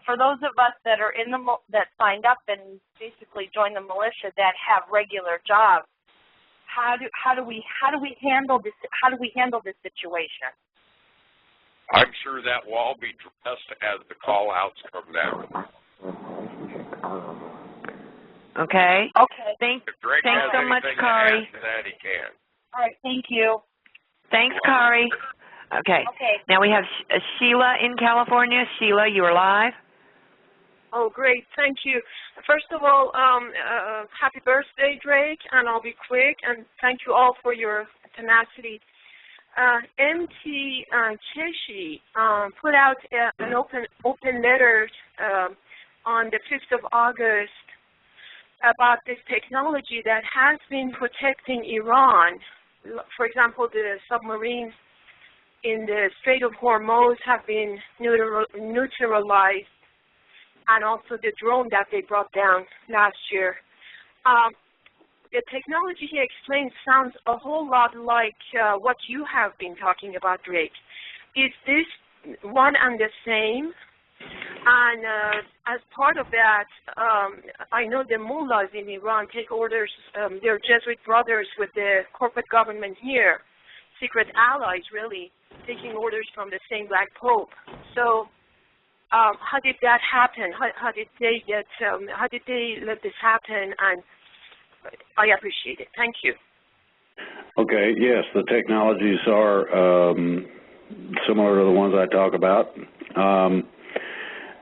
Speaker 5: For those of us that are in the that signed up and basically joined the militia that have regular jobs, how do we handle this situation?
Speaker 3: I'm sure that will all be addressed as the call-outs come down.
Speaker 1: Okay.
Speaker 5: Okay.
Speaker 1: Thanks so much, Kari.
Speaker 3: That he can.
Speaker 5: All right. Thank you.
Speaker 1: Thanks, Kari. Okay. Now we have Sheila in California. Sheila, you are live.
Speaker 6: Oh, great. Thank you. First of all, happy birthday, Drake, and I'll be quick, and thank you all for your tenacity. MT Cheshi put out an open letter on the 5th of August about this technology that has been protecting Iran. For example, the submarines in the Strait of Hormuz have been neutralized, and also the drone that they brought down last year. The technology he explained sounds a whole lot like what you have been talking about, Drake. Is this one and the same? And as part of that, I know the mullahs in Iran take orders, they're Jesuit brothers with the corporate government here, secret allies really, taking orders from the same Black Pope. So how did that happen? How did they let this happen? And I appreciate it. Thank you.
Speaker 2: Okay, yes, the technologies are similar to the ones I talk about.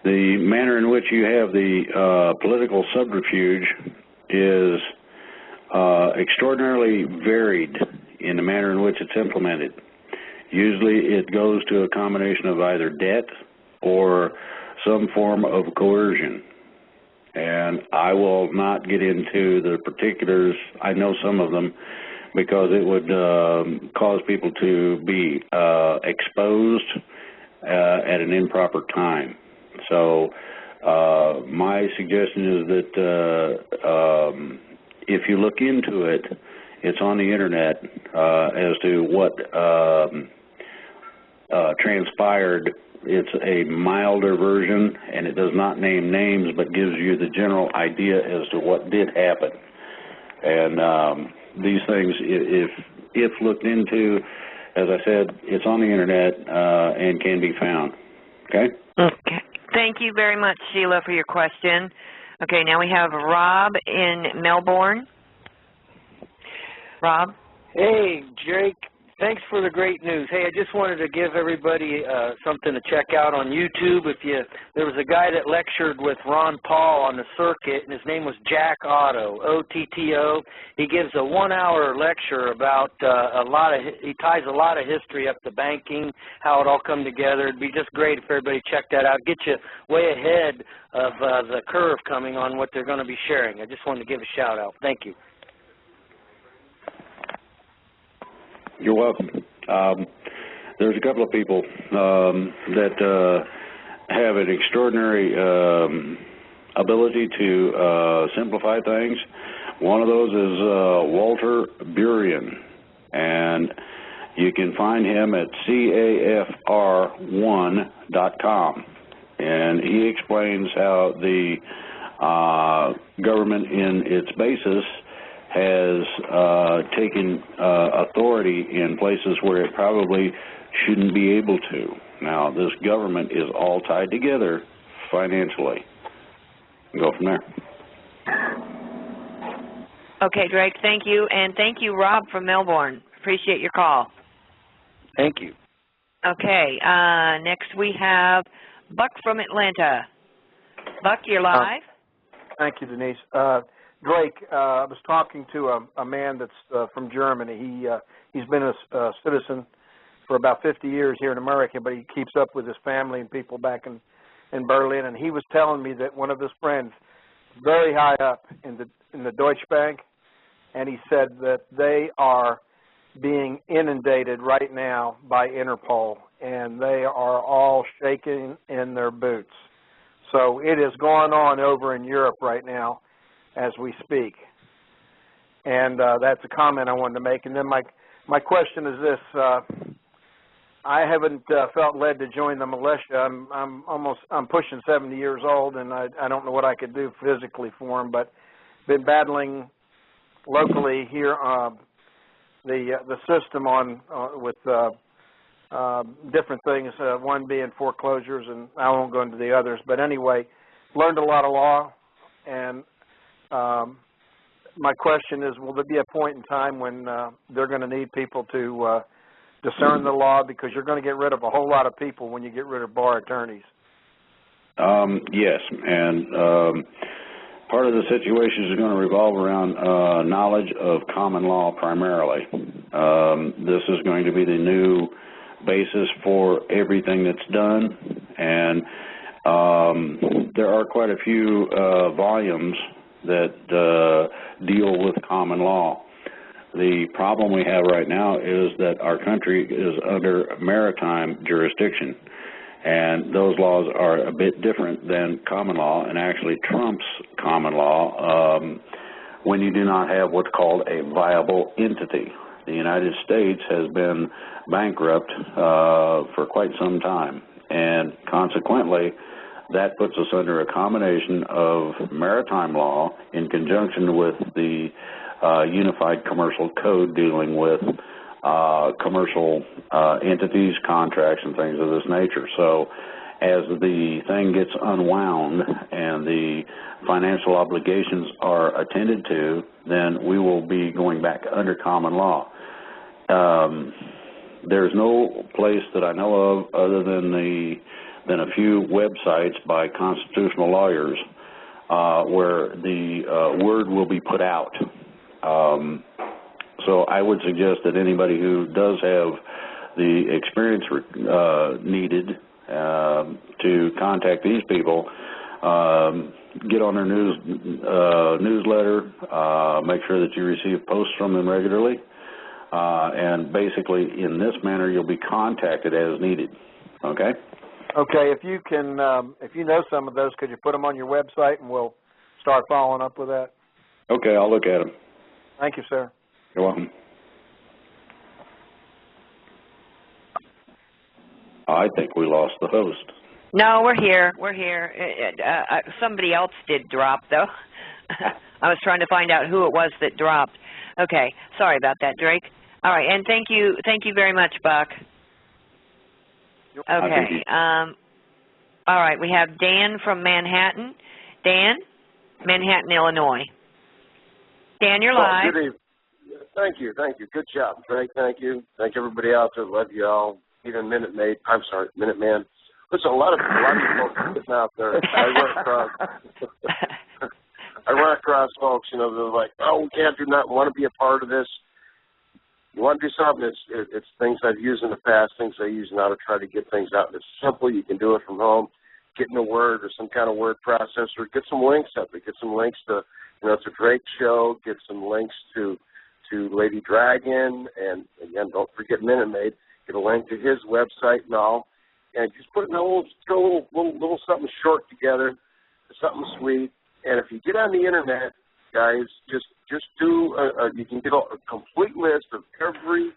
Speaker 2: The manner in which you have the political subterfuge is extraordinarily varied in the manner in which it's implemented. Usually it goes to a combination of either debt or some form of coercion. And I will not get into the particulars. I know some of them because it would cause people to be exposed at an improper time. So my suggestion is that if you look into it, it's on the internet as to what transpired. It's a milder version, and it does not name names, but gives you the general idea as to what did happen. And these things, if looked into, as I said, it's on the internet and can be found. Okay?
Speaker 1: Okay. Thank you very much, Sheila, for your question. Okay, now we have Rob in Melbourne. Rob?
Speaker 7: Hey, Jake. Thanks for the great news. Hey, I just wanted to give everybody something to check out on YouTube. There was a guy that lectured with Ron Paul on the circuit, and his name was Jack Otto, O-T-T-O. He gives a 1-hour lecture about he ties a lot of history up to banking, how it all come together. It'd be just great if everybody checked that out. Get you way ahead of the curve coming on what they're going to be sharing. I just wanted to give a shout out. Thank you.
Speaker 2: You're welcome. There's a couple of people that have an extraordinary ability to simplify things. One of those is Walter Burian, and you can find him at cafr1.com, and he explains how the government in its basis has taken authority in places where it probably shouldn't be able to. Now, this government is all tied together financially. Go from there.
Speaker 1: Okay, Drake, thank you. And thank you, Rob from Melbourne. Appreciate your call.
Speaker 7: Thank you.
Speaker 1: Okay, next we have Buck from Atlanta. Buck, you're live.
Speaker 8: Thank you, Denise. Drake, I was talking to a man that's from Germany. He's been a citizen for about 50 years here in America, but he keeps up with his family and people back in Berlin. And he was telling me that one of his friends, very high up in the Deutsche Bank, and he said that they are being inundated right now by Interpol, and they are all shaking in their boots. So it is going on over in Europe right now as we speak. And that's a comment I wanted to make. And then my question is this. I haven't felt led to join the militia. I'm pushing 70 years old, and I don't know what I could do physically for them, but been battling locally here the system with different things, one being foreclosures, and I won't go into the others. But anyway, learned a lot of law, and my question is, will there be a point in time when they're going to need people to discern the law, because you're going to get rid of a whole lot of people when you get rid of bar attorneys?
Speaker 2: Yes, and part of the situation is going to revolve around knowledge of common law primarily. This is going to be the new basis for everything that's done, and there are quite a few volumes that deal with common law. The problem we have right now is that our country is under maritime jurisdiction, and those laws are a bit different than common law, and actually trumps common law when you do not have what's called a viable entity. The United States has been bankrupt for quite some time, and consequently that puts us under a combination of maritime law in conjunction with the Unified Commercial Code dealing with commercial entities, contracts, and things of this nature. So as the thing gets unwound and the financial obligations are attended to, then we will be going back under common law. There's no place that I know of other than a few websites by constitutional lawyers where the word will be put out. So I would suggest that anybody who does have the experience needed to contact these people, get on their newsletter, make sure that you receive posts from them regularly, and basically in this manner you'll be contacted as needed. Okay?
Speaker 8: Okay, if you can, if you know some of those, could you put them on your website, and we'll start following up with that?
Speaker 2: Okay, I'll look at them.
Speaker 8: Thank you, sir.
Speaker 2: You're welcome. I think we lost the host.
Speaker 1: No, we're here. We're here. Somebody else did drop, though. I was trying to find out who it was that dropped. Okay, sorry about that, Drake. All right, and thank you very much, Buck. Okay. All right, we have Dan from Manhattan. Dan, Manhattan, Illinois. Dan, you're live.
Speaker 9: Good evening. Thank you. Good job, Drake. Thank you. Thank everybody out there. Love you all. Even Minuteman. Listen, a lot of folks sitting out there. I run across folks, they're like, oh, we can't do nothing. Want to be a part of this. You want to do something, it's things I've used in the past, things I use now to try to get things out. It's simple. You can do it from home. Get in a Word or some kind of word processor. Get some links up. Get some links to, it's a Drake show. Get some links to Lady Dragon. And, again, don't forget Minute Maid. Get a link to his website and all. And just put a little something short together, something sweet. And if you get on the Internet, guys, just do, you can get a complete list of every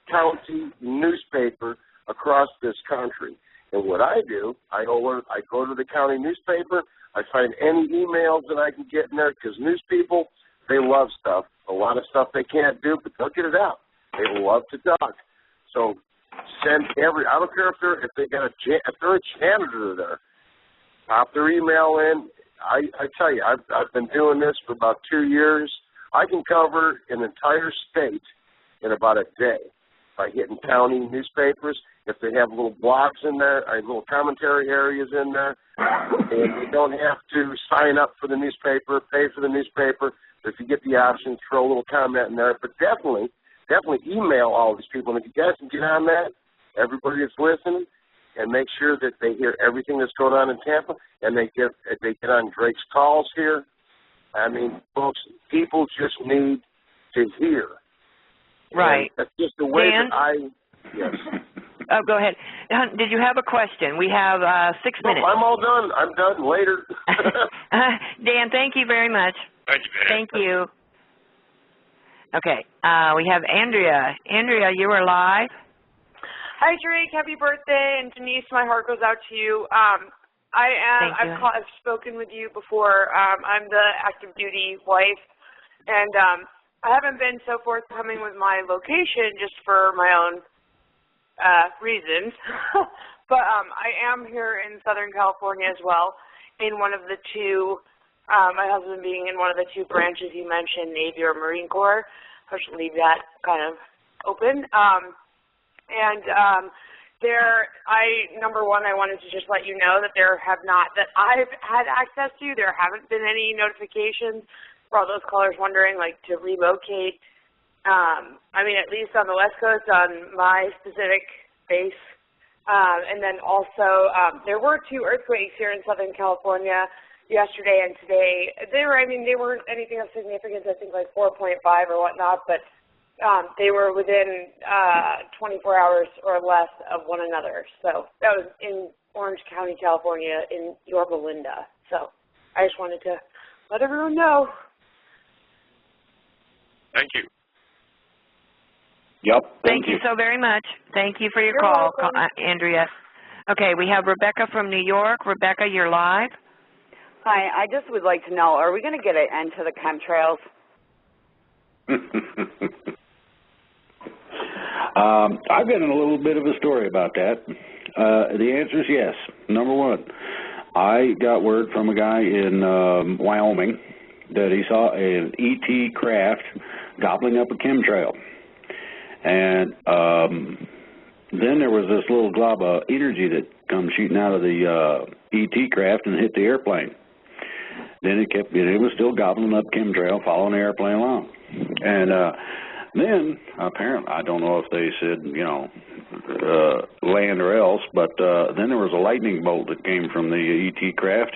Speaker 9: county newspaper across this country. And what I do, I go to the county newspaper, I find any emails that I can get in there, because news people, they love stuff. A lot of stuff they can't do, but they'll get it out. They love to talk. So send I don't care if they're a janitor there, pop their email in. I tell you, I've been doing this for about 2 years. I can cover an entire state in about a day by hitting county newspapers. If they have little blocks in there, little commentary areas in there, and you don't have to sign up for the newspaper, pay for the newspaper. If you get the option, throw a little comment in there. But definitely email all these people. And if you guys can get on that, everybody that's listening, and make sure that they hear everything that's going on in Tampa, and they get on Drake's calls here. I mean, folks, people just need to hear.
Speaker 1: Right.
Speaker 9: And that's just the way
Speaker 1: Dan?
Speaker 9: yes.
Speaker 1: Oh, go ahead. Did you have a question? We have 6 minutes.
Speaker 9: No, I'm all done. I'm done. Later.
Speaker 1: Dan, thank you very much.
Speaker 3: Thank you, man.
Speaker 1: Thank you. Okay. We have Andrea. Andrea, you are live.
Speaker 5: Hi, Drake. Happy birthday. And Denise, my heart goes out to you. I've spoken with you before. I'm the active duty wife, and I haven't been so forthcoming with my location just for my own reasons. But I am here in Southern California as well, in one of the two, my husband being in one of the two branches you mentioned, Navy or Marine Corps. I should leave that kind of open. Number one, I wanted to just let you know that that I've had access to, there haven't been any notifications for all those callers wondering, like, to relocate. At least on the West Coast, on my specific base. And then also, there were 2 earthquakes here in Southern California yesterday and today. They weren't anything of significance, I think like 4.5 or whatnot, but they were within 24 hours or less of one another. So that was in Orange County, California, in Yorba Linda. So I just wanted to let everyone know.
Speaker 3: Thank you.
Speaker 2: Yep.
Speaker 1: Thank you so very much. Thank you for your call, Andrea. Okay, we have Rebecca from New York. Rebecca, you're live.
Speaker 10: Hi, I just would like to know, are we going to get an end to the chemtrails?
Speaker 2: I've got a little bit of a story about that. The answer is yes. Number one, I got word from a guy in Wyoming that he saw an ET craft gobbling up a chemtrail. And then there was this little glob of energy that comes shooting out of the ET craft and hit the airplane. Then it was still gobbling up chemtrail, following the airplane along. And then, apparently, I don't know if they said, land or else, but then there was a lightning bolt that came from the ET craft,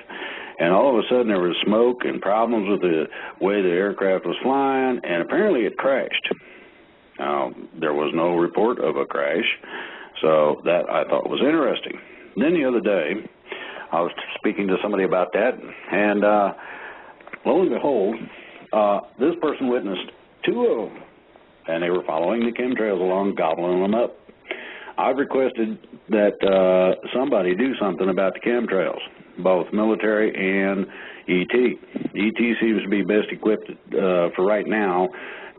Speaker 2: and all of a sudden there was smoke and problems with the way the aircraft was flying, and apparently it crashed. Now, there was no report of a crash, so that I thought was interesting. Then the other day, I was speaking to somebody about that, and lo and behold, this person witnessed 2 of them, and they were following the chemtrails along, gobbling them up. I've requested that somebody do something about the chemtrails, both military and ET. ET seems to be best equipped for right now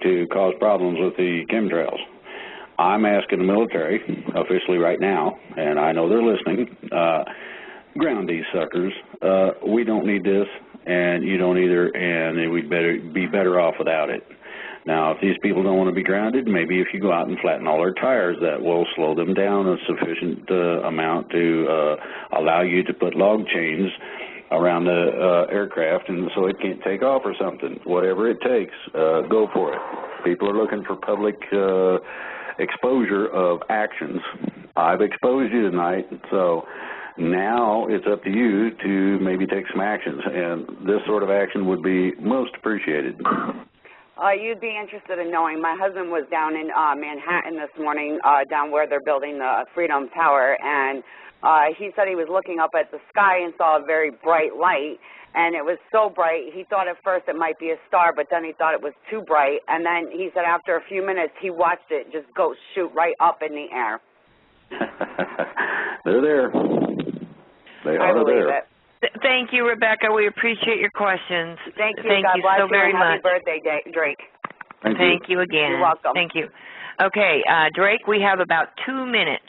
Speaker 2: to cause problems with the chemtrails. I'm asking the military, officially right now, and I know they're listening, ground these suckers. We don't need this, and you don't either, and we'd be better off without it. Now, if these people don't want to be grounded, maybe if you go out and flatten all their tires, that will slow them down a sufficient amount to allow you to put log chains around the aircraft, and so it can't take off or something. Whatever it takes, go for it. People are looking for public exposure of actions. I've exposed you tonight, so now it's up to you to maybe take some actions, and this sort of action would be most appreciated.
Speaker 10: You'd be interested in knowing, my husband was down in Manhattan this morning, down where they're building the Freedom Tower, and he said he was looking up at the sky and saw a very bright light, and it was so bright, he thought at first it might be a star, but then he thought it was too bright, and then he said after a few minutes he watched it just go shoot right up in the air.
Speaker 2: They're there. They are there.
Speaker 1: Thank you, Rebecca. We appreciate your questions.
Speaker 10: Thank you.
Speaker 1: Thank
Speaker 10: God
Speaker 1: you
Speaker 10: bless
Speaker 1: so
Speaker 10: you,
Speaker 1: very
Speaker 10: and
Speaker 1: much.
Speaker 10: Happy birthday, Drake.
Speaker 1: Thank you again.
Speaker 10: You're welcome.
Speaker 1: Thank you. Okay, Drake, we have about 2 minutes.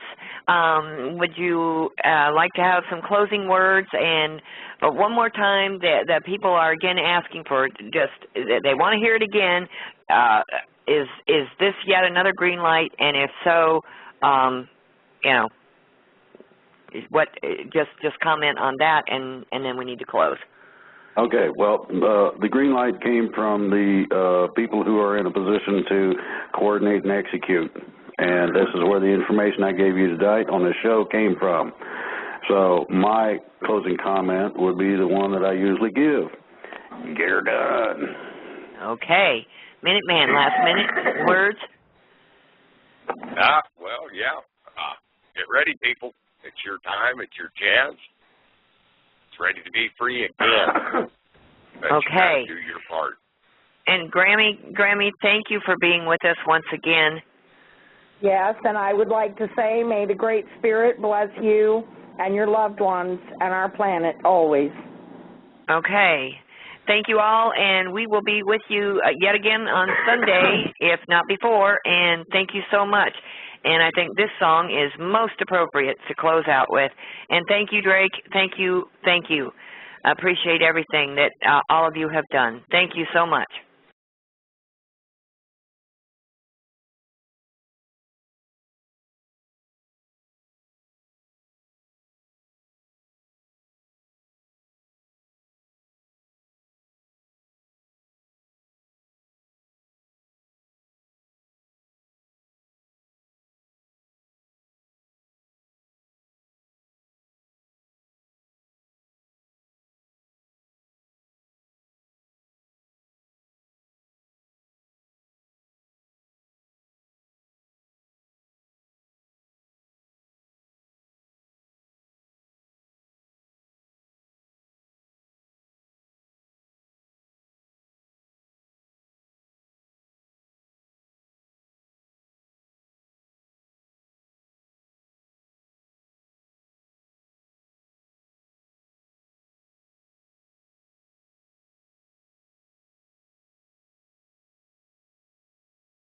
Speaker 1: Would you like to have some closing words? And one more time, that people are again asking for, they want to hear it again. Is this yet another green light? And if so, just comment on that, and then we need to close.
Speaker 2: Okay, well, the green light came from the people who are in a position to coordinate and execute, and this is where the information I gave you tonight on the show came from. So my closing comment would be the one that I usually give. Get her done.
Speaker 1: Okay. Minuteman, last minute words?
Speaker 3: Get ready, people. It's your time. It's your chance. It's ready to be free again. But
Speaker 1: okay.
Speaker 3: You gotta do your part.
Speaker 1: And Grammy, thank you for being with us once again.
Speaker 4: Yes, and I would like to say, may the Great Spirit bless you and your loved ones and our planet always.
Speaker 1: Okay. Thank you all, and we will be with you yet again on Sunday, if not before, and thank you so much. And I think this song is most appropriate to close out with. And thank you, Drake. Thank you. Thank you. I appreciate everything that all of you have done. Thank you so much.